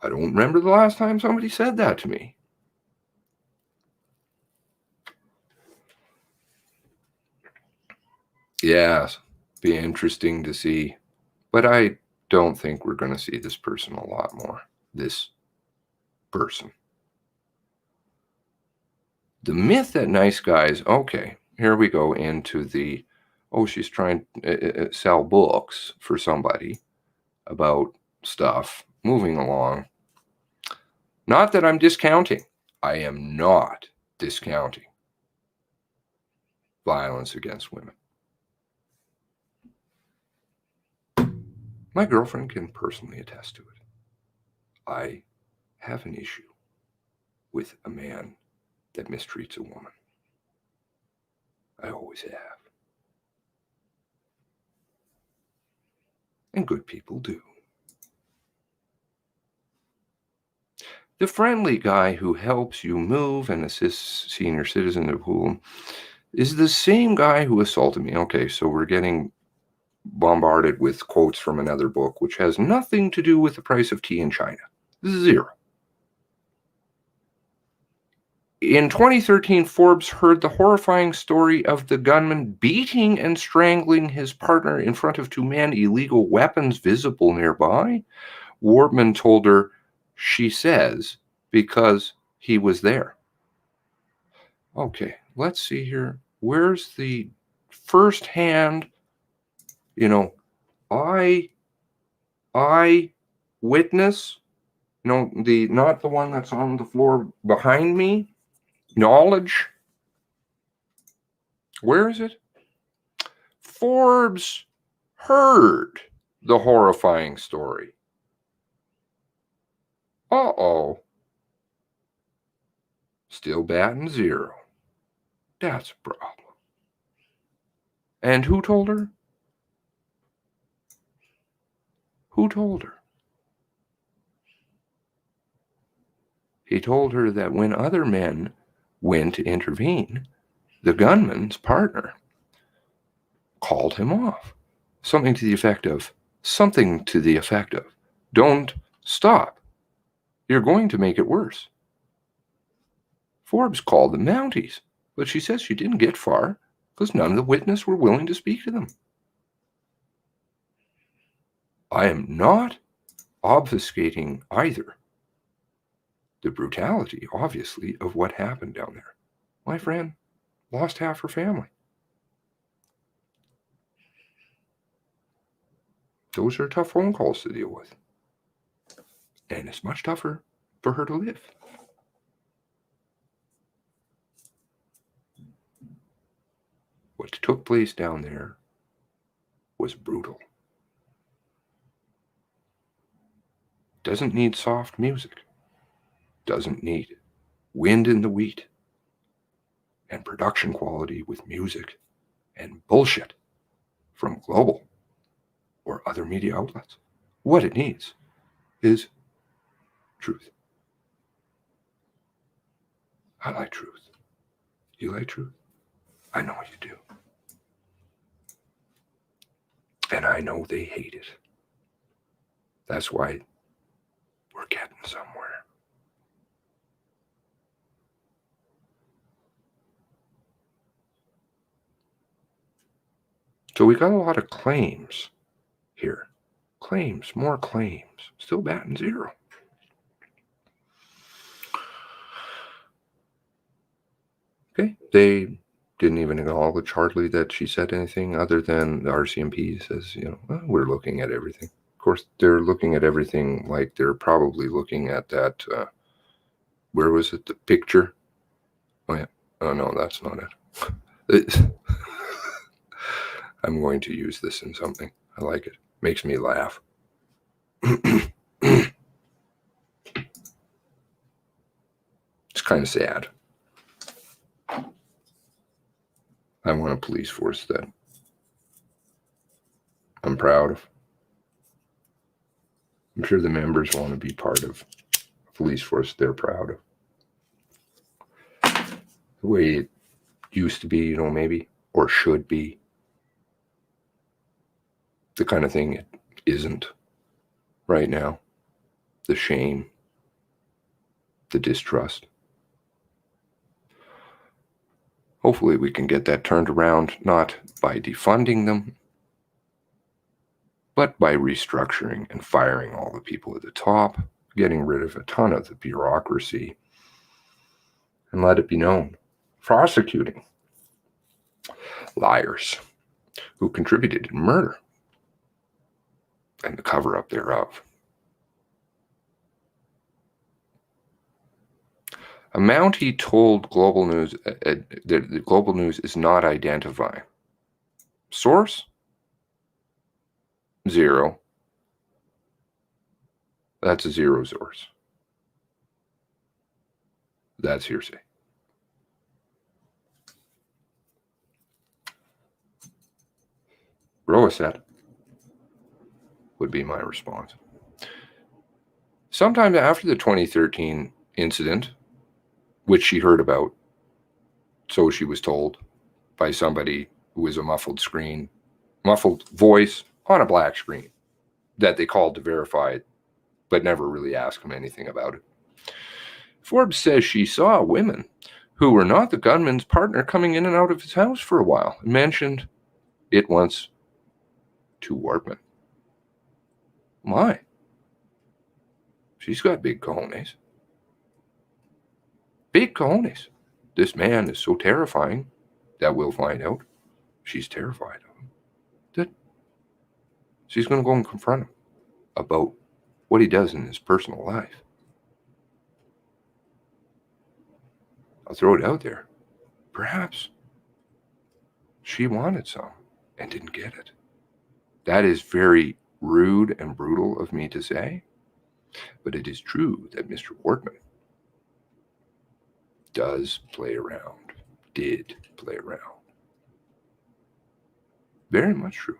I don't remember the last time somebody said that to me. Yes, be interesting to see. But I don't think we're going to see this person a lot more. This person. The myth that nice guys, okay, here we go into the, she's trying to sell books for somebody about stuff. Moving along. Not that I'm discounting. I am not discounting violence against women. My girlfriend can personally attest to it. I have an issue with a man that mistreats a woman. I always have. And good people do. The friendly guy who helps you move and assists senior citizens of whom is the same guy who assaulted me. Okay, so we're getting bombarded with quotes from another book, which has nothing to do with the price of tea in China. Zero. In 2013, Forbes heard the horrifying story of the gunman beating and strangling his partner in front of 2 men, illegal weapons visible nearby. Wardman told her, she says, because he was there. Okay, let's see here. Where's the first-hand, I witness, not the one that's on the floor behind me, knowledge. Where is it? Forbes heard the horrifying story. Uh-oh. Still batting 0. That's a problem. And who told her? Who told her? He told her that when other men went to intervene, the gunman's partner called him off. Something to the effect of, don't stop. You're going to make it worse. Forbes called the Mounties, but she says she didn't get far because none of the witnesses were willing to speak to them. I am not obfuscating either the brutality, obviously, of what happened down there. My friend lost half her family. Those are tough phone calls to deal with. And it's much tougher for her to live. What took place down there was brutal. Doesn't need soft music. Doesn't need wind in the wheat and production quality with music and bullshit from Global or other media outlets. What it needs is truth. I like truth. You like truth? I know you do. And I know they hate it. That's why we're getting somewhere. So we got a lot of claims here. Claims, more claims. Still batting zero. Okay, they didn't even acknowledge hardly that she said anything other than the RCMP says, we're looking at everything. Of course, they're looking at everything like they're probably looking at that, where was it, the picture? Oh, yeah. Oh, no, that's not it. I'm going to use this in something. I like it. Makes me laugh. It's kind of sad. I want a police force that I'm proud of. I'm sure the members want to be part of a police force they're proud of. The way it used to be, maybe, or should be. The kind of thing it isn't right now. The shame, the distrust. Hopefully we can get that turned around, not by defunding them, but by restructuring and firing all the people at the top, getting rid of a ton of the bureaucracy, and let it be known, prosecuting liars who contributed in murder and the cover-up thereof. A Mountie told Global News that the Global News is not identifying. Source? Zero. That's a zero source. That's hearsay. Roasset would be my response. Sometime after the 2013 incident, which she heard about, so she was told, by somebody who was a muffled voice on a black screen that they called to verify it, but never really asked him anything about it. Forbes says she saw women who were not the gunman's partner coming in and out of his house for a while and mentioned it once to Wortman. My. She's got big cojones. Big cojones. This man is so terrifying that we'll find out she's terrified of him. That she's going to go and confront him about what he does in his personal life. I'll throw it out there. Perhaps she wanted some and didn't get it. That is very rude and brutal of me to say, but it is true that Mr. Wortman does play around, did play around. Very much true.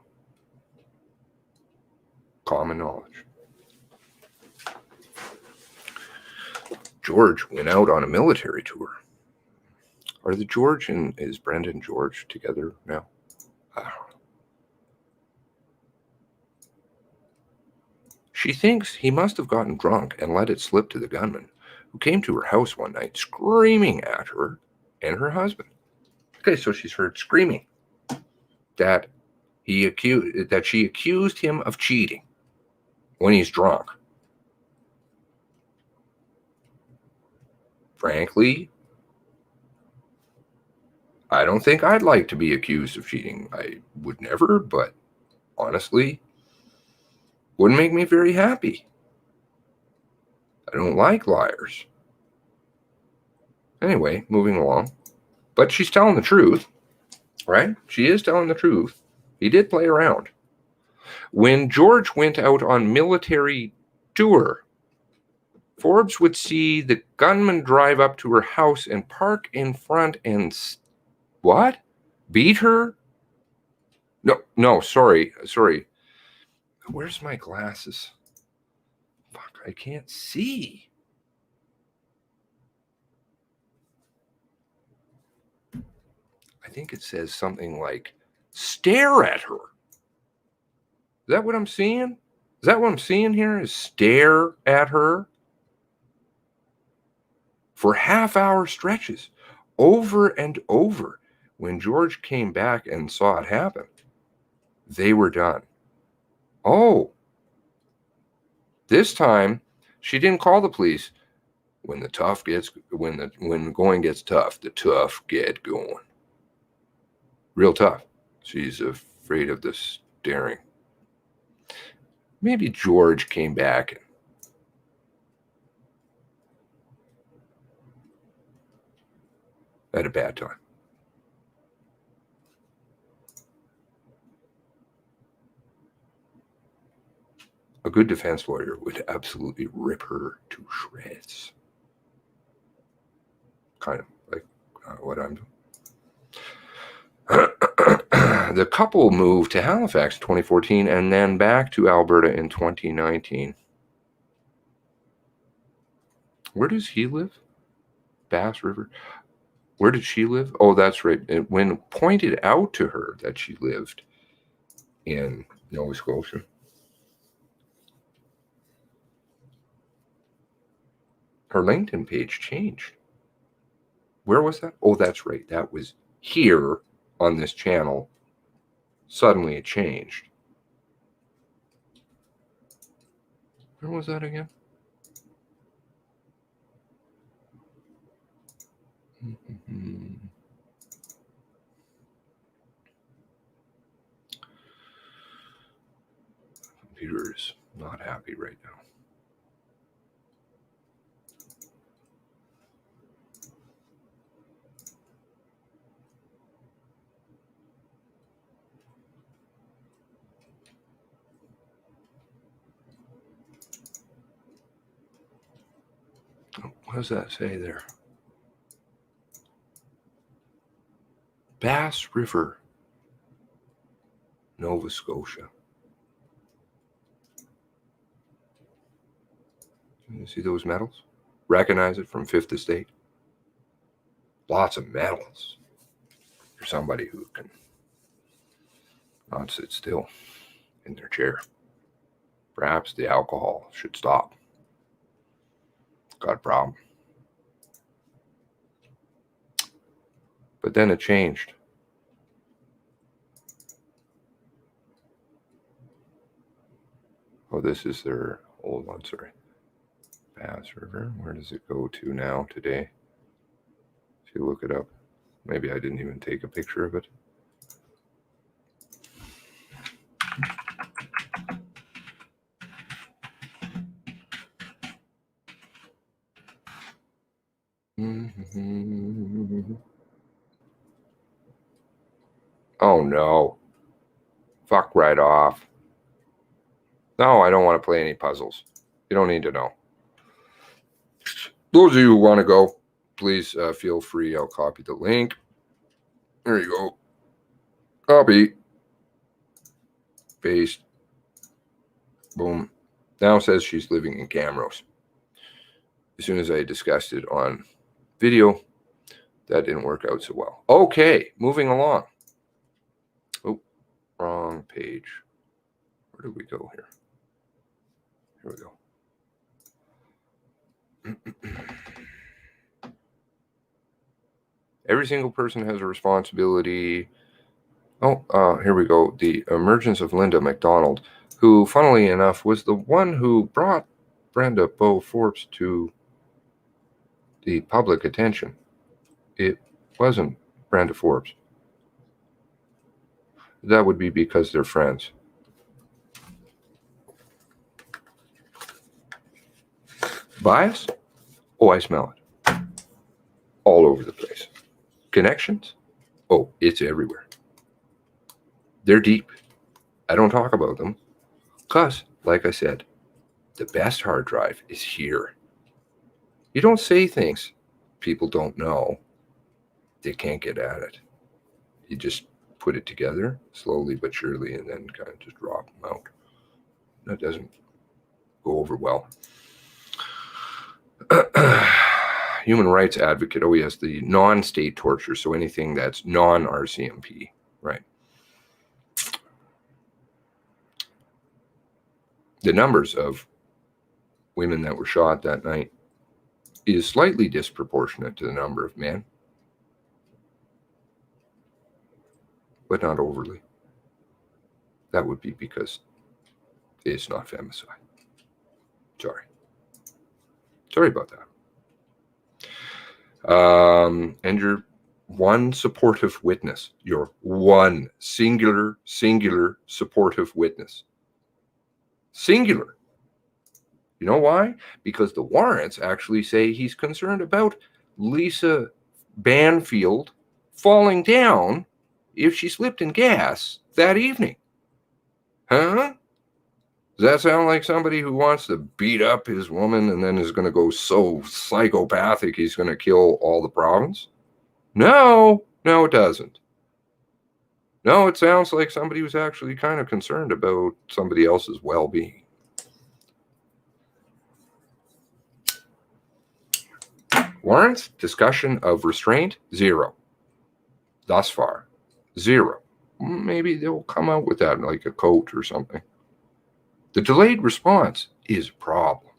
Common knowledge. George went out on a military tour. Are the George and is Brendan George together now? I don't know. She thinks he must have gotten drunk and let it slip to the gunman, who came to her house one night screaming at her and her husband. Okay, so she's heard screaming that she accused him of cheating when he's drunk. Frankly, I don't think I'd like to be accused of cheating. I would never, but honestly, Wouldn't make me very happy. I don't like liars. Anyway, moving along. But she's telling the truth, right? She is telling the truth. He did play around. When George went out on military tour, Forbes would see the gunman drive up to her house and park in front and what? Beat her? No, sorry. Where's my glasses? Fuck, I can't see. I think it says something like, stare at her. Is that what I'm seeing? Is that what I'm seeing here? Is stare at her? For half-hour stretches, over and over. When George came back and saw it happen, they were done. Oh, this time she didn't call the police. When going gets tough, the tough get going. Real tough. She's afraid of the staring. Maybe George came back at a bad time. A good defense lawyer would absolutely rip her to shreds. Kind of like what I'm doing. The couple moved to Halifax in 2014 and then back to Alberta in 2019. Where does he live? Bass River. Where did she live? Oh, that's right. When pointed out to her that she lived in Nova Scotia, her LinkedIn page changed. Where was that? Oh, that's right. That was here on this channel. Suddenly it changed. Where was that again? Computer is not happy right now. What does that say there? Bass River, Nova Scotia. You see those medals? Recognize it from Fifth Estate. Lots of medals for somebody who can not sit still in their chair. Perhaps the alcohol should stop. Got a problem. But then it changed. Oh, this is their old one, sorry. Bass River. Where does it go to now today? If you look it up. Maybe I didn't even take a picture of it. Oh no. Fuck right off. No, I don't want to play any puzzles. You don't need to know. Those of you who want to go, please feel free. I'll copy the link. There you go. Copy. Paste. Boom. Now it says she's living in Camrose. As soon as I discussed it on video, that didn't work out so well. Okay, moving along. Oh, wrong page. Where did we go here? Here we go. Every single person has a responsibility. Oh, here we go. The emergence of Linda McDonald, who, funnily enough, was the one who brought Brenda Bo Forbes to the public attention. It wasn't Brenda Forbes. That would be because they're friends. Bias? Oh, I smell it. All over the place. Connections? Oh, it's everywhere. They're deep. I don't talk about them because, like I said, the best hard drive is here. You don't say things people don't know. They can't get at it. You just put it together slowly but surely and then kind of just drop them out. That doesn't go over well. Human rights advocate. Oh, yes, the non-state torture. So anything that's non-RCMP, right? The numbers of women that were shot that night is slightly disproportionate to the number of men, but not overly. That would be because it's not femicide. Sorry. Sorry about that. And your one supportive witness, your one singular supportive witness. Singular. You know why? Because the warrants actually say he's concerned about Lisa Banfield falling down if she slipped in gas that evening. Huh? Does that sound like somebody who wants to beat up his woman and then is going to go so psychopathic he's going to kill all the province? No, it doesn't. No, it sounds like somebody who's actually kind of concerned about somebody else's well-being. Warrants, discussion of restraint, 0. Thus far, 0. Maybe they'll come out with that like a coat or something. The delayed response is a problem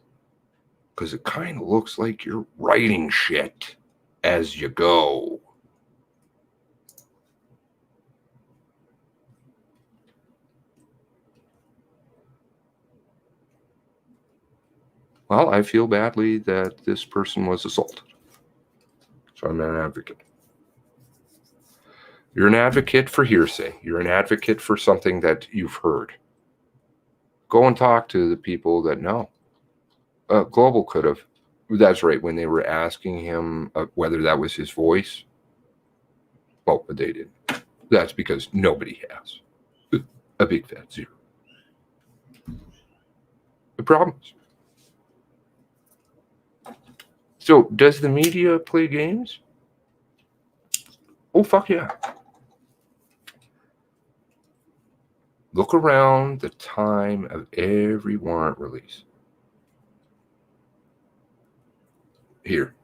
because it kind of looks like you're writing shit as you go. Well, I feel badly that this person was assaulted. So I'm an advocate. You're an advocate for hearsay. You're an advocate for something that you've heard. Go and talk to the people that know. Global could have. That's right, when they were asking him whether that was his voice. Well, but they didn't. That's because nobody has. A big fat 0. The problems. So, does the media play games? Oh, fuck yeah. Look around the time of every warrant release. Here.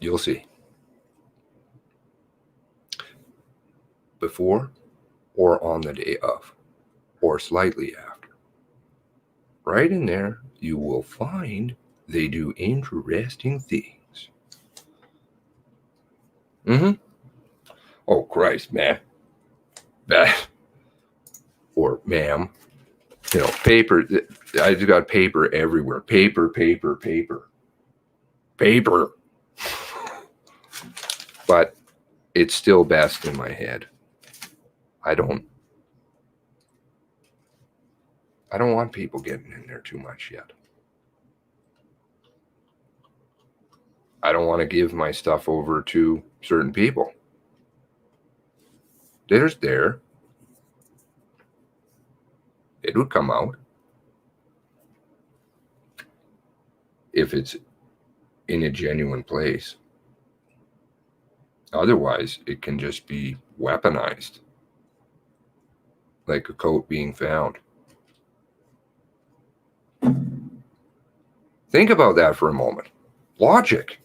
You'll see. Before or on the day of or slightly after. Right in there, you will find they do interesting things. Oh, Christ, man. That. Or ma'am. You know, paper. I just got paper everywhere. Paper. But it's still best in my head. I don't want people getting in there too much yet. I don't want to give my stuff over to certain people. There's there. It would come out if it's in a genuine place. Otherwise, it can just be weaponized, like a coat being found. Think about that for a moment. Logic.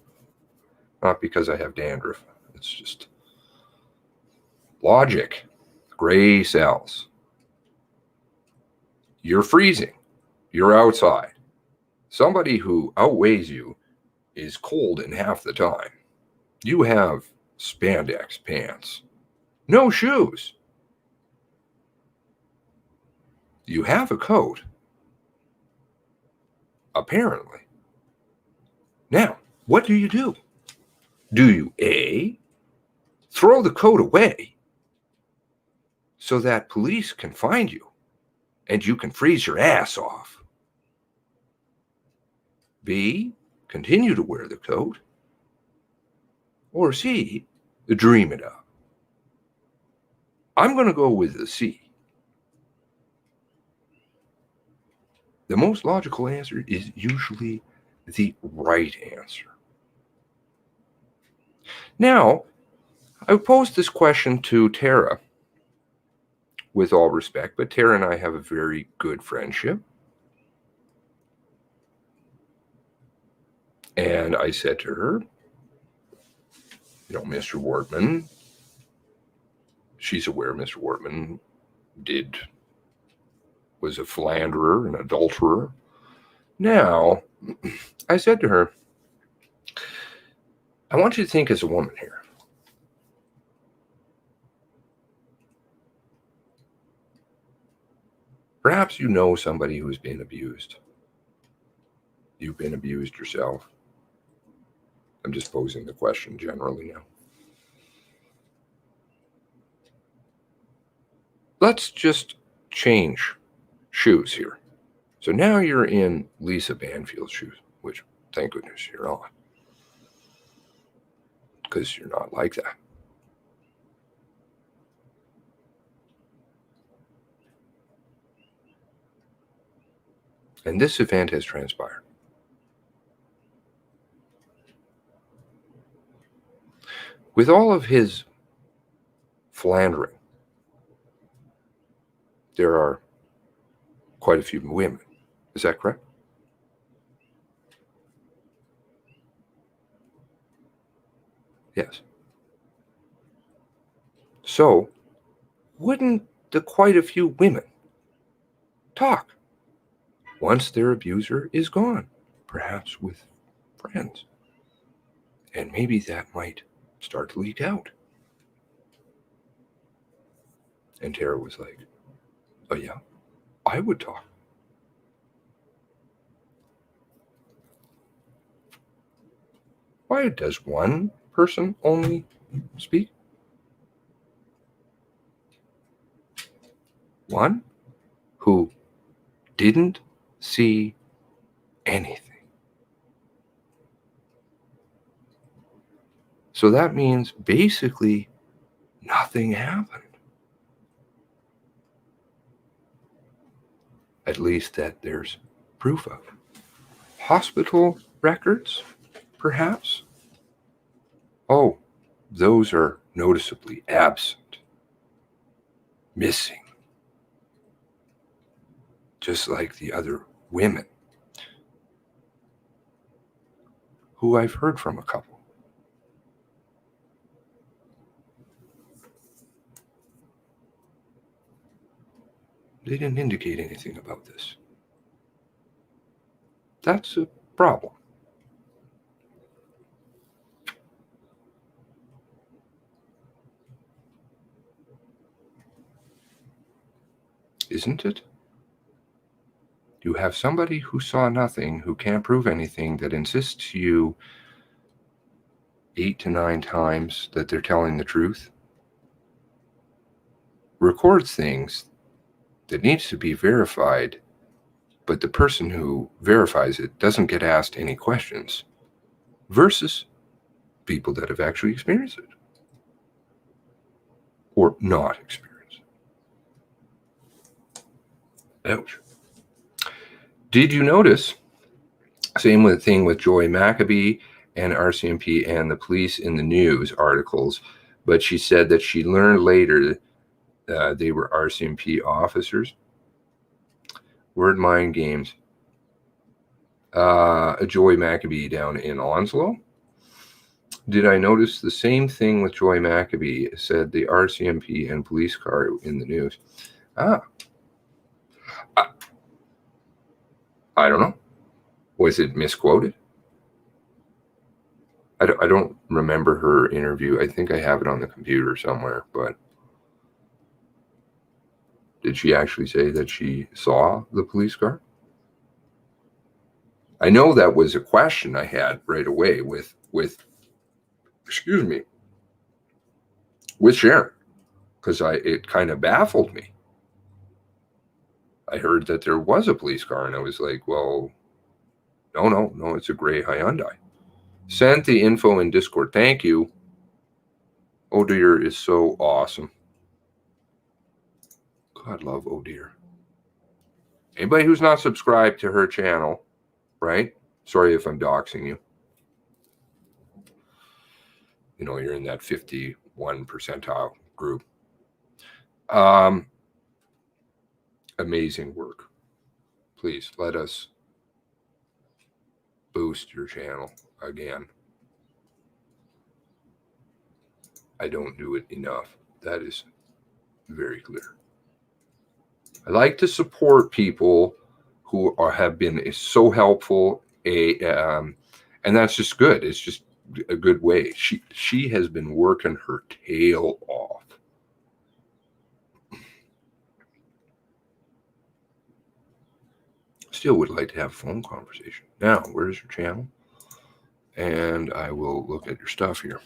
Not because I have dandruff. It's just logic. Gray cells. You're freezing. You're outside. Somebody who outweighs you is cold in half the time. You have spandex pants. No shoes. You have a coat. Apparently. Now, what do? Do you A, throw the coat away so that police can find you and you can freeze your ass off? B, continue to wear the coat, or C, dream it up? I'm going to go with the C. The most logical answer is usually the right answer. Now, I posed this question to Tara, with all respect, but Tara and I have a very good friendship. And I said to her, Mr. Wortman, she's aware Mr. Wortman was a philanderer, an adulterer. Now, I said to her, I want you to think as a woman here. Perhaps you know somebody who's been abused. You've been abused yourself. I'm just posing the question generally now. Let's just change shoes here. So now you're in Lisa Banfield's shoes, which, thank goodness, you're not. Because you're not like that. And this event has transpired. With all of his philandering, there are quite a few women. Is that correct? Yes. So, wouldn't the quite a few women talk once their abuser is gone, perhaps with friends? And maybe that might start to leak out. And Tara was like, oh yeah, I would talk. Why does one person only speak? One who didn't see anything. So that means basically nothing happened. At least that there's proof of. Hospital records, perhaps? Oh, those are noticeably absent, missing, just like the other women, who I've heard from a couple. They didn't indicate anything about this. That's a problem. Isn't it? You have somebody who saw nothing, who can't prove anything, that insists to you 8 to 9 times that they're telling the truth, records things that needs to be verified, but the person who verifies it doesn't get asked any questions, versus people that have actually experienced it or not experienced it. Ouch. Did you notice, same thing with Joy Maccabee and RCMP and the police in the news articles, but she said that she learned later they were RCMP officers. Word mind games. Joy Maccabee down in Onslow. Did I notice the same thing with Joy Maccabee? Said the RCMP and police car in the news. I don't know. Was it misquoted? I don't remember her interview. I think I have it on the computer somewhere, but did she actually say that she saw the police car? I know that was a question I had right away with Sharon, because it kind of baffled me. I heard that there was a police car, and I was like, well, No, it's a gray Hyundai. Send the info in Discord. Thank you. Oh dear is so awesome. God love Oh dear. Anybody who's not subscribed to her channel, right? Sorry if I'm doxing you. You know, you're in that 51 percentile group. Amazing work. Please let us boost your channel again. I don't do it enough. That is very clear. I like to support people who have been so helpful, and that's just good. It's just a good way. She has been working her tail off. Still would like to have a phone conversation. Now, where's your channel? And I will look at your stuff here.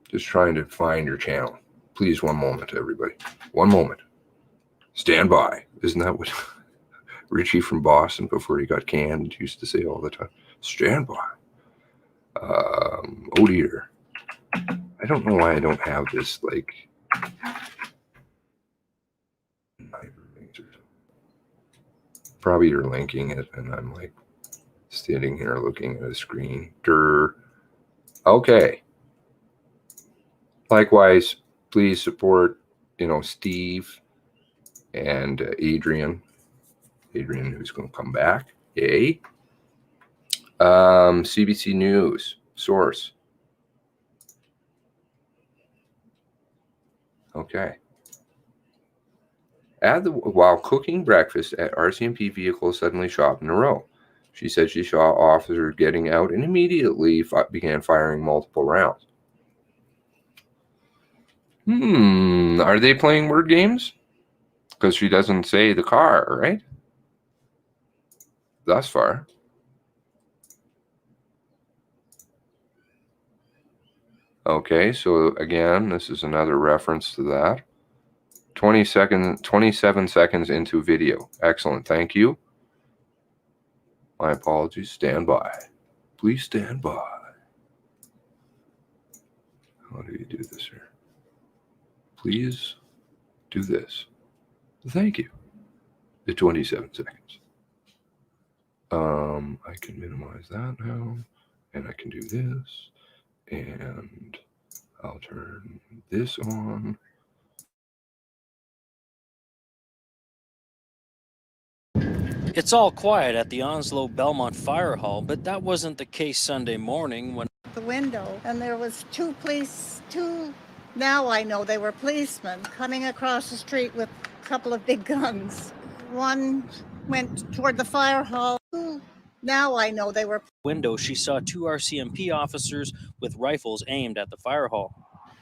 Just trying to find your channel. Please, one moment, everybody. One moment. Stand by. Isn't that what Richie from Boston, before he got canned, used to say all the time? Stand by. Oh dear. I don't know why I don't have this, like... Probably you're linking it, and I'm like sitting here looking at a screen. Okay. Likewise, please support, Steve and Adrian. Adrian, who's going to come back. Yay. CBC News source. Okay. While cooking breakfast at RCMP vehicle suddenly shot in a row. She said she saw officers getting out and immediately began firing multiple rounds. Are they playing word games? Because she doesn't say the car, right? Thus far. Okay, so again, this is another reference to that. 27 seconds into video. Excellent. Thank you. My apologies. Stand by. Please stand by. How do you do this here? Please do this. Thank you. The 27 seconds. I can minimize that now. And I can do this. And I'll turn this on. It's all quiet at the Onslow Belmont Fire Hall, but that wasn't the case Sunday morning when the window, and there was two, now I know they were policemen coming across the street with a couple of big guns. One went toward the fire hall. Now I know they were. Window, she saw two RCMP officers with rifles aimed at the fire hall.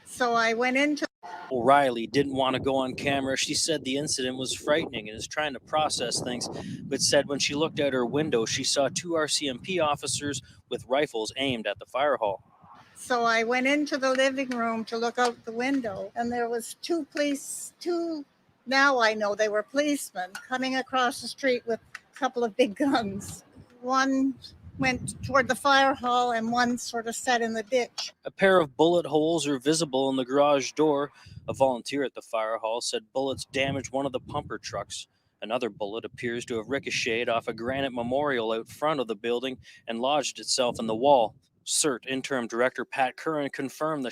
So I went into. O'Reilly didn't want to go on camera. She said the incident was frightening and is trying to process things, but said when she looked out her window, she saw two RCMP officers with rifles aimed at the fire hall. So I went into the living room to look out the window, and there was two, now I know they were policemen coming across the street with a couple of big guns. One went toward the fire hall and one sort of sat in the ditch. A pair of bullet holes are visible in the garage door. A volunteer at the fire hall said bullets damaged one of the pumper trucks. Another bullet appears to have ricocheted off a granite memorial out front of the building and lodged itself in the wall. CERT Interim Director Pat Curran confirmed the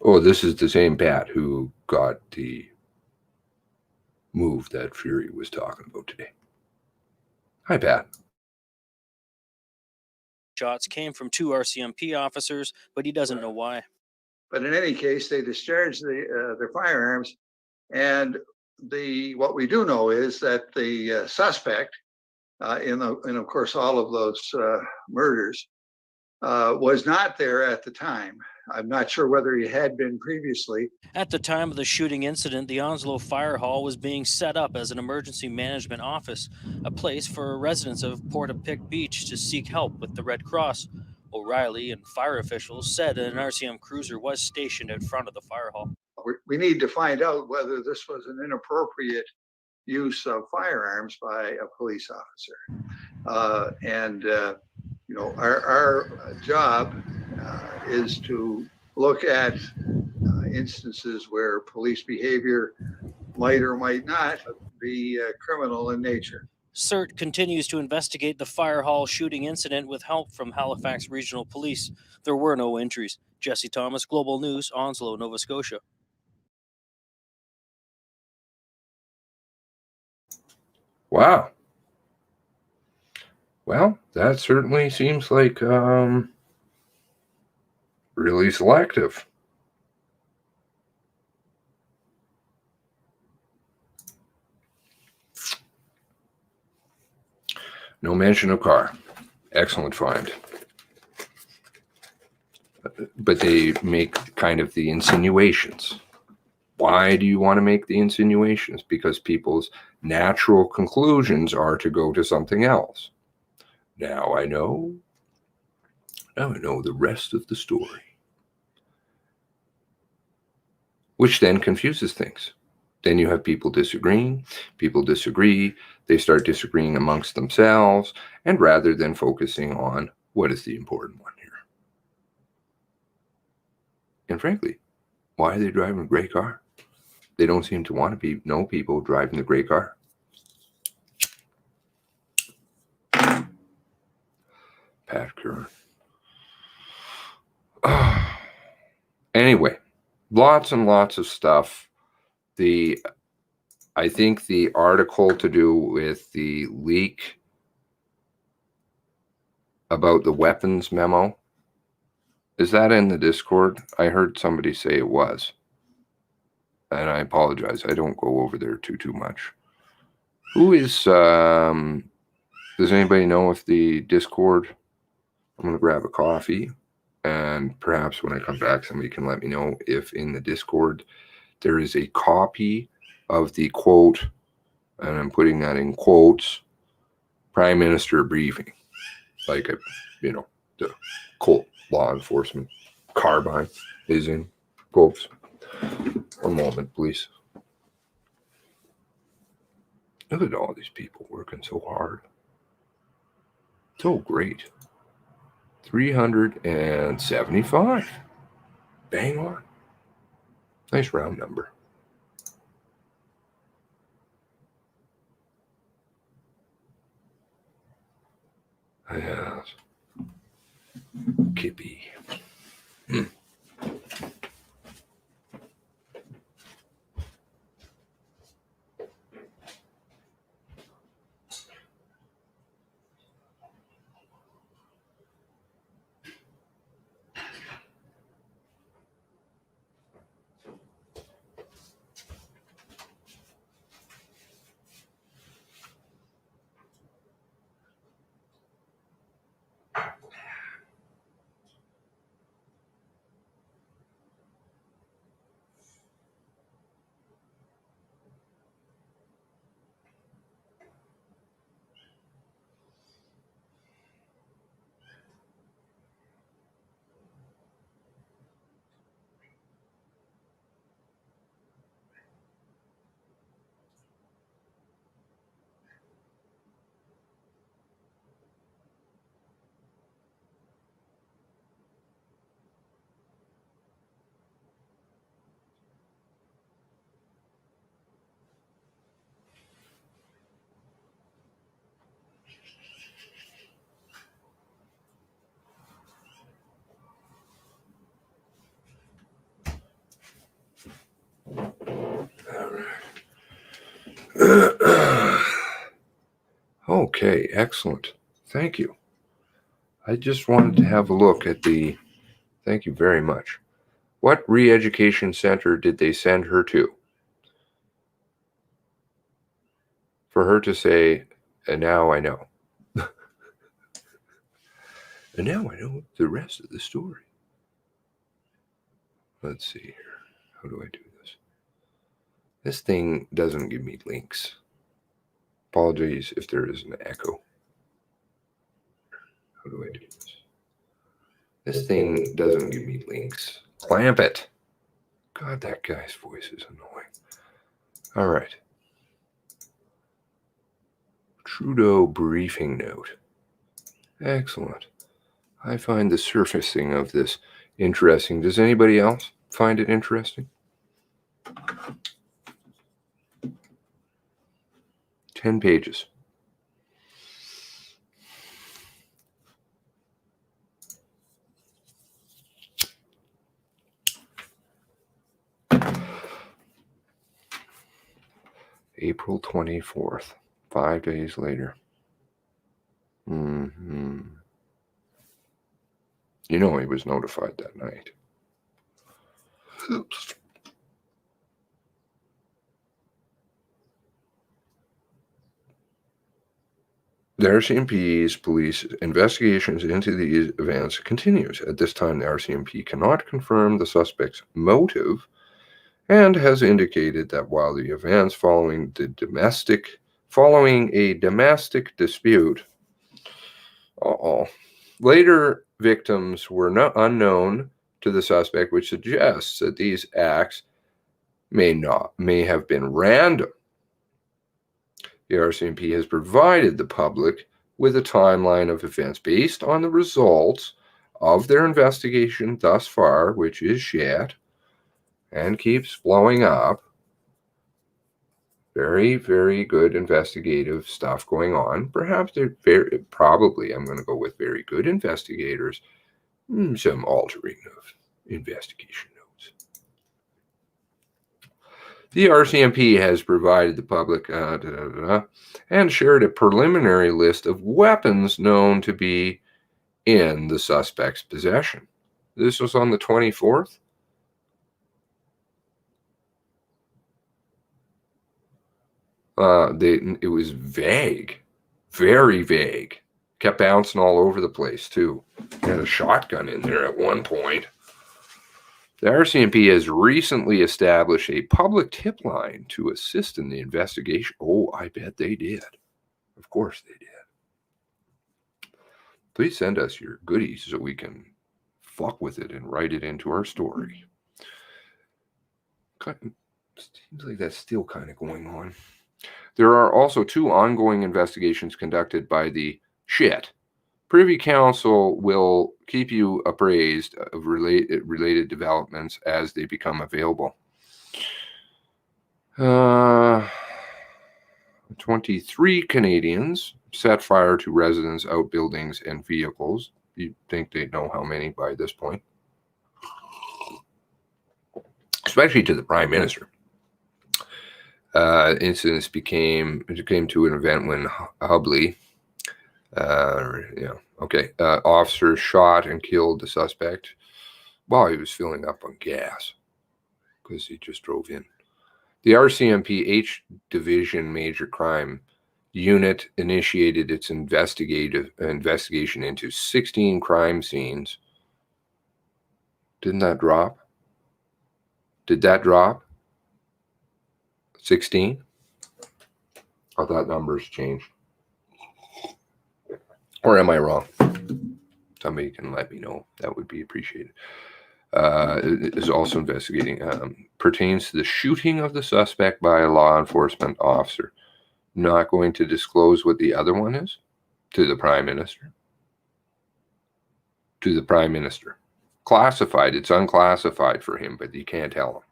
Oh, this is the same Pat who got the move that Furey was talking about today. Hi, Pat. shots came from two RCMP officers, but he doesn't know why. But in any case, they discharged their firearms, and what we do know is that the suspect in of course all of those murders was not there at the time. I'm not sure whether he had been previously. At the time of the shooting incident, the Onslow Fire Hall was being set up as an emergency management office, a place for residents of Portapique Beach to seek help with the Red Cross. O'Reilly and fire officials said an RCM cruiser was stationed in front of the fire hall. We need to find out whether this was an inappropriate use of firearms by a police officer. You know, our job is to look at instances where police behavior might or might not be criminal in nature. CERT continues to investigate the fire hall shooting incident with help from Halifax Regional Police. There were no injuries. Jesse Thomas, Global News, Onslow, Nova Scotia. Wow. Well, that certainly seems like really selective. No mention of car. Excellent find. But they make kind of the insinuations. Why do you want to make the insinuations? Because people's natural conclusions are to go to something else. Now I know the rest of the story. Which then confuses things. Then you have people disagreeing. People disagree. They start disagreeing amongst themselves. And rather than focusing on what is the important one here. And frankly, why are they driving a gray car? They don't seem to want to know people driving the gray car. Pat Curran. Anyway, lots and lots of stuff. I think the article to do with the leak about the weapons memo, is that in the Discord? I heard somebody say it was. And I apologize. I don't go over there too much. Who is, does anybody know if the Discord, I'm going to grab a coffee, and perhaps when I come back, somebody can let me know if in the Discord there is a copy of the quote, and I'm putting that in quotes, Prime Minister briefing. Like, the Colt law enforcement carbine is in quotes. One moment, please. Look at all these people working so hard. So great. 375. Bang on. Nice round number. Yes. Kippy. Okay, excellent. Thank you. I just wanted to have a look at thank you very much. What re-education center did they send her to? For her to say, and now I know. And now I know the rest of the story. Let's see here. How do I do this? This thing doesn't give me links. Apologies if there is an echo. How do I do this? This thing doesn't give me links. Clamp it. God, that guy's voice is annoying. All right. Trudeau briefing note. Excellent. I find the surfacing of this interesting. Does anybody else find it interesting? 10 pages. April 24th, 5 days later. You know he was notified that night. Oops. The RCMP's police investigations into these events continues. At this time, the RCMP cannot confirm the suspect's motive and has indicated that while the events following a domestic dispute, later victims were not unknown to the suspect, which suggests that these acts may have been random. The RCMP has provided the public with a timeline of events based on the results of their investigation thus far, which is shit and keeps blowing up. Very, very good investigative stuff going on. Perhaps they're probably, I'm going to go with very good investigators, some altering of investigation notes. The RCMP has provided the public and shared a preliminary list of weapons known to be in the suspect's possession. This was on the 24th. It was vague, very vague. Kept bouncing all over the place, too. Had a shotgun in there at one point. The RCMP has recently established a public tip line to assist in the investigation. Oh, I bet they did. Of course they did. Please send us your goodies so we can fuck with it and write it into our story. Seems like that's still kind of going on. There are also 2 ongoing investigations conducted by the Privy Council will keep you appraised of related developments as they become available. 23 Canadians set fire to residents, outbuildings, and vehicles. You'd think they'd know how many by this point. Especially to the Prime Minister. Incidents came to an event when Hubley, officers shot and killed the suspect while he was filling up on gas because he just drove in. The RCMP H Division Major Crime Unit initiated its investigation into 16 crime scenes. Didn't that drop? Did that drop? 16? I thought numbers changed. Or am I wrong? Somebody can let me know. That would be appreciated. It is also investigating. Pertains to the shooting of the suspect by a law enforcement officer. Not going to disclose what the other one is? To the Prime Minister. To the Prime Minister. Classified. It's unclassified for him, but you can't tell him.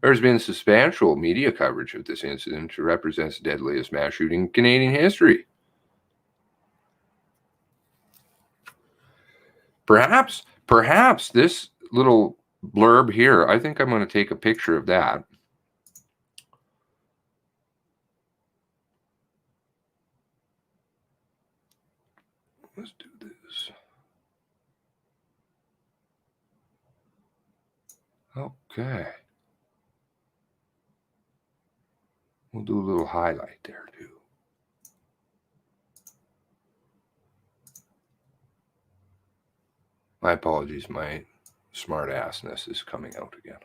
There's been substantial media coverage of this incident, which represents the deadliest mass shooting in Canadian history. Perhaps this little blurb here, I think I'm going to take a picture of that. Let's do this. Okay. We'll do a little highlight there too. My apologies, my smart assness is coming out again.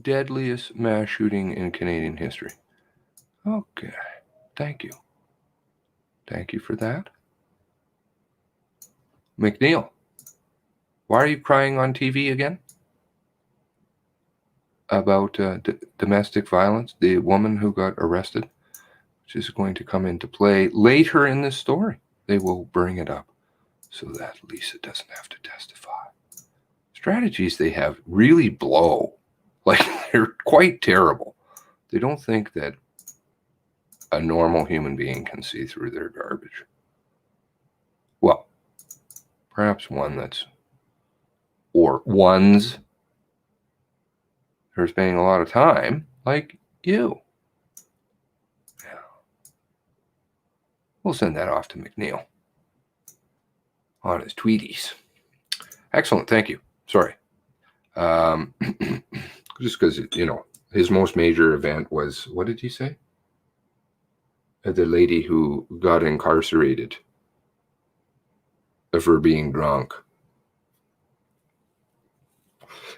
Deadliest mass shooting in Canadian history. Okay, thank you. Thank you for that. McNeil, Why are you crying on TV again? About domestic violence, the woman who got arrested, which is going to come into play later in this story. They will bring it up so that Lisa doesn't have to testify. Strategies they have really blow. Like, they're quite terrible. They don't think that a normal human being can see through their garbage. Well, perhaps one that's, or ones who are spending a lot of time, like you. Yeah. We'll send that off to McNeil on his tweeties. Excellent, thank you. Sorry. Just because, you know, his most major event was, what did he say? The lady who got incarcerated for being drunk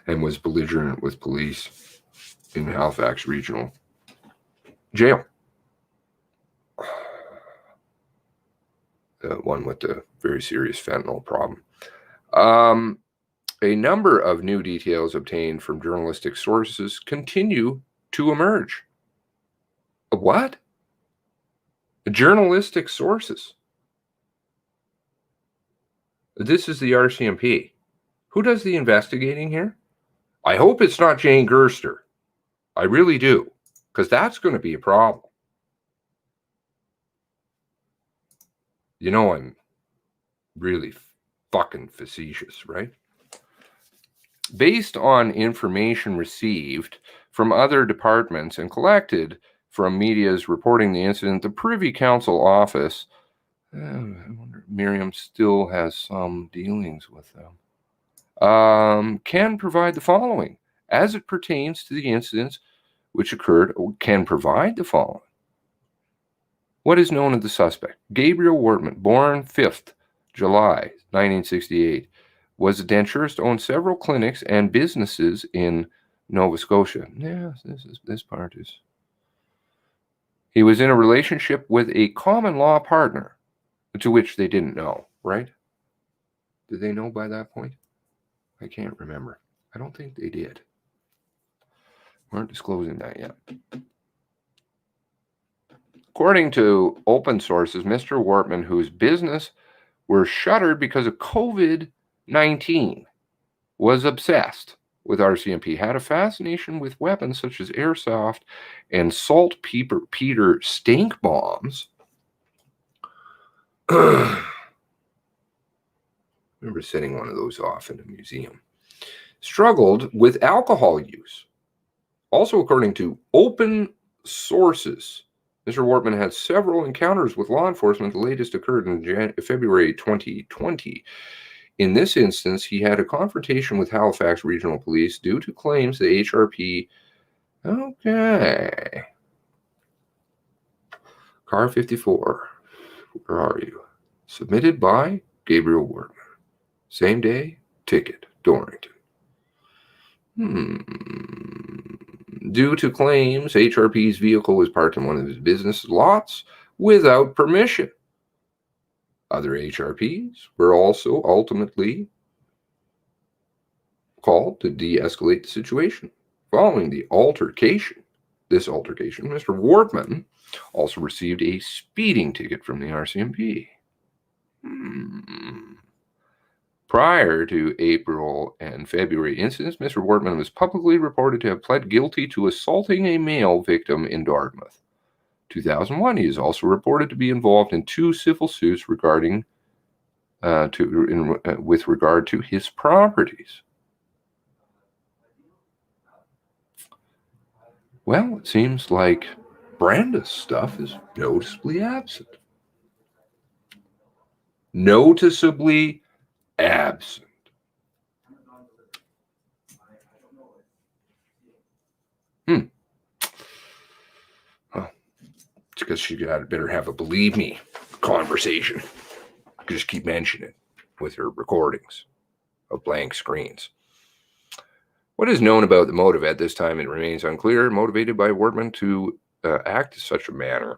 and was belligerent with police in Halifax Regional Jail. The one with the very serious fentanyl problem. A number of new details obtained from journalistic sources continue to emerge. What? Journalistic sources. This is the RCMP. Who does the investigating here? I hope it's not Jane Gerster. I really do, because that's going to be a problem. You know I'm really fucking facetious, right? Based on information received from other departments and collected from media's reporting the incident, the Privy Council office, I wonder if Miriam still has some dealings with them, can provide the following as it pertains to the incidents which occurred, can provide the following. What is known of the suspect? Gabriel Wortman, born 5th July 1968, was a denturist, owned several clinics and businesses in Nova Scotia. Yeah, this part is. He was in a relationship with a common law partner, to which they didn't know, right? Did they know by that point? I can't remember. I don't think they did. Weren't disclosing that yet. According to open sources, Mr. Wortman, whose business were shuttered because of COVID-19, was obsessed with RCMP, had a fascination with weapons such as airsoft and saltpeter stink bombs. I remember setting one of those off in a museum. Struggled with alcohol use. Also, according to open sources, Mr. Wortman had several encounters with law enforcement. The latest occurred in February 2020. In this instance, he had a confrontation with Halifax Regional Police due to claims the HRP. Okay. Car 54. Where are you? Submitted by Gabriel Wortman. Same day, ticket, Dorrington. Due to claims, HRP's vehicle was parked in one of his business lots without permission. Other HRPs were also ultimately called to de-escalate the situation. Following the altercation, Mr. Wortman also received a speeding ticket from the RCMP. Prior to April and February incidents, Mr. Wortman was publicly reported to have pled guilty to assaulting a male victim in Dartmouth. 2001, he is also reported to be involved in 2 civil suits regarding with regard to his properties. Well, it seems like Branda's stuff is noticeably absent. Noticeably absent. Well, it's because she better have a believe me conversation. I could just keep mentioning it with her recordings of blank screens. What is known about the motive at this time, it remains unclear, motivated by Wortman to act in such a manner.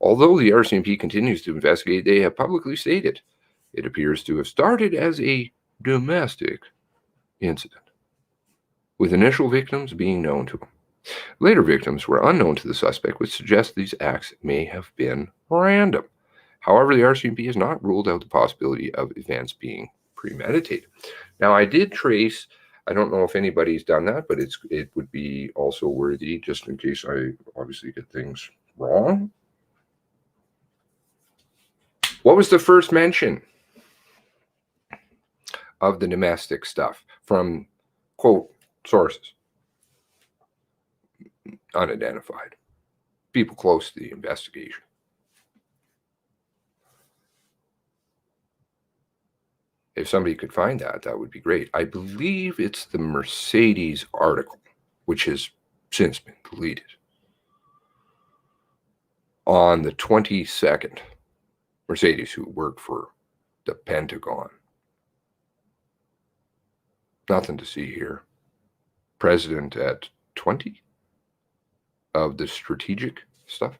Although the RCMP continues to investigate, they have publicly stated it appears to have started as a domestic incident, with initial victims being known to him. Later victims were unknown to the suspect, which suggests these acts may have been random. However, the RCMP has not ruled out the possibility of events being premeditated. Now, I did trace, I don't know if anybody's done that, but it would be also worthy, just in case I obviously get things wrong. What was the first mention of the domestic stuff from, quote, sources? Unidentified. People close to the investigation. If somebody could find that, that would be great. I believe it's the Mercedes article, which has since been deleted. On the 22nd, Mercedes, who worked for the Pentagon. Nothing to see here. President at 20 of the strategic stuff.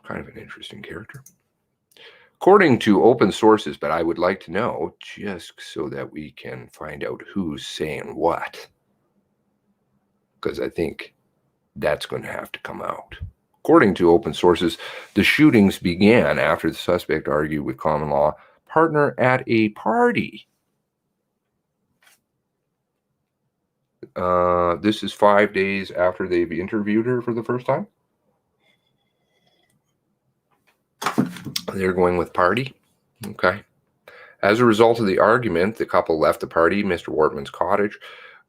Kind of an interesting character. According to open sources, but I would like to know, just so that we can find out who's saying what, because I think that's going to have to come out. According to open sources, the shootings began after the suspect argued with common law partner at a party. This is 5 days after they've interviewed her for the first time. They're going with party. Okay. As a result of the argument, the couple left the party, Mr. Wortman's cottage,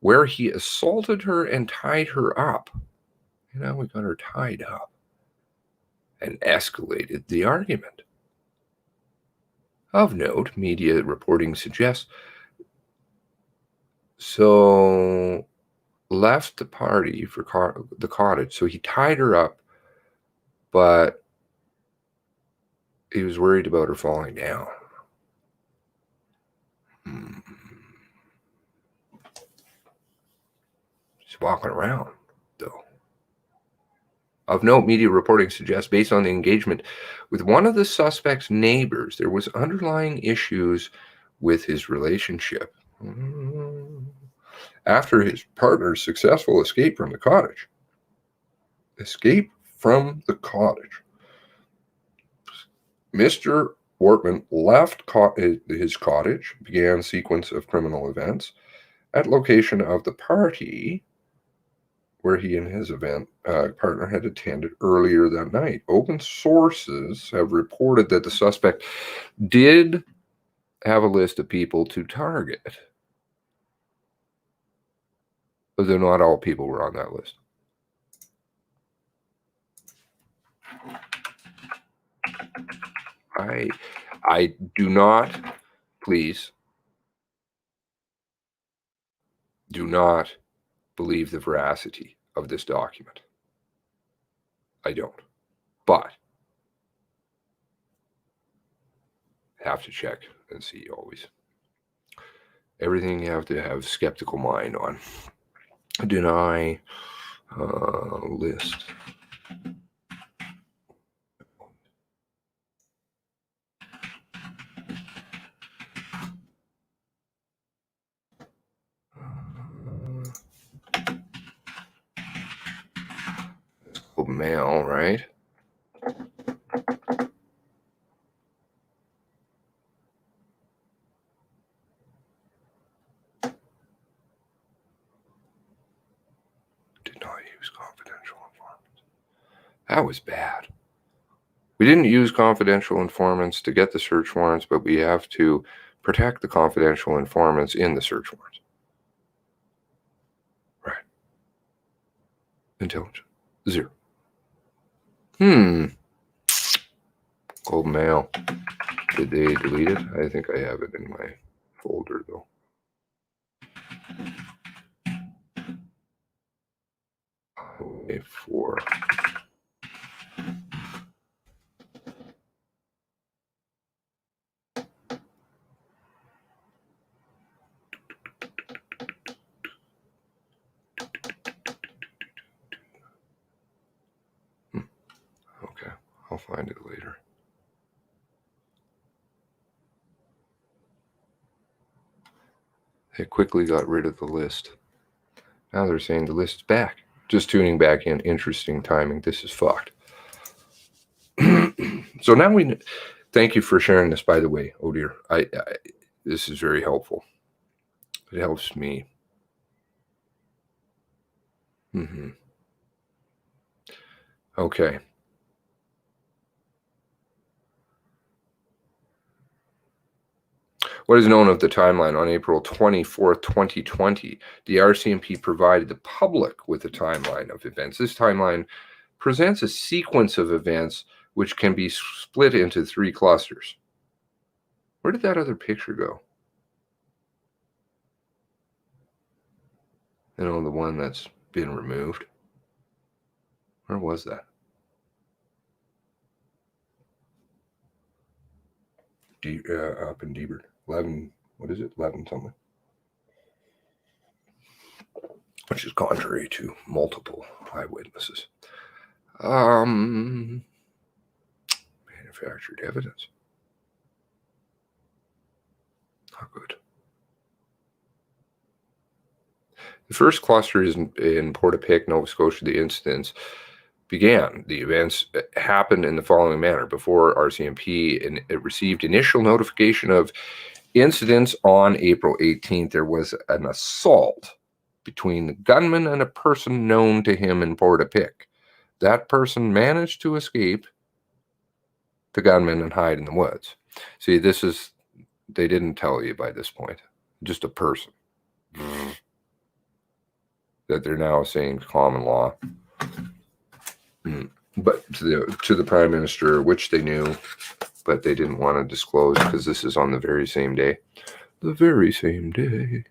where he assaulted her and tied her up. You know, we got her tied up and escalated the argument. Of note, media reporting suggests, so left the party for the cottage. So he tied her up, but he was worried about her falling down. She's walking around, though. Of note, media reporting suggests, based on the engagement with one of the suspect's neighbors, there was underlying issues with his relationship. After his partner's successful escape from the cottage. Mr. Wortman left his cottage, began a sequence of criminal events at location of the party where he and his partner had attended earlier that night. Open sources have reported that the suspect did have a list of people to target, but not all people were on that list. I do not, please, do not believe the veracity of this document. I don't. But have to check and see always. Everything you have to have skeptical mind on. Deny list. Mail, right? Did not use confidential informants. That was bad. We didn't use confidential informants to get the search warrants, but we have to protect the confidential informants in the search warrants. Right. Intelligence. 0. Gold mail. Did they delete it? I think I have it in my folder, though. A4. Okay, I'll find it later. They quickly got rid of the list. Now they're saying the list's back. Just tuning back in. Interesting timing. This is fucked. So now thank you for sharing this, by the way. Oh dear. This is very helpful. It helps me. Okay. What is known of the timeline? On April 24th, 2020, the RCMP provided the public with a timeline of events. This timeline presents a sequence of events which can be split into 3 clusters. Where did that other picture go? You know, the one that's been removed. Where was that? Up in Debert. 11, what is it? 11 something. Which is contrary to multiple eyewitnesses. Manufactured evidence. Not good. The first cluster is in Portapique, Nova Scotia. The incidents began. The events happened in the following manner. Before RCMP received initial notification of incidents on April 18th, there was an assault between the gunman and a person known to him in Portapique. That person managed to escape the gunman and hide in the woods. See, they didn't tell you by this point. Just a person. That they're now saying common law. But to the Prime Minister, which they knew, but they didn't want to disclose because this is on the very same day. The very same day.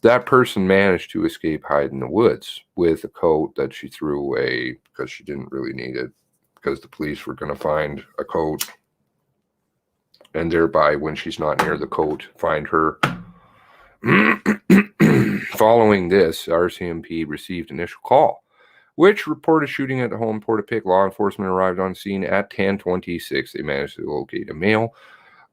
That person managed to escape, hide in the woods with a coat that she threw away because she didn't really need it, because the police were going to find a coat and thereby, when she's not near the coat, find her. Following this, RCMP received initial call, which reported shooting at the home Portapique. Law enforcement arrived on scene at 10:26. They managed to locate a male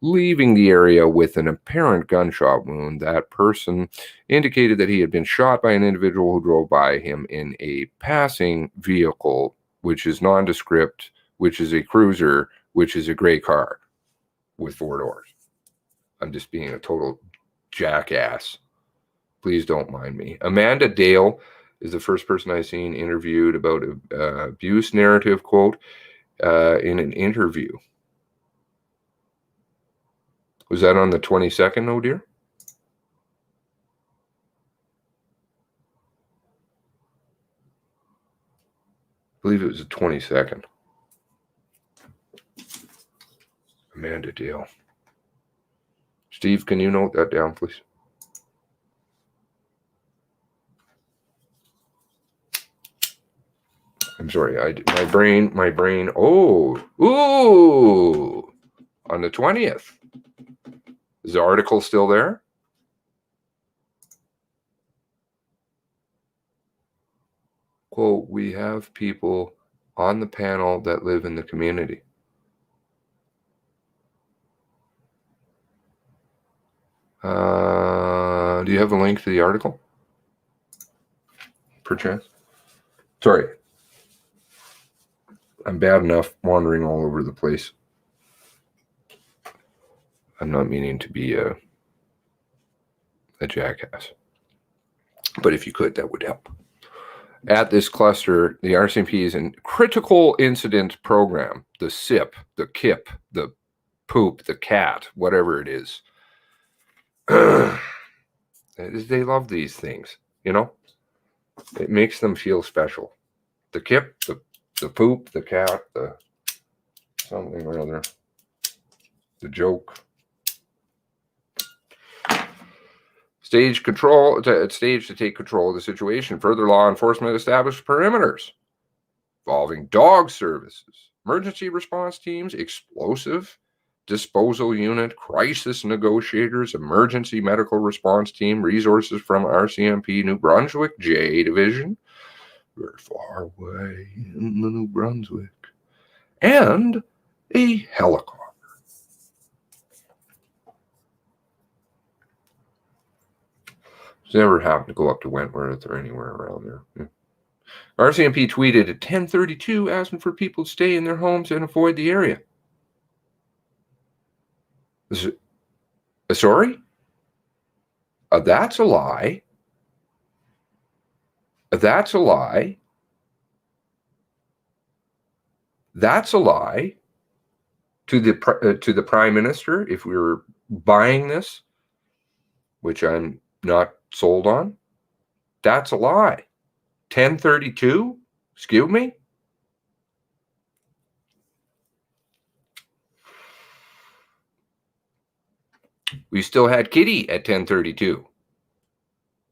leaving the area with an apparent gunshot wound. That person indicated that he had been shot by an individual who drove by him in a passing vehicle, which is nondescript, which is a cruiser, which is a gray car with 4 doors. I'm just being a total jackass. Please don't mind me. Amanda Dale is the first person I've seen interviewed about abuse narrative, quote, in an interview. Was that on the 22nd, oh dear? I believe it was the 22nd. Amanda Dale. Steve, can you note that down, please? I'm sorry, my brain, ooh, on the 20th. Is the article still there? Quote, we have people on the panel that live in the community. Do you have a link to the article? Perchance? Sorry. I'm bad enough wandering all over the place. I'm not meaning to be a jackass. But if you could, that would help. At this cluster, the RCMP is in critical incident program. The SIP, the KIP, the poop, the cat, whatever it is. They love these things, you know? It makes them feel special. The KIP, the poop, the cat, the something or other. The joke. Stage to take control of the situation. Further, law enforcement established perimeters involving dog services, emergency response teams, explosive disposal unit, crisis negotiators, emergency medical response team, resources from RCMP New Brunswick J Division, very far away in the New Brunswick, and a helicopter. It's never happened to go up to Wentworth or anywhere around there. Yeah. RCMP tweeted at 10:32 asking for people to stay in their homes and avoid the area. Sorry? That's a lie. That's a lie. That's a lie to the Prime Minister if we were buying this, which I'm not sold on. That's a lie. 10:32? Excuse me? We still had Kitty at 10:32.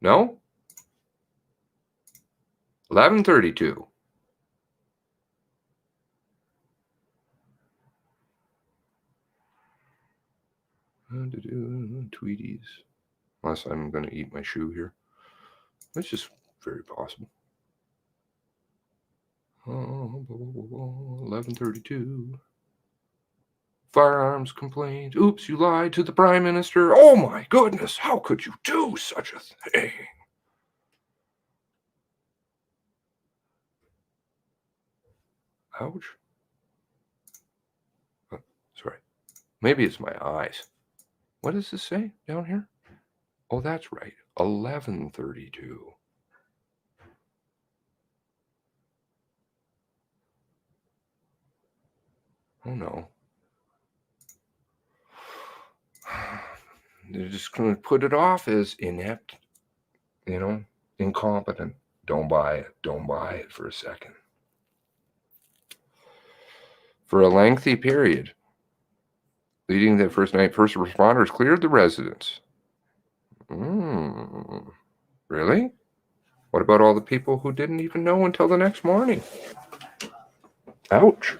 No? 11:32. Tweeties. Unless I'm going to eat my shoe here. That's just very possible. 11:32. Firearms complaint. Oops, you lied to the Prime Minister. Oh my goodness, how could you do such a thing? Ouch. Oh, sorry. Maybe it's my eyes. What does this say down here? Oh, that's right. 11:32. Oh no. They're just going to put it off as inept, incompetent. Don't buy it. Don't buy it for a second. For a lengthy period, leading the first night, first responders cleared the residence. Really? What about all the people who didn't even know until the next morning? Ouch.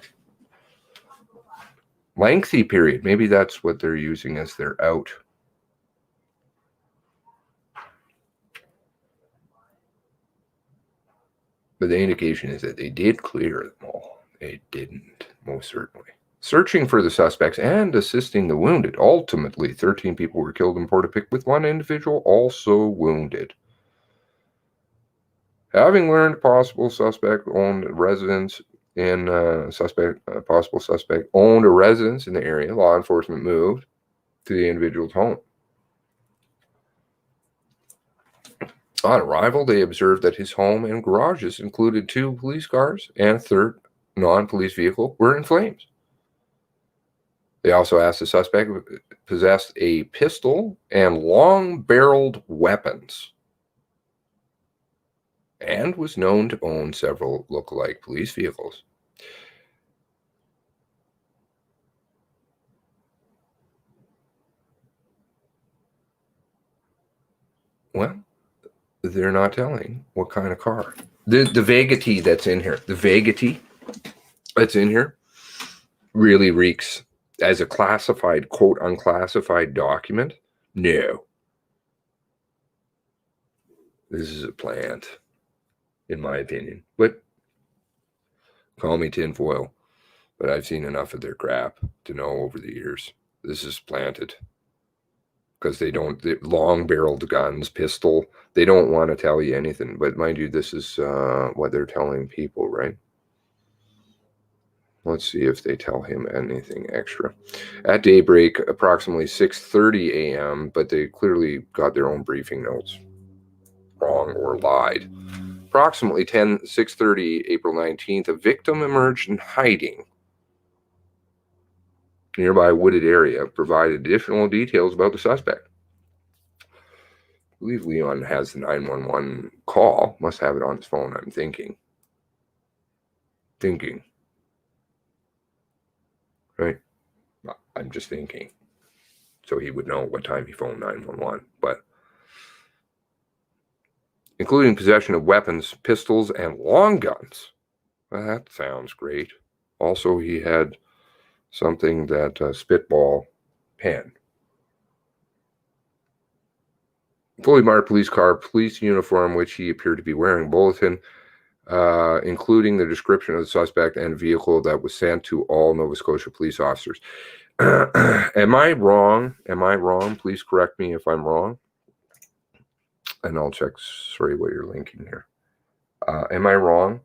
Lengthy period. Maybe that's what they're using as their out. But the indication is that they did clear them all. They didn't, most certainly. Searching for the suspects and assisting the wounded. Ultimately, 13 people were killed in Portapique, with one individual also wounded. Having learned possible suspect owned residence in possible suspect owned a residence in the area, law enforcement moved to the individual's home. On arrival, they observed that his home and garages included 2 police cars and a third non-police vehicle were in flames. They also asked the suspect if he possessed a pistol and long-barreled weapons, and was known to own several look-alike police vehicles. Well, they're not telling what kind of car. The Vegety that's in here, the Vegety that's in here really reeks as a classified, quote, unclassified document. No. This is a plant, in my opinion. But call me tinfoil. But I've seen enough of their crap to know over the years. This is planted. Because they long-barreled guns, pistol, they don't want to tell you anything. But mind you, this is what they're telling people, right? Let's see if they tell him anything extra. At daybreak, approximately 6:30 a.m., but they clearly got their own briefing notes wrong or lied. Approximately 6:30, April 19th, a victim emerged in hiding. Nearby wooded area provided additional details about the suspect. I believe Leon has the 911 call. Must have it on his phone, I'm thinking. Right? I'm just thinking. So he would know what time he phoned 911. But including possession of weapons, pistols, and long guns. Well, that sounds great. Also, he had something that spitball pen. Fully marked police car, police uniform, which he appeared to be wearing, bulletin, including the description of the suspect and vehicle that was sent to all Nova Scotia police officers. Am I wrong? Please correct me if I'm wrong. and I'll check, sorry, what you're linking here. Am I wrong?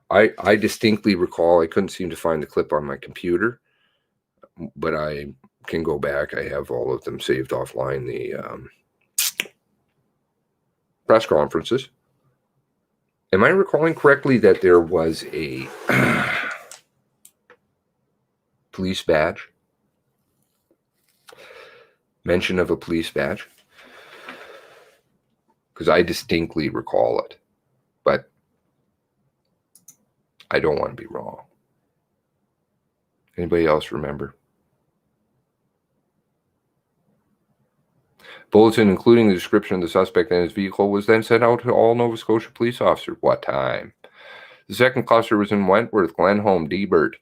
I distinctly recall, I couldn't seem to find the clip on my computer, but I can go back. I have all of them saved offline, the press conferences. Am I recalling correctly that there was a police badge? Mention of a police badge? Because I distinctly recall it, but I don't want to be wrong. Anybody else remember? Bulletin, including the description of the suspect and his vehicle, was then sent out to all Nova Scotia police officers. What time? The second cluster was in Wentworth, Glenholm, Debert,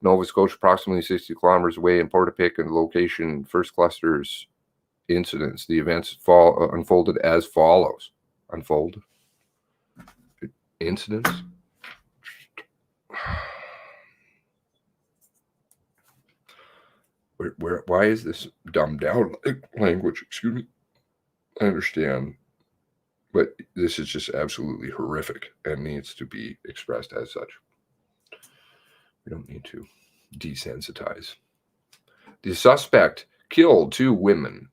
Nova Scotia, approximately 60 kilometers away in Portapique, and the location first cluster's incidents. The events unfolded as follows. Unfold? Incidents? Why is this dumbed down language? Excuse me. I understand, but this is just absolutely horrific and needs to be expressed as such. We don't need to desensitize. The suspect killed two men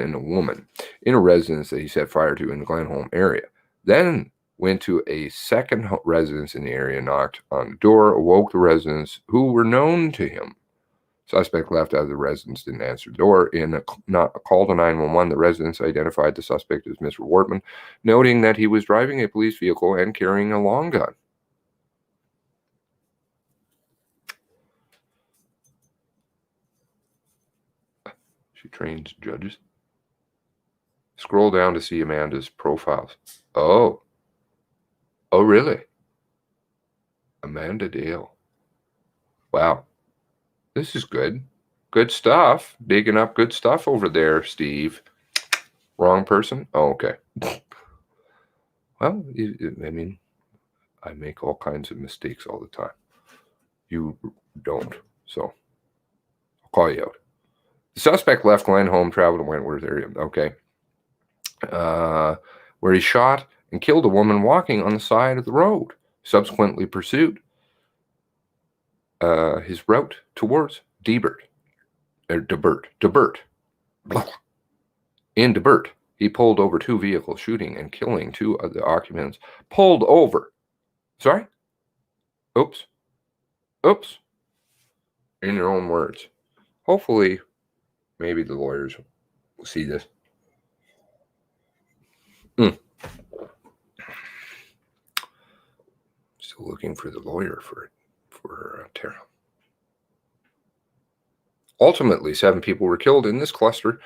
and a woman in a residence that he set fire to in the Glenholm area. Then went to a second residence in the area, knocked on the door, awoke the residents who were known to him. Suspect left out of the residence, didn't answer the door. In a call to 911, the residents identified the suspect as Mr. Wortman, noting that he was driving a police vehicle and carrying a long gun. She trains judges. Scroll down to see Amanda's profiles. Oh, really? Amanda Dale. Wow. This is good. Good stuff. Digging up good stuff over there, Steve. Wrong person? Oh, okay. Well, I mean, I make all kinds of mistakes all the time. You don't, so I'll call you out. The suspect left Glenholm, traveled to Wentworth area. Okay. Where he shot and killed a woman walking on the side of the road. Subsequently pursued his route towards Debert. In Debert, he pulled over two vehicles, shooting and killing two of the occupants. Pulled over. Sorry? Oops. In your own words. Hopefully, maybe the lawyers will see this. Still looking for the lawyer for Tara. Ultimately, 7 people were killed in this cluster,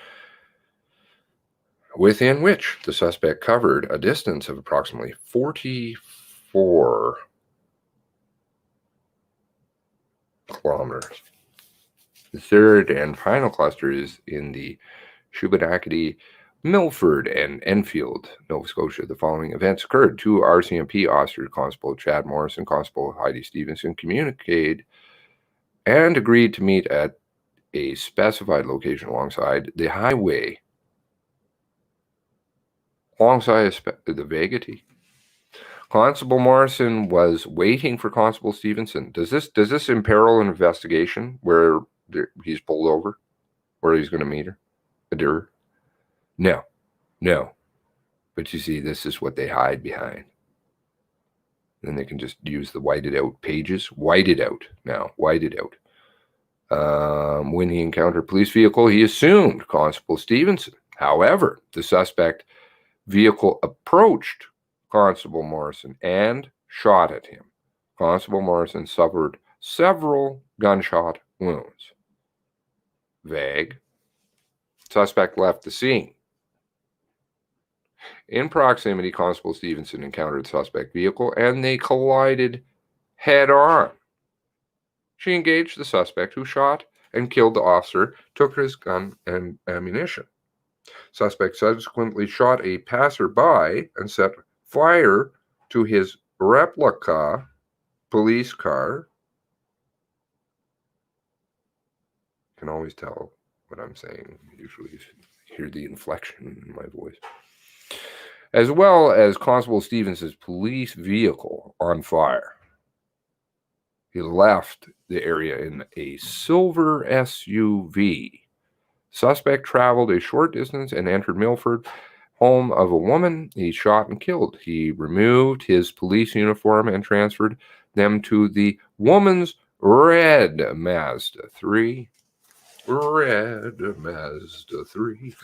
within which the suspect covered a distance of approximately 44 kilometers. The third and final cluster is in the Shubenacadie, Milford, and Enfield, Nova Scotia. The following events occurred. 2 RCMP officers, Constable Chad Morris and Constable Heidi Stevenson, communicated and agreed to meet at a specified location alongside the highway, alongside the Vegety. Constable Morrison was waiting for Constable Stevenson. Does this imperil an investigation where he's pulled over, where he's going to meet her? No. But you see, this is what they hide behind. Then they can just use the whited out pages. White it out. When he encountered a police vehicle, he assumed Constable Stevenson. However, the suspect vehicle approached Constable Morrison and shot at him. Constable Morrison suffered several gunshot wounds. Vague. Suspect left the scene. In proximity, Constable Stevenson encountered the suspect vehicle and they collided head on. She engaged the suspect, who shot and killed the officer, took his gun and ammunition. Suspect subsequently shot a passerby and set fire to his replica police car. You can always tell what I'm saying. Usually you hear the inflection in my voice. as well as Constable Stevens' police vehicle on fire. He left the area in a silver SUV. Suspect traveled a short distance and entered Milford, home of a woman he shot and killed. He removed his police uniform and transferred them to the woman's red Mazda 3. Red Mazda 3.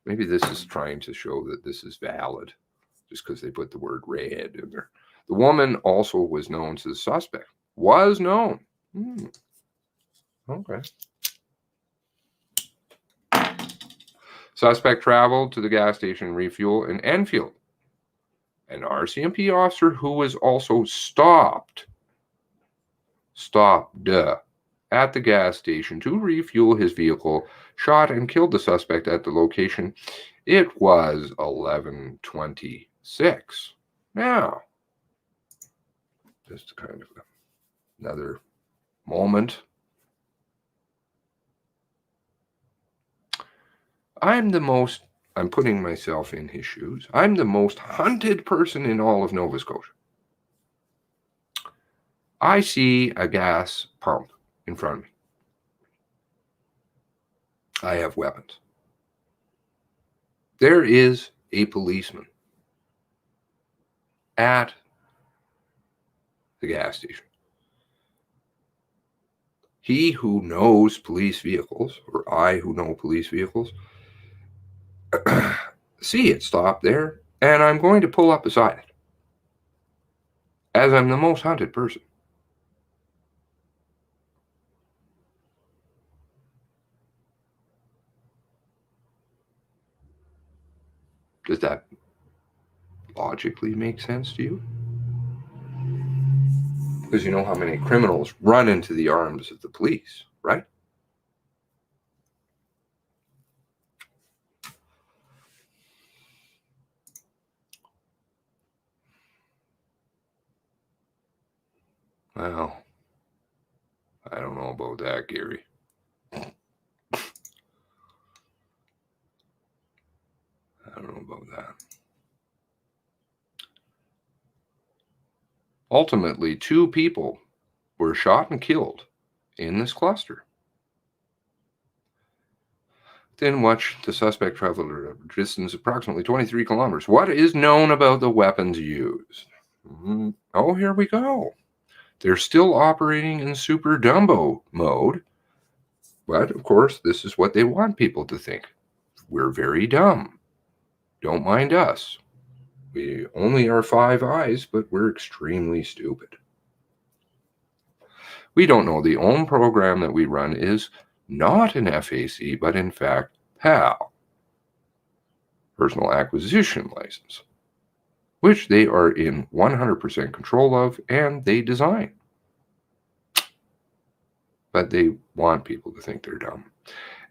Maybe this is trying to show that this is valid, just because they put the word red in there. The woman also was known to the suspect. Was known. Okay. Suspect traveled to the gas station refuel in Enfield. An RCMP officer who was also stopped at the gas station to refuel his vehicle, shot and killed the suspect at the location. It was 11:26. Now, just kind of another moment. I'm putting myself in his shoes. I'm the most hunted person in all of Nova Scotia. I see a gas pump in front of me. I have weapons. There is a policeman at the gas station. He who knows police vehicles, or I who know police vehicles, see it stop there, and I'm going to pull up beside it, as I'm the most hunted person. Does that logically make sense to you? Because you know how many criminals run into the arms of the police, right? Well, I don't know about that, Gary. I don't know about that. Ultimately, 2 people were shot and killed in this cluster. Then watch the suspect traveled at a distance approximately 23 kilometers. What is known about the weapons used? Oh, here we go. They're still operating in Super Dumbo mode. But, of course, this is what they want people to think. We're very dumb. Don't mind us. We only are 5 eyes, but we're extremely stupid. We don't know the OWN program that we run is not an FAC, but in fact, PAL, Personal Acquisition License, which they are in 100% control of and they design. But they want people to think they're dumb.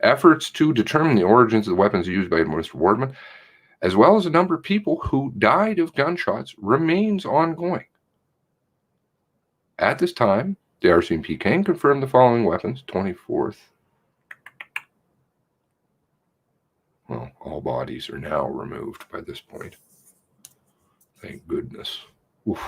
Efforts to determine the origins of the weapons used by Mr. Wardman, as well as the number of people who died of gunshots, remains ongoing. At this time, the RCMP can confirm the following weapons. 24th. Well, all bodies are now removed by this point. Thank goodness. Oof.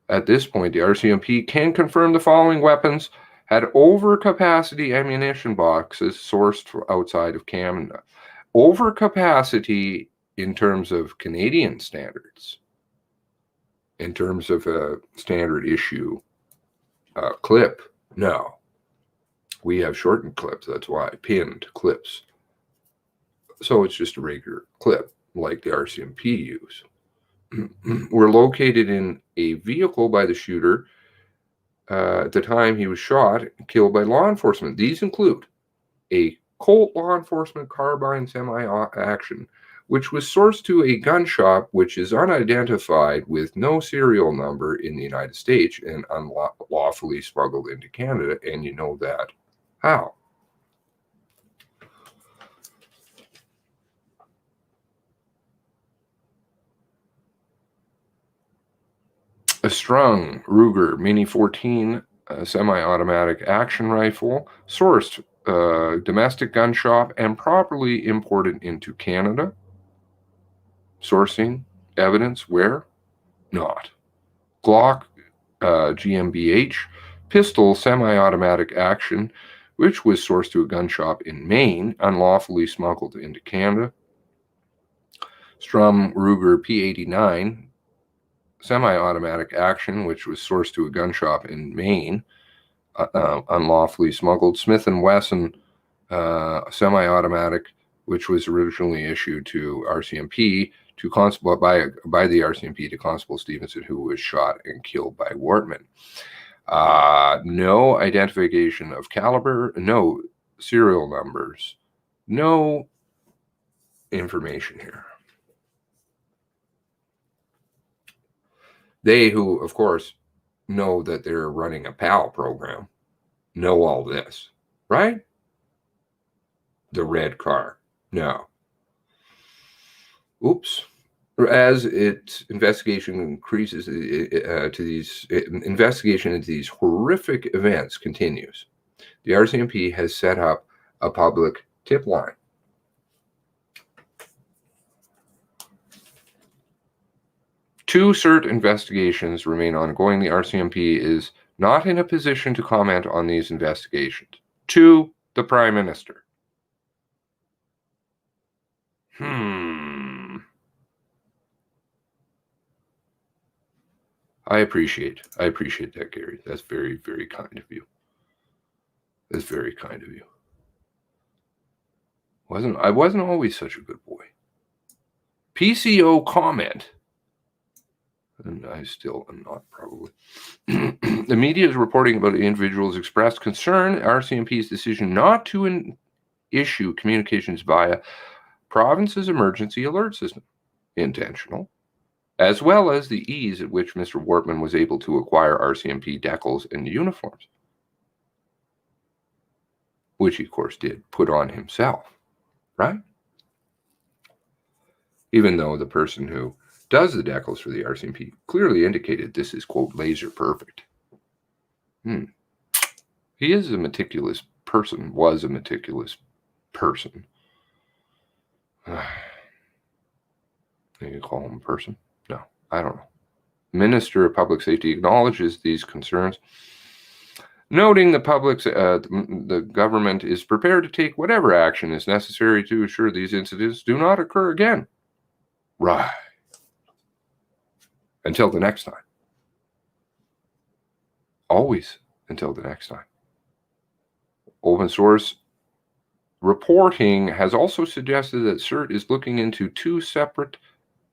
At this point, the RCMP can confirm the following weapons had overcapacity ammunition boxes sourced outside of Canada. Overcapacity in terms of Canadian standards. In terms of a standard issue clip, no. We have shortened clips, that's why. Pinned clips. So it's just a regular clip, like the RCMP use. Were located in a vehicle by the shooter at the time he was shot and killed by law enforcement. These include a Colt law enforcement carbine semi-action, which was sourced to a gun shop which is unidentified with no serial number in the United States and unlawfully smuggled into Canada. And you know that. How? A Strung Ruger Mini 14 semi-automatic action rifle, sourced domestic gun shop and properly imported into Canada. sourcing evidence where? Not. Glock GmbH pistol semi-automatic action, which was sourced to a gun shop in Maine, unlawfully smuggled into Canada. Strum Ruger P89 semi-automatic action, which was sourced to a gun shop in Maine, unlawfully smuggled. Smith & Wesson semi-automatic, which was originally issued to RCMP to Constable by the RCMP to Constable Stevenson, who was shot and killed by Wortman. No identification of caliber, no serial numbers, no information here. They who, of course, know that they're running a PAL program, know all this, right? The red car. No. Oops. As investigation increases investigation into these horrific events continues, the RCMP has set up a public tip line. Two CERT investigations remain ongoing. The RCMP is not in a position to comment on these investigations. To the Prime Minister. I appreciate that, Gary. That's very, very kind of you. That's very kind of you. I wasn't always such a good boy. PCO comment. And I still am not, probably. The media is reporting about individuals expressed concern RCMP's decision not to issue communications via province's emergency alert system. Intentional. As well as the ease at which Mr. Wortman was able to acquire RCMP decals and uniforms. Which he, of course, did put on himself. Right? Even though the person who does the decals for the RCMP clearly indicated this is, quote, laser perfect. He is a meticulous person, was a meticulous person. You call him a person? No, I don't know. Minister of Public Safety acknowledges these concerns, noting the government is prepared to take whatever action is necessary to ensure these incidents do not occur again. Right. Until the next time. Always until the next time. Open source reporting has also suggested that CERT is looking into two separate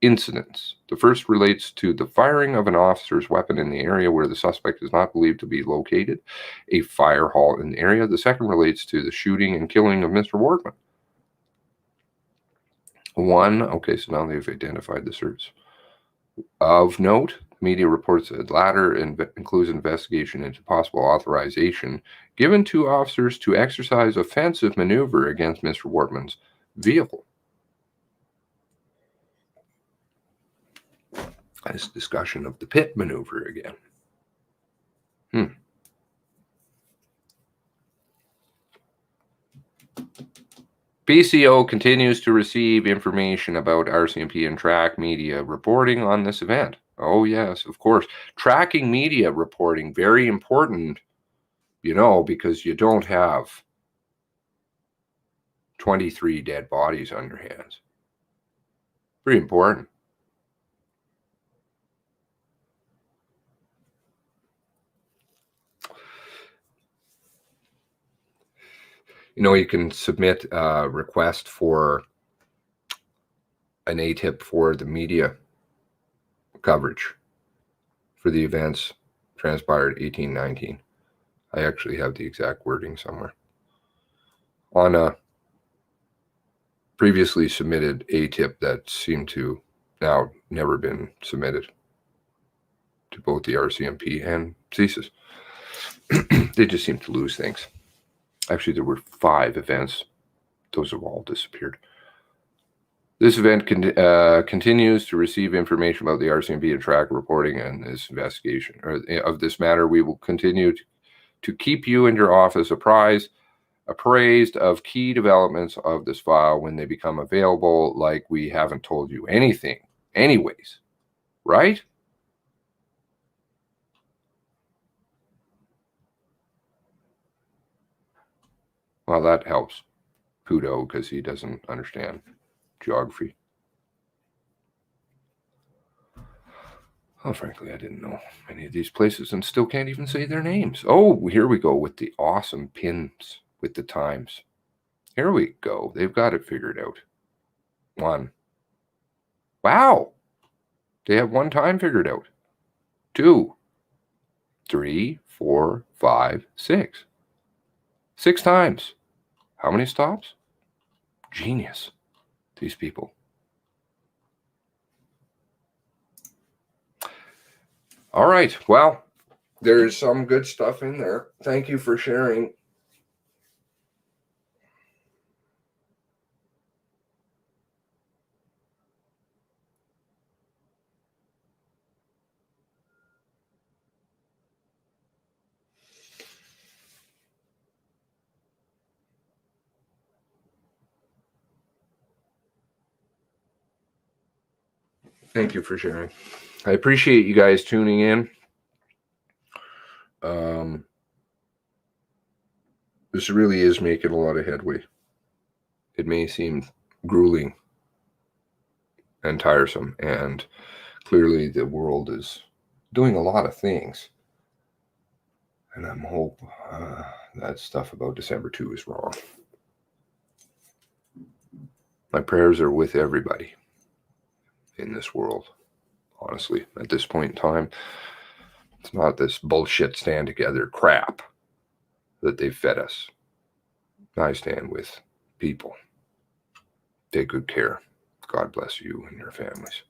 incidents. The first relates to the firing of an officer's weapon in the area where the suspect is not believed to be located, a fire hall in the area. The second relates to the shooting and killing of Mr. Wortman. Okay, so now they've identified the CERTs. Of note, media reports that the latter includes investigation into possible authorization given to officers to exercise offensive maneuver against Mr. Wortman's vehicle. This discussion of the pit maneuver again. PCO continues to receive information about RCMP and track media reporting on this event. Oh, yes, of course. Tracking media reporting, very important, because you don't have 23 dead bodies on your hands. Pretty important. You can submit a request for an ATIP for the media coverage for the events transpired 1819. I actually have the exact wording somewhere. On a previously submitted ATIP that seemed to now never been submitted to both the RCMP and CSIS. They just seem to lose things. Actually, there were 5 events. Those have all disappeared. This event continues to receive information about the RCMP and track reporting and this investigation of this matter. We will continue to keep you and your office apprised appraised of key developments of this file when they become available, like we haven't told you anything anyways, right? Well, that helps Pudo because he doesn't understand geography. Well, frankly, I didn't know many of these places and still can't even say their names. Oh, here we go with the awesome pins with the times. Here we go. They've got it figured out. 1. Wow. They have 1 time figured out. 2, 3, 4, 5, 6. 6 times. How many stops? Genius. These people. All right. Well, there's some good stuff in there. Thank you for sharing. Thank you for sharing. I appreciate you guys tuning in. This really is making a lot of headway. It may seem grueling and tiresome, and clearly the world is doing a lot of things. And I'm hope that stuff about December 2 is wrong. My prayers are with everybody in this world. Honestly, at this point in time, it's not this bullshit stand together crap that they've fed us. I stand with people. Take good care. God bless you and your families.